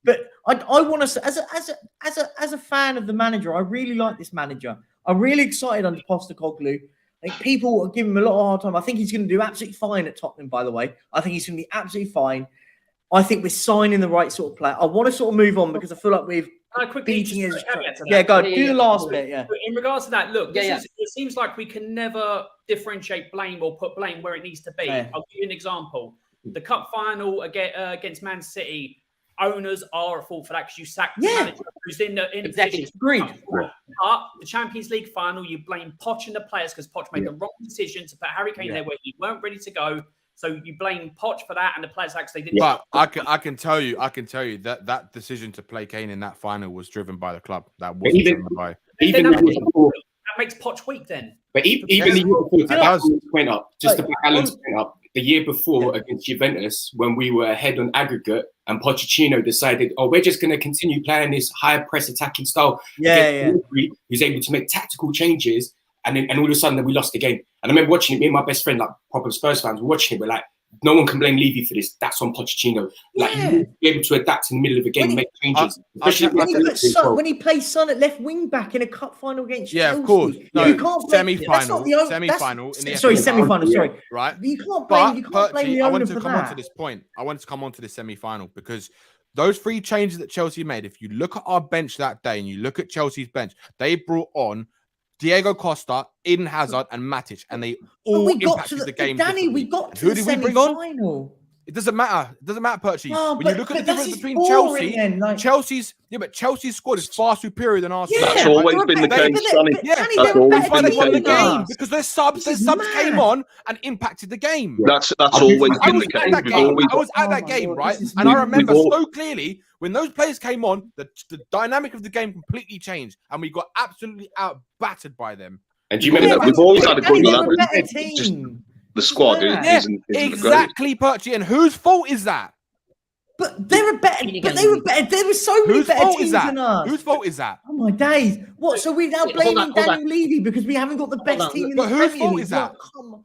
But I want to, as a fan of the manager, I really like this manager. I'm really excited under Postecoglou. People are giving him a lot of hard time. I think he's going to do absolutely fine at Tottenham, by the way. I think he's going to be absolutely fine. I think we're signing the right sort of player. I want to sort of move on because I feel like we've beating his... Yeah, go on. Do the last bit, yeah. In regards to that, look, it seems like we can never differentiate blame or put blame where it needs to be. Yeah. I'll give you an example. The cup final against Man City, owners are at fault for that because you sacked the manager who's in the exactly. Agreed. But the Champions League final, you blame Poch and the players because Poch made the wrong decision to put Harry Kane there where he weren't ready to go. So you blame Poch for that, and the players actually didn't. But I can tell you that decision to play Kane in that final was driven by the club. That wasn't driven by. That makes Poch weak then. But even the year before, point up, just to back Alan's point up, the year before against Juventus, when we were ahead on aggregate, and Pochettino decided, we're just going to continue playing this high press attacking style. Who's able to make tactical changes, and all of a sudden we lost the game. And I remember watching it. Me and my best friend, like proper Spurs fans, were watching it. We're like, no one can blame Levy for this. That's on Pochettino. You need to be able to adapt in the middle of a game and make changes. When he plays Son at left wing back in a cup final against Chelsea. Of course. No, you can't blame semi-final. Semi-final. Sorry. Right. You can't blame the owner for that. I wanted to come on to this semi-final because those 3 changes that Chelsea made, if you look at our bench that day and you look at Chelsea's bench, they brought on Diego Costa, Eden Hazard, and Matic, and they all impacted the game. Danny, we got to the semi-final. It doesn't matter. It doesn't matter, Perchy. When you look at the difference between Chelsea's squad is far superior than ours. That's always been the case, Sonny. That's always been the case. Because their subs came on and impacted the game. That's always been the case. I was at that game, right? And I remember so clearly when those players came on, the dynamic of the game completely changed, and we got absolutely battered by them. And do you remember that we've always had a good team. The squad isn't exactly, Perchy. And whose fault is that? But they were better. There were so many better teams than us. Whose fault is that? Oh my days! What? So we're now blaming Daniel Levy because we haven't got the best team in the Premier League. Whose fault is that?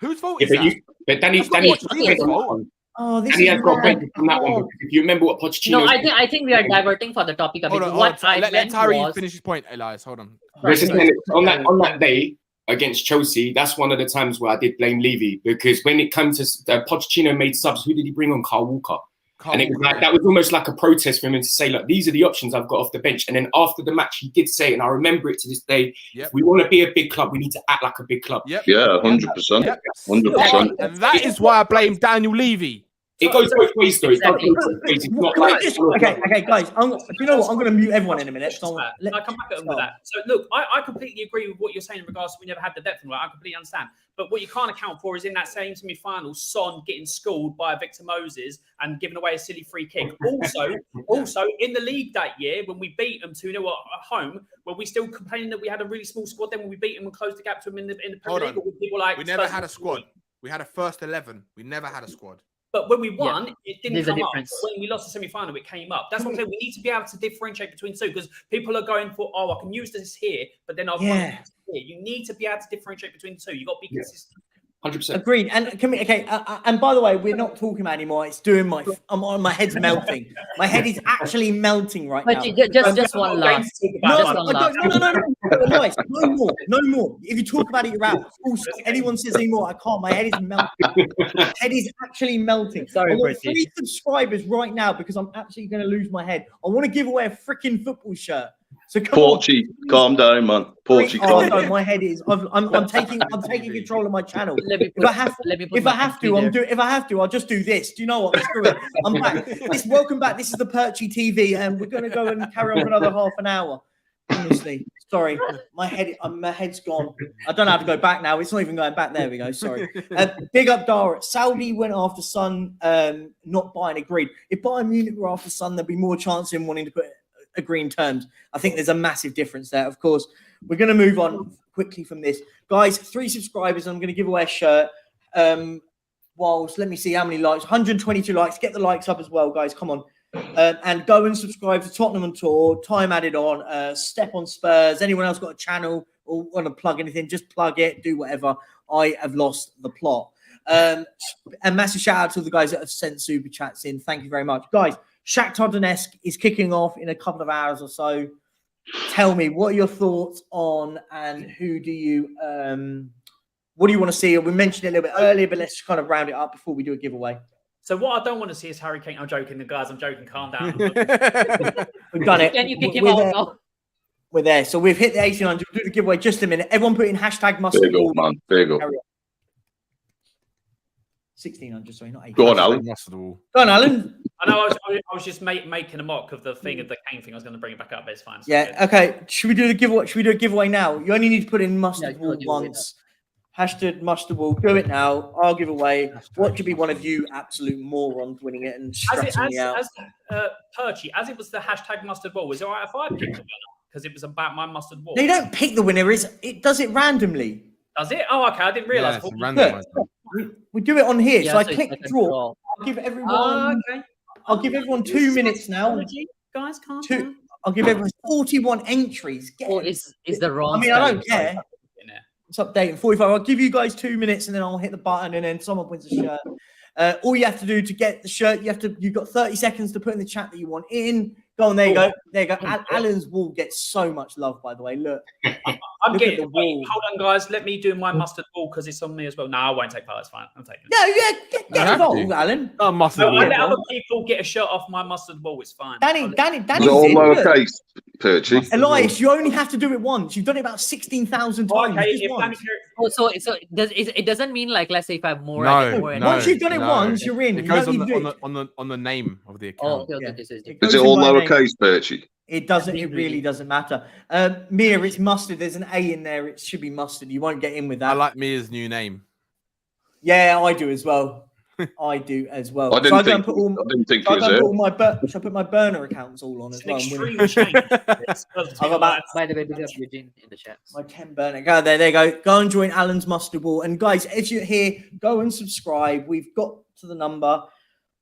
Whose fault is that? But Danny's fault. Oh, this And he is has got mad. break from that one. Oh. Because if you remember what Pochettino... No, I think we are diverting for the topic a bit. What I let meant Harry was... finish his point, Elias. Hold on. On that day against Chelsea, that's one of the times where I did blame Levy, because when it comes to Pochettino made subs, who did he bring on? Carl Walker. And it was like, that was almost like a protest for him to say, look, these are the options I've got off the bench. And then after the match, he did say, and I remember it to this day, if we want to be a big club, we need to act like a big club. Yeah, 100%. 100%. And that is why I blame Daniel Levy. It goes both ways, though. Exactly. Okay, guys. You know what? I'm going to mute everyone in a minute. I'll come back at them with that. So, look, I completely agree with what you're saying in regards to we never had the depth in the right. I completely understand. But what you can't account for is in that same semi-final, Son getting schooled by Victor Moses and giving away a silly free kick. Also in the league that year, when we beat them 2-0 at home, were we still complaining that we had a really small squad then when we beat them and closed the gap to them in the Premier League? Or were people like, we never had a squad. We had a first 11. We never had a squad. But when we won, it didn't come up. When we lost the semi-final, it came up. That's what I'm saying. We need to be able to differentiate between two, because people are going for, I can use this here, but then I'll here. You need to be able to differentiate between the two. You've got to be consistent. 100%. Agreed. And and by the way, we're not talking about it anymore. It's doing my head's melting. My head is actually melting right now. Just one last. No more. If you talk about it, you're out. Also, anyone says anymore, I can't. My head is melting. My head is actually melting. Sorry, I want 3 subscribers right now because I'm actually going to lose my head. I want to give away a freaking football shirt. So Perchy, calm down, man. Perchy, calm down. My head is. I'm taking control of my channel. If I have to, I'll just do this. Do you know what? Screw it. I'm back. Welcome back. This is the Perchy TV, and we're going to go and carry on for another half an hour. Honestly, sorry, my head's gone. I don't know how to go back now. It's not even going back. There we go. Sorry. Big up Dara. Saudi went after Son, not Bayern agreed. If Bayern Munich were after Son, there'd be more chance in wanting to put agree in terms. I think there's a massive difference there. Of course, we're going to move on quickly from this, guys. 3 subscribers. I'm going to give away a shirt. Whilst let me see how many likes. 122 likes. Get the likes up as well, guys. Come on. And go and subscribe to Tottenham on Tour. Time added on. Step on Spurs. Anyone else got a channel or want to plug anything? Just plug it. Do whatever. I have lost the plot. And massive shout out to the guys that have sent super chats in. Thank you very much, guys. Shakhtar Donetsk is kicking off in a couple of hours or so. Tell me, what are your thoughts on, and who do you what do you want to see? We mentioned it a little bit earlier, but let's just kind of round it up before we do a giveaway. So what I don't want to see is Harry Kane. I'm joking, the guys. I'm joking. Calm down. We've done it. Can you kick him out now? We're there. So we've hit the 1800. We'll do the giveaway just a minute. Everyone put in hashtag mustard. Big up, man. Big up. 1600, sorry, not 1800. Go on, Alan. Go on, Alan. I know I was just making a mock of the thing of the Kane thing. I was going to bring it back up, but it's fine. Yeah, okay. Should we do the giveaway? Should we do a giveaway now? You only need to put in mustard ball once. Hashtag mustard ball. Do it now. I'll give away. What could be one of you absolute morons winning it and stressing me out? Perchy, as it was the hashtag mustard ball, was it all right if I picked the winner? Because it was about my mustard ball. They don't pick the winner. It does it randomly. Does it? Oh, okay. I didn't realise. Yeah, we do it on here. So I click draw. I'll give everyone. Okay. I'll give everyone 2 minutes now. Guys, calm down. I'll give everyone 41 entries. Is the wrong? I mean, I don't care. It's updating 45. I'll give you guys 2 minutes, and then I'll hit the button, and then someone wins a shirt. All you have to do to get the shirt, you've got 30 seconds to put in the chat that you want in. Go on, there you go. There you go. Alan's wall gets so much love, by the way. Look. I'm getting the wall. Hold on, guys. Let me do my mustard ball because it's on me as well. No, I won't take part. It's fine. I'm taking it. Get involved, Alan. Oh, mustard ball. I let other people get a shirt off my mustard ball. It's fine. Danny. Is it all lowercase, Perchy? Elias, you only have to do it once. You've done it about 16,000 times. Okay, so it doesn't mean like, let's say if I have more. Once you've done it once, you're in. It goes on the name of the account. Oh, okay. Is it all lowercase, Perchy? It doesn't. It really doesn't matter. Mia, it's mustard. There's an A in there. It should be mustard. You won't get in with that. I like Mia's new name. Yeah, I do as well. I do as well. I didn't think it was Should I put my burner accounts all on as well? By the way, we have Eugene in the chat. My 10 burner. Go there. There you go. Go and join Alan's mustard ball. And guys, if you're here, go and subscribe. We've got to the number.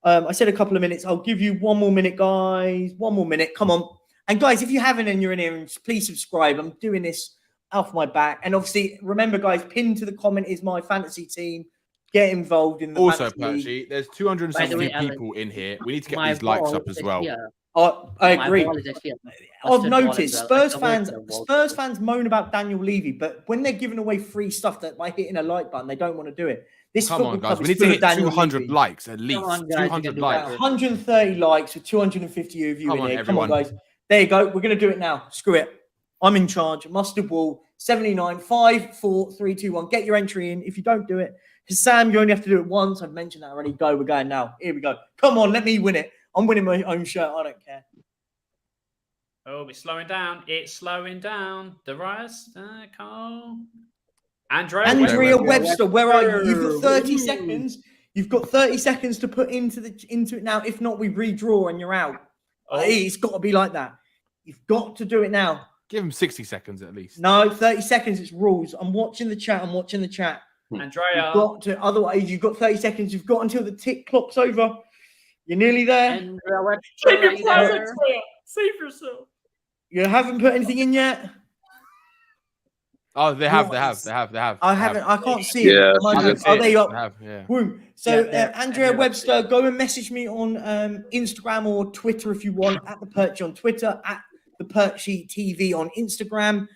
I said a couple of minutes. I'll give you 1 more minute, guys. 1 more minute. Come on. And guys, if you haven't and you're in here, please subscribe. I'm doing this off my back. And obviously, remember, guys, pinned to the comment is my fantasy team. get involved in the Also, fantasy league. Perchy, there's By the 270 way, Alan, people in here. We need to get my these likes ball up as is well. actually I my agree. ball is actually a I've busted ball noticed as well. I Spurs covered fans, the wall. Spurs fans moan about Daniel Levy, but when they're giving away free stuff that by hitting a like button, they don't want to do it. This Come on, football guys. club We is need to full of hit Daniel 200 Levy. likes at least. on, guys, you can 200 do likes. better. 130 likes with 250 of you Come in on, here. everyone. Come on, guys. There you go. We're going to do it now. Screw it. I'm in charge. Mustard Wall, 79, 5, 4, 3, 2, 1. Get your entry in. If you don't do it, Sam, you only have to do it once. I've mentioned that already. Go. We're going now. Here we go. Come on. Let me win it. I'm winning my own shirt. I don't care. Oh, it's slowing down. It's slowing down. Darius, Carl. Andrea Webster, where are you? You've got 30 seconds. You've got 30 seconds to put into it now. If not, we redraw and you're out. Oh. It's got to be like that. You've got to do it now. Give him 60 seconds at least. No, 30 seconds. It's rules. I'm watching the chat. Andrea. You've got to. Otherwise, you've got 30 seconds. You've got until the tick clock's over. You're nearly there. And what? Save your presence, save yourself. You haven't put anything in yet. Oh, they have. I haven't. I can't see Yeah, it. Oh, there you They are. have, yeah. Boom. So, Yeah, Andrea Webster, go and message me on Instagram or Twitter if you want, at the Perchy on Twitter, at the Perchy TV on Instagram.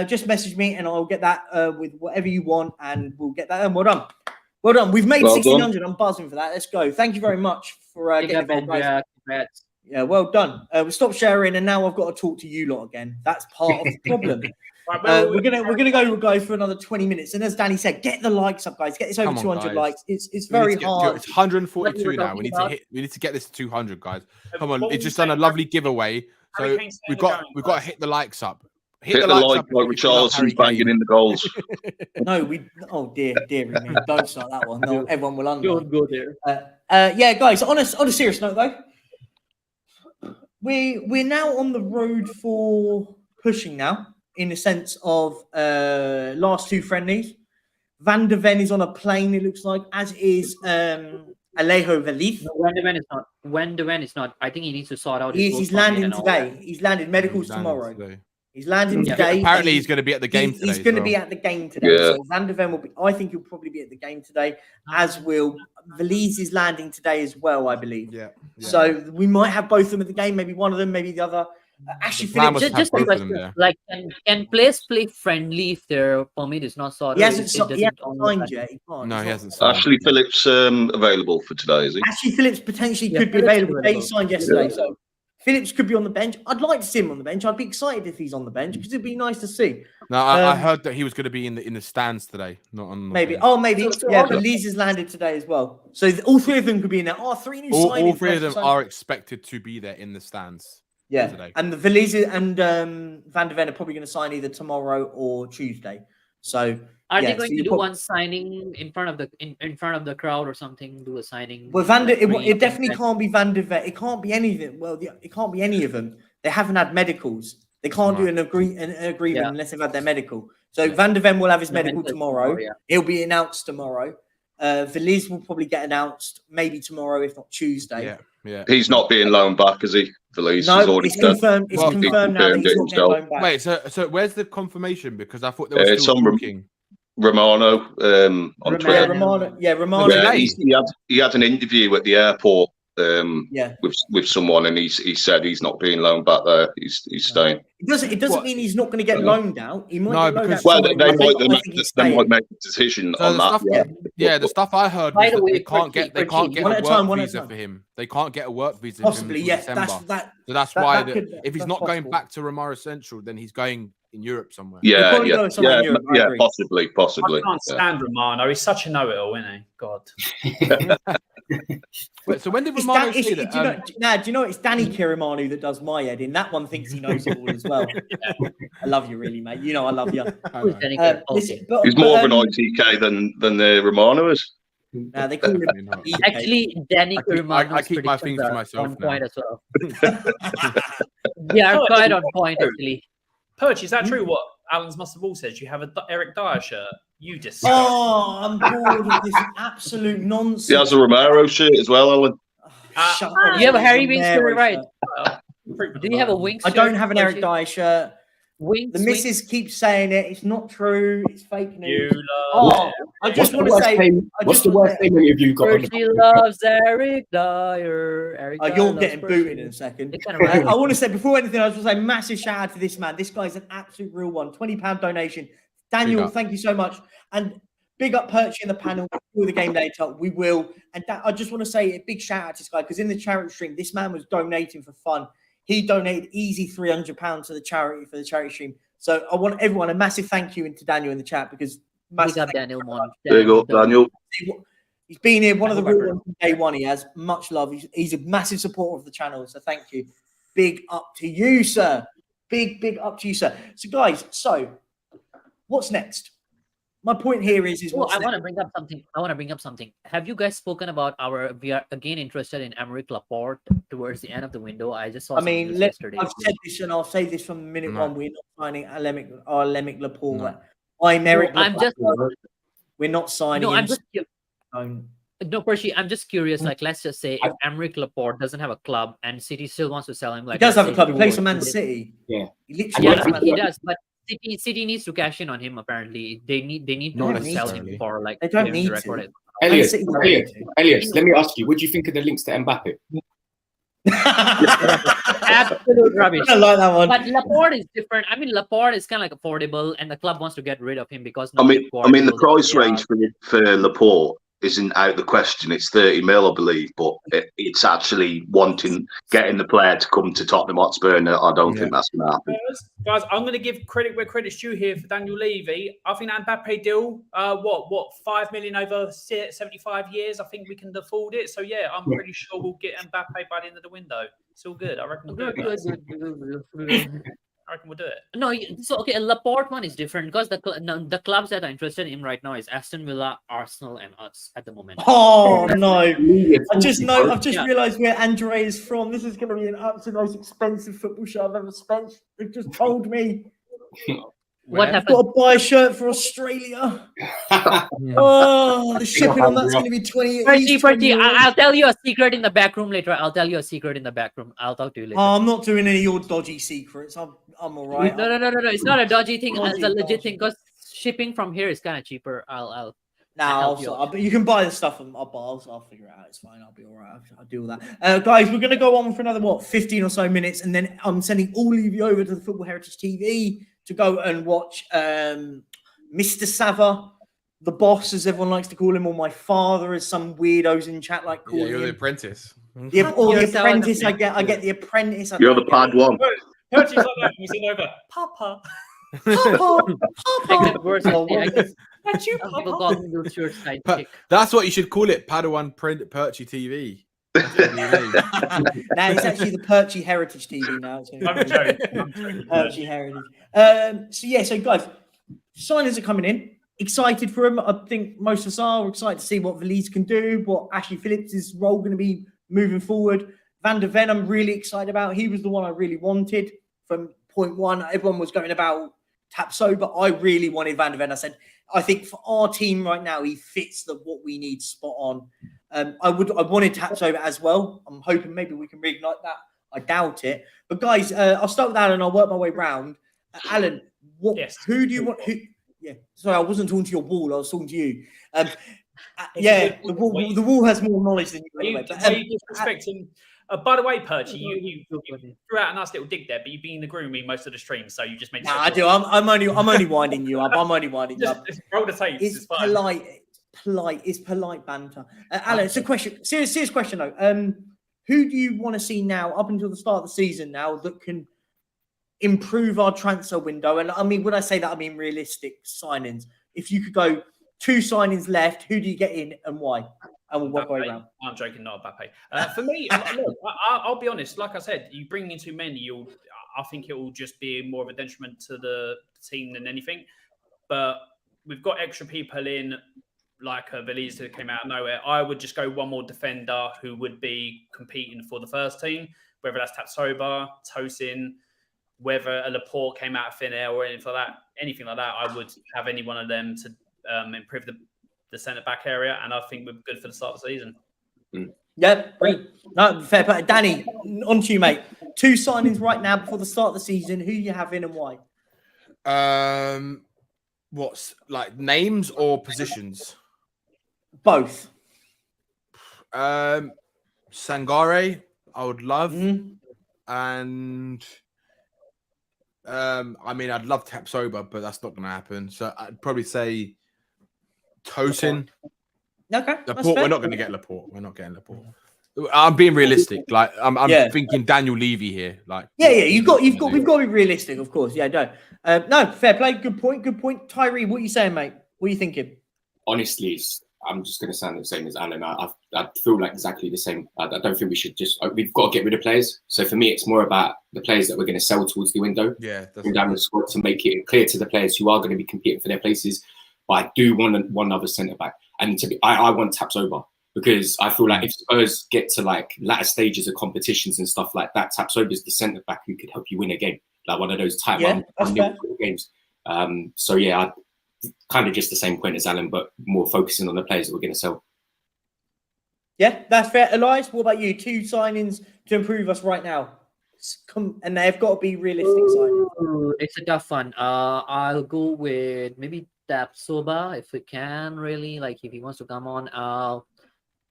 Just message me and I'll get that with whatever you want, and we'll get that. And well done. Well done. We've made 1,600. I'm buzzing for that. Let's go. Thank you very much for getting involved, guys. Congrats. Yeah, well done. We'll stop sharing, and now I've got to talk to you lot again. That's part of the problem. We're gonna go for another 20 minutes, and as Danny said, get the likes up, guys. Get this over 200 likes. It's very hard. It's 142 now. We need to get this to 200, guys. Come on, it's just done a lovely giveaway. So we've got to hit the likes up. Hit the like Richarlison's banging in the goals. No, dear me, don't start that one. No, everyone will under. Don't go there. Yeah, guys. On a serious note, though, we're now on the road for pushing now, in the sense of last two friendlies. Van de Ven is on a plane, it looks like, as is Alejo Velith. No, Van de Ven is not. Van de Ven is not. I think he needs to sort out his He's landing today. He's landed medicals tomorrow. He's landing today. Apparently, he's going to be at the game today. He's going to be at the game today. Yeah. So Van de Ven will be. I think he'll probably be at the game today, as will Velith is landing today as well, I believe. Yeah. So we might have both of them at the game. Maybe one of them, maybe the other. Ashley plan Phillips. was Just a question. Like, can players play friendly if their permit is not sorted? He hasn't signed yet. He can't. No, he hasn't signed. Ashley Phillips available for today, is he? Ashley Phillips potentially could be Phillips available. He signed yesterday, so Phillips could be on the bench. I'd like to see him on the bench. I'd be excited if he's on the bench because it'd be nice to see. No, I heard that he was going to be in the stands today, not on. Maybe. bench. Oh, maybe. Yeah, but Leeds has landed today as well. So all three of them could be in there. Oh, three new signings. All three of them are expected to be there in the stands. Yeah, today. and the Velez and Van de Ven are probably going to sign either tomorrow or Tuesday. So are they going to do one signing in front of the crowd or something? Do a signing. Well, it definitely can't be Van de Ven. It can't be anything. Well, it can't be any of them. They haven't had medicals. They can't do an agreement unless they've had their medical. So Van de Ven will have his medical tomorrow. He'll be announced tomorrow. Velez will probably get announced maybe tomorrow, if not Tuesday. Yeah. He's not being loaned back, is he? Velez no, it's confirmed. It's confirmed now that he's not getting loaned back. Wait, so where's the confirmation? Because I thought there was still talking. Romano on Twitter. Romano. Yeah, he had an interview at the airport with someone, and he said he's not being loaned back there. He's staying. It doesn't mean he's not going to get loaned out. He might get loaned out. Well, they might make a decision on that. The stuff I heard was that they can't get a work visa for him. They can't get a work visa. Possibly, yes. So that's why if he's not going back to Romero Central, then he's going in Europe somewhere. Yeah, possibly. I can't stand Romano. He's such a know-it-all, isn't he? God. Wait, so when did Romano say that? Do you know it's Danny Kirimanu that does my head in? That one thinks he knows it all as well. I love you, really, mate. You know I love you. He's more of an ITK than the Romano is. Nah, they call him actually Danny Kirimanu. I keep my things to myself on point as well. Yeah, quite on point actually. Perch, is that true? What Alan's Mustard Ball says? You have a Eric Dyer shirt. You just. Oh, I'm bored of this absolute nonsense. He has a Romero shirt as well, Alan. Shut up. You have a Harry Winks shirt, right? Do you have a Winks? I don't have an Eric Dyer shirt. Wink, The missus keeps saying it. It's not true. It's fake news. You love I just want to What's say. the worst statement have you got? Perchy loves Eric Dyer. Eric Dyer You're loves getting Perchy. booted in a second. It kind of right. I want to say, before anything, I just want to say massive shout out to this man. This guy's an absolute real one. £20 donation. Daniel, thank you so much. And big up Perchy in the panel. We'll do the game later. We will. And I just want to say a big shout out to this guy, because in the charity stream, this man was donating for fun. He donated easy £300 to the charity for the charity stream. So I want everyone a massive thank you to Daniel in the chat, because Big up Daniel Mon. Big up, Daniel. He's been here, one of the real ones from day one. He has much love. He's a massive supporter of the channel. So thank you. Big up to you, sir. Big up to you, sir. So guys, what's next? My point here is I want to bring up something. Have you guys spoken about we are again interested in Aymeric Laporte towards the end of the window? I just saw yesterday. I've said this, and I'll say this from minute one. We're not signing Aymeric Laporte. We're not signing him. No, Perchy, I'm just curious. Like, let's just say if Aymeric Laporte doesn't have a club and City still wants to sell him, like he does have a club. He plays for Man City. Yeah, he does. But City needs to cash in on him. Apparently, they need to sell him for like. They don't need to. Elias, let me ask you, what do you think of the links to Mbappe? Absolute rubbish. I like that one. But Laporte is different. I mean, Laporte is kind of like affordable, and the club wants to get rid of him because. I mean, the price range for Laporte isn't out the question. It's 30 mil, I believe, but it's actually getting the player to come to Tottenham Hotspur, and I don't think that's going to happen. Guys, I'm going to give credit where credit's due here for Daniel Levy. I think that Mbappe deal, what 5 million over 75 years, I think we can afford it. So yeah, I'm pretty sure we'll get Mbappe by the end of the window. It's all good. I reckon we'll do it. I reckon we'll do it. No, so okay, a Laporte one is different because the clubs that are interested in him right now is Aston Villa, Arsenal, and us at the moment. Oh no! I've just realised where Andre is from. This is going to be an absolute most expensive football shirt I've ever spent. They've just told me. What happened? I've got to buy a shirt for Australia. Oh, the shipping on that's going to be 20. Perchy, I'll tell you a secret in the back room later. I'll tell you a secret in the back room. I'll talk to you later. Oh, I'm not doing any of your dodgy secrets. I'm all right. No. It's not a dodgy thing. It's a legit thing because shipping from here is kind of cheaper. But you can buy the stuff on our bars. I'll figure it out. It's fine. I'll be all right. I'll do all that. Guys, we're going to go on for another 15 or so minutes, and then I'm sending all of you over to the Football Heritage TV to go and watch Mr. Sava, the boss, as everyone likes to call him, or my father, as some weirdos in chat like calling him. You're the apprentice. The apprentice. I get the apprentice. You're the pad one. Perchy's like that. You sing over, Papa. That's what you should call it, Padawan Perchy TV. It's actually the Perchy Heritage TV now. Perchy Heritage. So guys, signings are coming in. Excited for him. I think most of us are. We're excited to see what Veliz can do, what Ashley Phillips' role going to be moving forward. Van der Ven, I'm really excited about. He was the one I really wanted from point one. Everyone was going about Tapso, but I really wanted Van der Ven. I said, I think for our team right now, he fits what we need spot on. I wanted Tapso as well. I'm hoping maybe we can reignite that. I doubt it. But guys, I'll start with Alan. I'll work my way round. Alan, who do you want? Sorry, I wasn't talking to your wall. I was talking to you. The wall has more knowledge than you. Anyway, are you disrespecting? By the way, Perchy, you threw out a nice little dig there, but you've been grooming most of the stream, so you just made. I do. I'm only winding you up. I'm only winding you up. Just roll the tapes. It's polite. It's polite banter. Alan, it's a question. Serious question though. Who do you want to see now, up until the start of the season now, that can improve our transfer window? And I mean, when I say that, I mean realistic signings. If you could go 2 signings left, who do you get in and why? And we'll work our way around. I'm joking, not Mbappe. For me, look, I'll be honest. Like I said, you bring in too many, I think it will just be more of a detriment to the team than anything. But we've got extra people in, like Veliz, who came out of nowhere. I would just go one more defender who would be competing for the first team, whether that's Tapsoba, Tosin, whether a Laporte came out of thin air or anything like that. I would have any one of them to improve the centre-back area, and I think we're good for the start of the season. Yeah, great. No, fair play. Danny, on to you, mate. 2 signings right now before the start of the season. Who you have in and why? What's like names or positions? Both. Sangare, I would love, Mhm. and I mean, I'd love Tapsoba, but that's not going to happen. So I'd probably say Tosin. Okay, that's Laporte. fair. We're not going to get Laporte. We're not getting Laporte. I'm being realistic. Like I'm thinking Daniel Levy here. Like Yeah. We've got to be realistic, of course. Yeah, no, fair play. Good point. Tyree, what are you saying, mate? What are you thinking? Honestly, I'm just going to sound the same as Alan. I feel like exactly the same. I don't think we should we've got to get rid of players. So for me, it's more about the players that we're going to sell towards the window. Yeah, bring down the squad to make it clear to the players who are going to be competing for their places. But I do want one other centre back, and I want Tapsoba, because I feel like if Spurs get to like latter stages of competitions and stuff like that, Tapsoba is the centre back who could help you win a game, like one of those tight games. So yeah, kind of just the same point as Alan, but more focusing on the players that we're going to sell. Yeah, that's fair. Elias, what about you? 2 signings to improve us right now. And they've got to be realistic signings. It's a tough one. I'll go with maybe Tapsoba if we can, really. Like, if he wants to come on.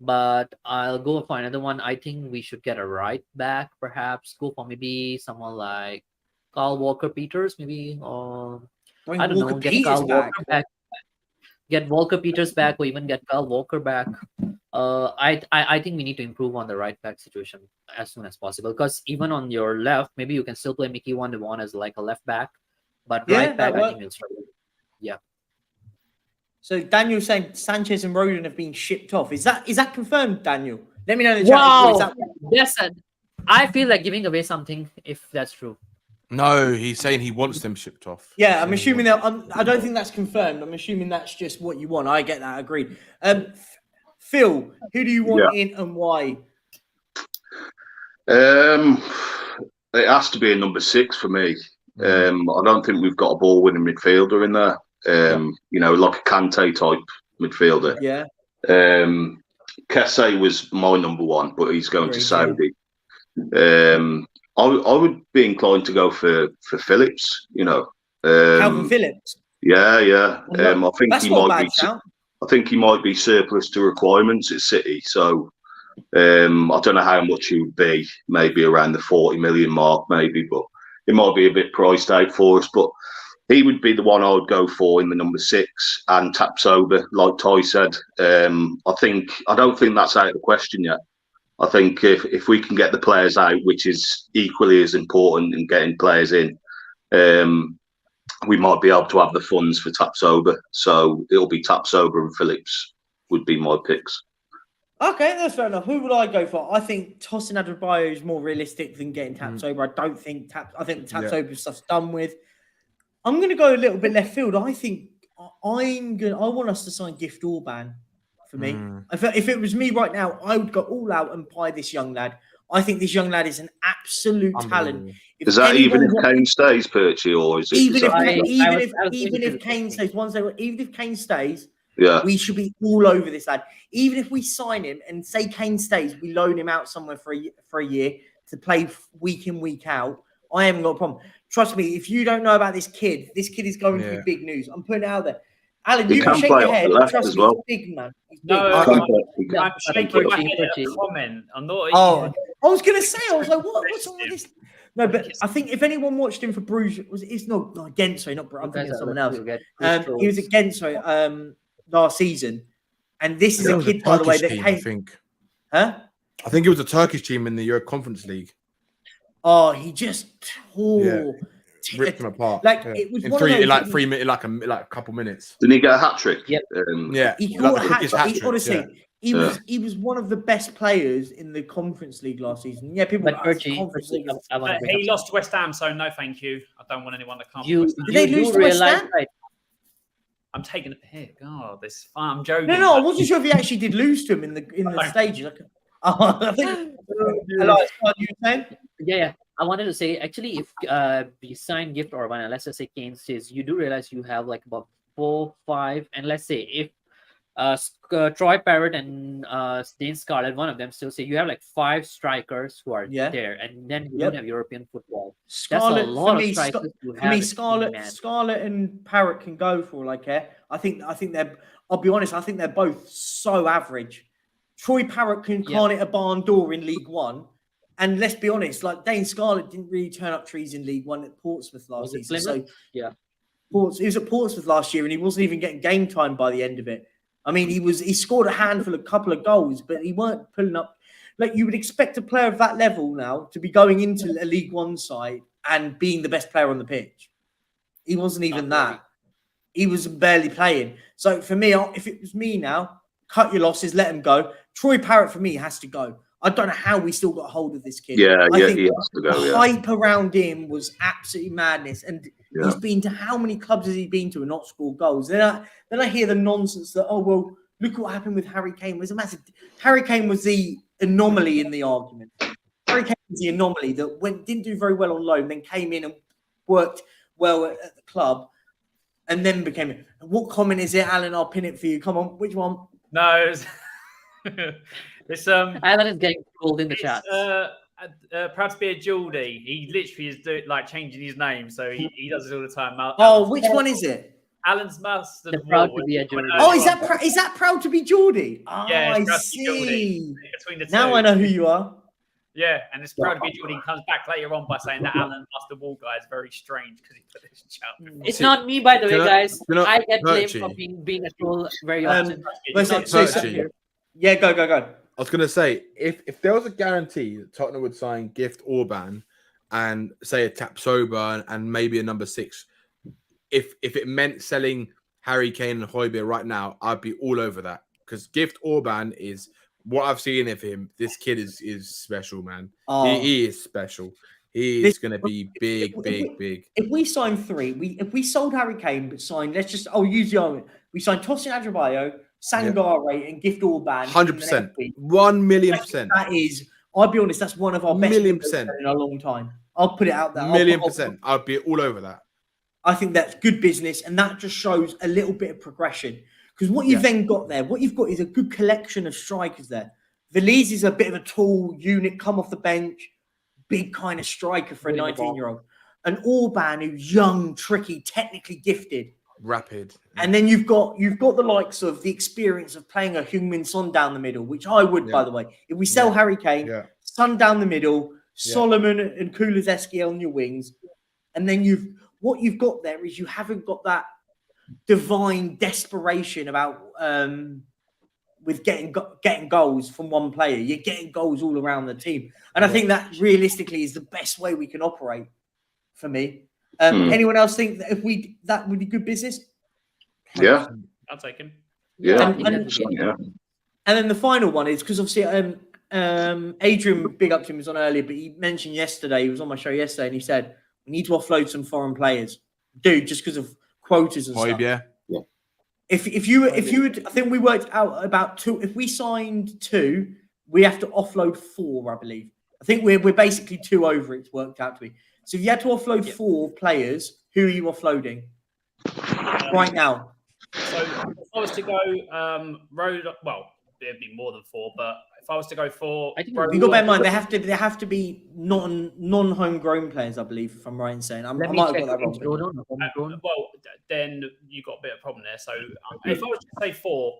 But I'll go for another one. I think we should get a right back, perhaps. Go for maybe someone like Carl Walker-Peters, maybe. I don't know. Get Carl Walker back. Get Walker Peters back, or even get Carl Walker back. I think we need to improve on the right back situation as soon as possible. Because even on your left, maybe you can still play Mickey 1-1 as like a left back, but right back, I think you'll struggle. Yeah. So Daniel's saying Sanchez and Rodon have been shipped off. Is that confirmed, Daniel? Let me know in the chat. Wow. Yes, I feel like giving away something if that's true. No, he's saying he wants them shipped off. Yeah, I'm assuming that. I don't think that's confirmed. I'm assuming that's just what you want. I get that. Agreed. Phil, who do you want in and why? It has to be a number 6 for me. I don't think we've got a ball-winning midfielder in there. You know, like a Kante type midfielder. Yeah. Kesse was my number 1, but he's going to Saudi. I would be inclined to go for Phillips. You know, Calvin Phillips. Yeah. I think that's he not might bad be. shout. I think he might be surplus to requirements at City. So I don't know how much he would be. Maybe around the 40 million mark, maybe, but it might be a bit priced out for us. But he would be the one I would go for in the number 6, and Tapsoba, like Ty said. I don't think that's out of the question yet. I think if we can get the players out, which is equally as important in getting players in, we might be able to have the funds for Tapsoba. So it'll be Tapsoba and Phillips would be my picks. Okay, that's fair enough. Who would I go for? I think Tosin Adebayo is more realistic than getting Tapsoba. I think Tapsoba stuff's done with. I'm going to go a little bit left field. I think I want us to sign Gift Orban for me. If it was me right now, I would go all out and buy this young lad. I think this young lad is an absolute talent. Is that even if Kane stays, Perchy, or is it? Even if Kane stays, even if Kane stays, we should be all over this lad. Even if we sign him and say Kane stays, we loan him out somewhere for a year to play week in, week out. I haven't got a problem. Trust me, if you don't know about this kid is going to be big news. I'm putting it out there. Alan, you can shake your head. Trust me, he's big, man. He's big. I'm shaking my head at a comment. I'm not. I was going to say, I was like, what's all this? No, but I think if anyone watched him for Bruges, it's not against, sorry, not I'm thinking of someone else. He was against last season. And this is a kid, by the way, that came. I think. Huh? I think it was a Turkish team in the Euro Conference League. Oh, he just tore. Ripped him apart. Like it was in 3 minutes, like a couple minutes. Didn't he get a hat trick? Yep. He caught a hat trick. Honestly, he was one of the best players in the Conference League last season. Yeah, people. But Perchy, he lost to West Ham, so no, thank you. I don't want anyone to come. Did they lose to West Ham? Right? I'm taking a pick. Oh, this is fun. I'm joking. No, I wasn't sure if he actually did lose to him in the stages. I think. Hello, you saying? Yeah. I wanted to say, actually, if we sign Gift Orban, and let's just say Kane stays, you do realize you have like about 4, 5, and let's say if Troy Parrott and Dane Scarlett, one of them still say you have like 5 strikers who are there, and then you don't have European football. Scarlett, that's a lot for me, of strikers to for have me, in the team, man. Scarlett and Parrott can go for all I care. I think they're. I'll be honest. I think they're both so average. Troy Parrott can't hit a barn door in League One, and let's be honest, like Dane Scarlett didn't really turn up trees in League One at Portsmouth last season. So he was at Portsmouth last year, and he wasn't even getting game time by the end of it. I mean, he scored a couple of goals, but he weren't pulling up. Like you would expect a player of that level now to be going into a League One side and being the best player on the pitch. He wasn't even that. He was barely playing. So for me, if it was me now, cut your losses, let him go. Troy Parrott for me has to go. I don't know how we still got hold of this kid. I think he has to go. The hype around him was absolutely madness, and he's been to how many clubs has he been to and not scored goals? Then I hear the nonsense that look what happened with Harry Kane. It was a massive. Harry Kane was the anomaly in the argument. Harry Kane was the anomaly that didn't do very well on loan, then came in and worked well at the club, and then became. What comment is it, Alan? I'll pin it for you. Come on, which one? No. It's Alan is getting trolled in the chat. Proud to be a Geordie. He literally is changing his name, so he does it all the time. Which one is it? Alan's mustard. Proud to be a Geordie. Is that proud to be Geordie? Yeah, I see. Between the two. Now I know who you are. Yeah, and it's proud to be a Geordie. He comes back later on by saying that Alan Mustard Wall guy is very strange because he put this chat. It's not me, by the way, guys. I get blamed for being a troll very often. Yeah, go. I was going to say, if there was a guarantee that Tottenham would sign Gift Orban and say a Tapsoba and maybe a number 6, if it meant selling Harry Kane and Højbjerg right now, I'd be all over that. Because Gift Orban is what I've seen of him. This kid is special, man. He is special. He is going to be big. If we sign 3, if we sold Harry Kane but signed, use the argument. We signed Tosin Adebayo, Sangare and Gift Orban. 100%. 1,000,000%. That is, I'll be honest, that's one of our best in a long time. I'll put it out there. 1,000,000%. I'd be all over that. I think that's good business, and that just shows a little bit of progression. Because what you've then got there, what you've got is a good collection of strikers there. Veliz is a bit of a tall unit, come off the bench, big kind of striker for a 19-year-old. And Orban, who's young, tricky, technically gifted. Rapid. And then you've got the likes of the experience of playing a Heung-min Son down the middle, which I would, by the way. If we sell Harry Kane, Son down the middle, Solomon and Kulusevski on your wings, and then what you've got there is you haven't got that divine desperation about with getting goals from one player. You're getting goals all around the team, and I think that realistically is the best way we can operate. For me. Anyone else think that that would be good business? Yeah, I'll take him. Yeah, and then the final one is because obviously Adrian, big up to him, was on earlier, but he mentioned yesterday, he was on my show yesterday, and he said we need to offload some foreign players, just because of quotas and stuff. Yeah. If you would, I think we worked out about 2. If we signed 2, we have to offload 4, I believe. I think we're basically 2 over. It's worked out to be. So if you had to offload 4 players, who are you offloading right now? So if I was to go road, well, it'd be more than 4, but if I was to go 4, you got to bear in mind they have to be non-homegrown players, I believe, if I'm right in saying. I might have got that wrong. Well, then you got a bit of a problem there. So if I was to say 4,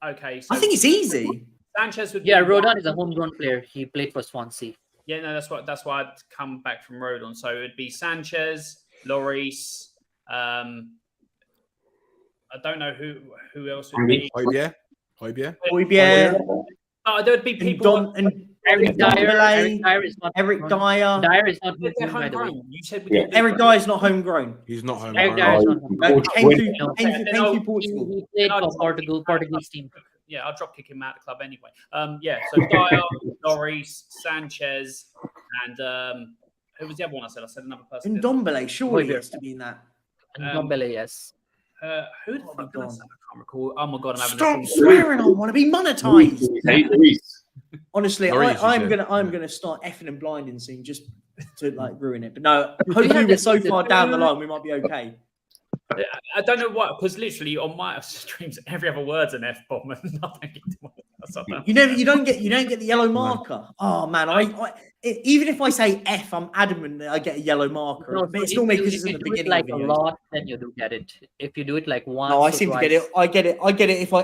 okay. So I think it's easy. Sanchez would. Yeah, Rodon is a homegrown player. He played for Swansea. Yeah, no, that's why I'd come back from Rodon. So it'd be Sanchez, Lloris. I don't know who else would be. Højbjerg. Oh, there'd be people. Eric Dyer is not. Eric Dyer. Dyer is not homegrown. You said Eric Dyer is not homegrown. He's not homegrown. Eric Dyer is not homegrown. Came through Portugal. He played for Portuguese team. Yeah, I'll drop kick him out of the club anyway. So Dyer, Lloris, Sanchez, and who was the other one I said? I said another person. Ndombele, surely has to be in that. Ndombele, yes. Who the fuck did I say? I can't recall. Oh my god, I'm having Stop swearing! I want to be monetized. Honestly, I'm gonna start effing and blinding soon just to ruin it. But no, hopefully we're so far down the line we might be okay. I don't know what, because literally on my streams, every other word's an F-bomb and nothing. You don't get the yellow marker. Oh man, even if I say F, I'm adamant that I get a yellow marker. No, But it's so normally if because it's in you the do it beginning like of a videos. lot, then you do get it. If you do it like once, No, I or seem to twice, get it. I get it if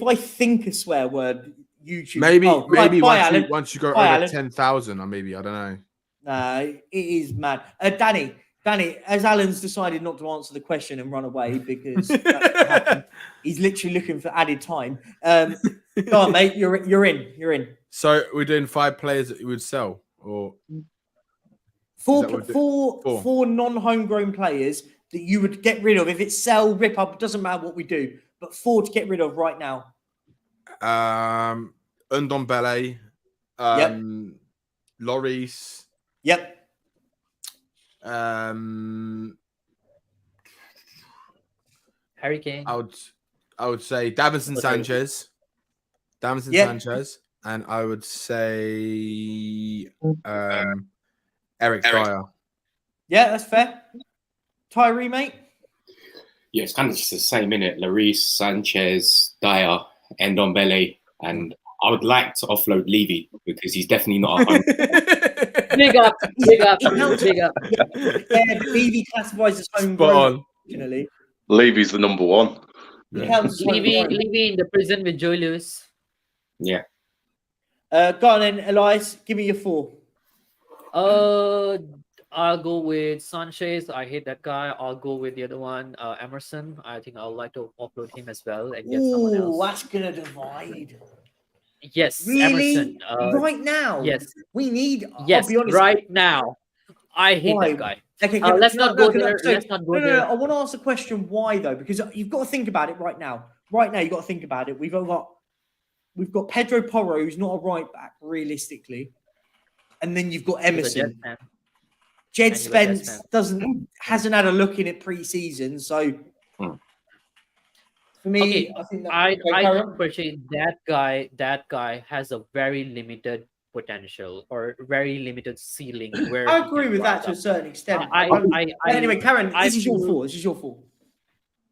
I think a swear word, YouTube. Maybe Bye, Alan. once you go Bye, over Alan. 10,000, or maybe I don't know. It is mad. Danny, as Alan's decided not to answer the question and run away because that's what happened, he's literally looking for added time. Go on, mate. You're in. So we're doing 5 players that you would sell, or Four non-homegrown players that you would get rid of if it's sell, rip up. It doesn't matter what we do, but 4 to get rid of right now. Ndombele, Yep. Lloris. Yep. Harry Kane. I would say Davinson Sanchez. Sanchez, and I would say Eric Dyer. Yeah, that's fair. Tyree, mate. Yeah, it's kind of just the same, innit? Lloris, Sanchez, Dyer, Ndombele, and I would like to offload Levy because he's definitely not a home. Big up. Yeah, Levy classifies as homegrown. Unfortunately, Levy's the number 1. Levy in the prison with Joy Lewis. Yeah. Go on then, Elias. Give me your 4. I'll go with Sanchez. I hate that guy. I'll go with the other one, Emerson. I think I'll like to upload him as well and get someone else. That's gonna divide. Yes, really? Emerson. Right now? Yes. We need. Yes, I'll be honest. right now. I hate that guy. Okay, let's not go there. Let's not go there. I want to ask the question why though, because you've got to think about it right now. Right now, you've got to think about it. We've got Pedro Porro, who's not a right back realistically, and then you've got Emerson. Jed Spence hasn't had a look in it pre-season, so for me, I think Perchy, that guy has a very limited potential or very limited ceiling. Where I agree with that to a certain extent. Anyway, Karen, this is your fault.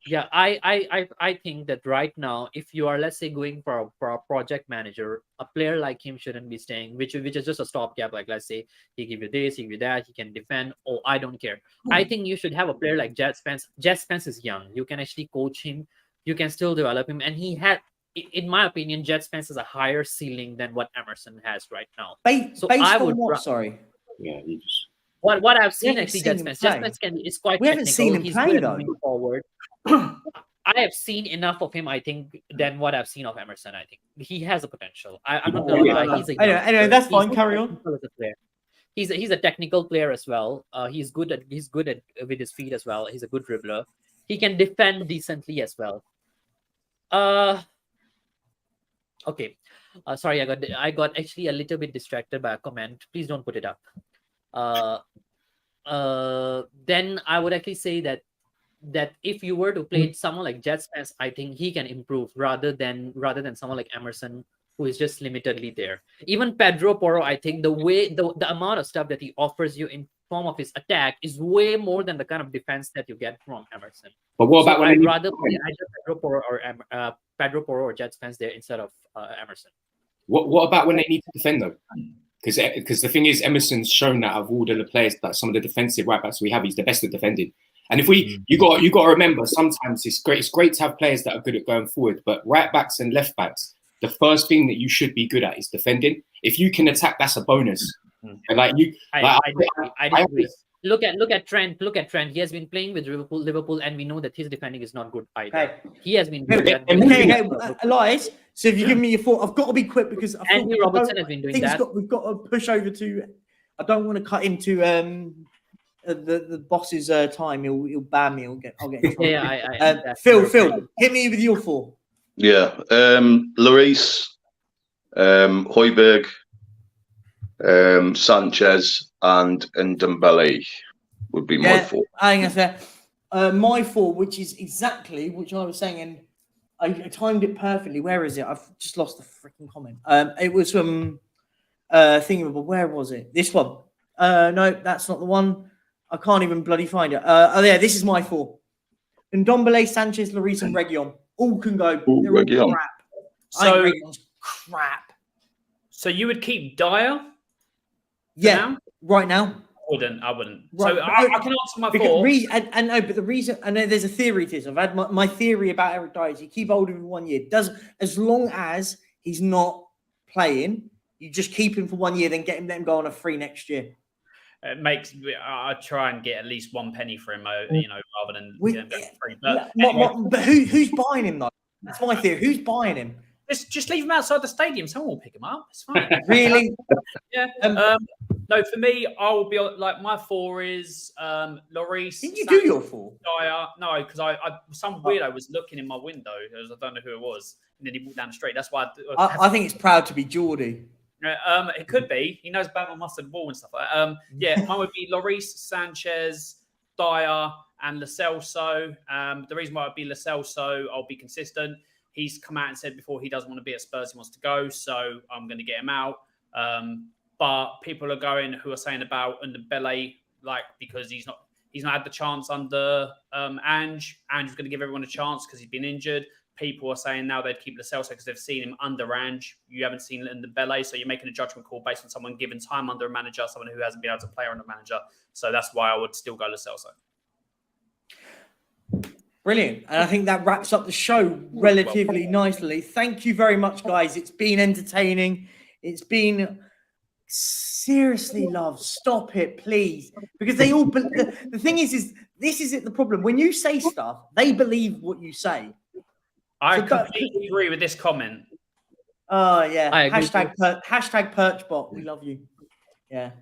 Yeah, I think that right now, if you are, let's say, going for a project manager, a player like him shouldn't be staying, which is just a stopgap. Like, let's say he give you this, he give you that, he can defend. Oh, I don't care. I think you should have a player like Jed Spence. Jed Spence is young. You can actually coach him. You can still develop him, and he had, in my opinion, Jed Spence has a higher ceiling than what Emerson has right now. So I would. What? Sorry. Yeah, you just. What I've seen actually, Jed Spence is quite. We haven't seen him play though. Forward. I have seen enough of him, I think, than what I've seen of Emerson. I think he has a potential. I'm not gonna lie. He's anyway, that's fine. Carry on. He's a technical player as well. He's good at with his feet as well. He's a good dribbler. He can defend decently as well. Okay. Sorry, I got actually a little bit distracted by a comment. Please don't put it up. Then I would actually say that if you were to play someone like Jed Spence, I think he can improve rather than someone like Emerson, who is just limitedly there. Even Pedro Porro, I think the amount of stuff that he offers you in form of his attack is way more than the kind of defense that you get from Emerson. But what about when I'd rather play either Pedro Porro or Jed Spence there instead of Emerson. What about when they need to defend though? Because the thing is, Emerson's shown that of all the players, that some of the defensive right backs we have, he's the best at defending. And if you got to remember, sometimes it's great to have players that are good at going forward, but right backs and left backs, the first thing that you should be good at is defending. If you can attack, that's a bonus. And I agree. Look at Trent. He has been playing with Liverpool, and we know that his defending is not good either. Okay. He has been good. Elias, so if you give me your thought, I've got to be quick because Andy Robertson has been doing that. We've got to push over to. I don't want to cut into the boss's time. He'll ban me. I'll get in trouble. Phil, hit me with your 4. Yeah, Lloris, Højbjerg, Sanchez, and Ndombele would be my 4. I think that's fair. My 4, which is exactly which I was saying, and I timed it perfectly. Where is it? I've just lost the freaking comment. It was from Thingamable. Where was it? This one. No, that's not the one. I can't even bloody find it. Yeah, this is my 4. Ndombele, Sanchez, Lloris, and Reguilon all can go. Ooh, They're all Reguilon. crap. I So, think Reguilon's crap. so you would keep Dyer? Yeah, now? right now. I wouldn't. Right, So I can answer my Because four. and no, but the reason, I know there's a theory to this. I've had my theory about Eric Dyer is you keep hold of him for 1 year. As long as he's not playing, you just keep him for 1 year, then get him, let him go on a free next year. It makes I try and get at least 1 penny for him, rather than get him going free. But, But who's buying him though? That's my theory. Who's buying him? just leave him outside the stadium. Someone will pick him up. It's fine. Really? Yeah. No, for me, I will be like my four is Lloris. Did you do your four? Dyer. No, because I some weirdo was looking in my window. I don't know who it was, and then he walked down the street. That's why I think it's proud to be Geordie. It could be. He knows about my mustard ball and stuff like that. Yeah, mine would be Lloris, Sanchez, Dyer, and Lo Celso. The reason why I'd be Lo Celso, I'll be consistent. He's come out and said before he doesn't want to be at Spurs, he wants to go, so I'm going to get him out. But people are going who are saying about Ndombele, like because he's not had the chance under Ange. Ange was going to give everyone a chance because he's been injured. People are saying now they'd keep Lo Celso because they've seen him under Ange. You haven't seen Ndombele, so you're making a judgment call based on someone given time under a manager, someone who hasn't been able to play under a manager. So that's why I would still go Lo Celso. Brilliant. And I think that wraps up the show relatively nicely. Thank you very much, guys. It's been entertaining. It's been seriously, love. Stop it, please. Because they all, the thing is this is the problem. When you say stuff, they believe what you say. I completely agree with this comment. Oh, yeah. I agree Hashtag Perchbot. We love you. Yeah.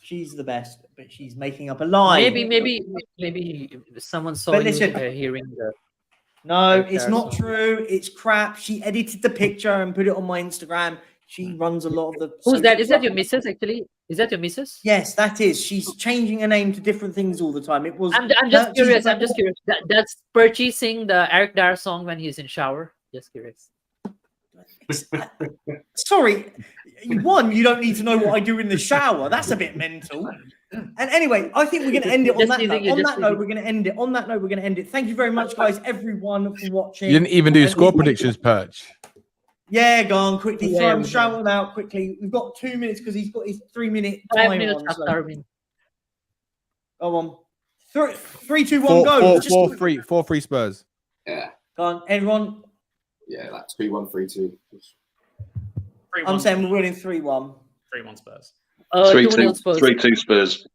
She's the best, but she's making up a lie. Maybe someone saw But you listen, hearing the. No, it's not true. It's crap. She edited the picture and put it on my Instagram. She runs a lot of the. Who's that? Is that your missus? Actually, is that your missus? Yes, that is. She's changing her name to different things all the time. It was. I'm just curious. I'm just curious. Does Perchy sing the Eric Dyer song when he's in shower? Just curious. Sorry, one, you don't need to know what I do in the shower. That's a bit mental. And anyway, I think we're going to end it on that note. On that note, we're going to end it. On that note, we're going to end it. Thank you very much, guys, everyone, for watching. You didn't even do score predictions, Perch. Yeah, go on quickly. Yeah, Throw him, we shout him out quickly. We've got 2 minutes because he's got his 3-minute 5 time minutes on. after So. Armin. Go on. 3, 2, 1, go. 4-3 Spurs. Yeah. Go on, everyone. Yeah, like 2-1, 3-2. 3-1. I'm saying we're winning 3-1. 3-1 Spurs. 3-2 Spurs. 3-2 Spurs.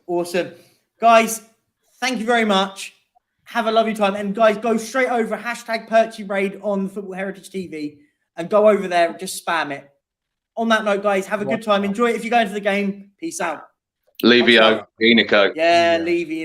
Awesome. Guys, thank you very much. Have a lovely time. And guys, go straight over hashtag Perchy Raid on Football Heritage TV and go over there and just spam it. On that note, guys, have a good time. Enjoy it. If you go into the game, peace out. Levio, Enico. Yeah, Levy.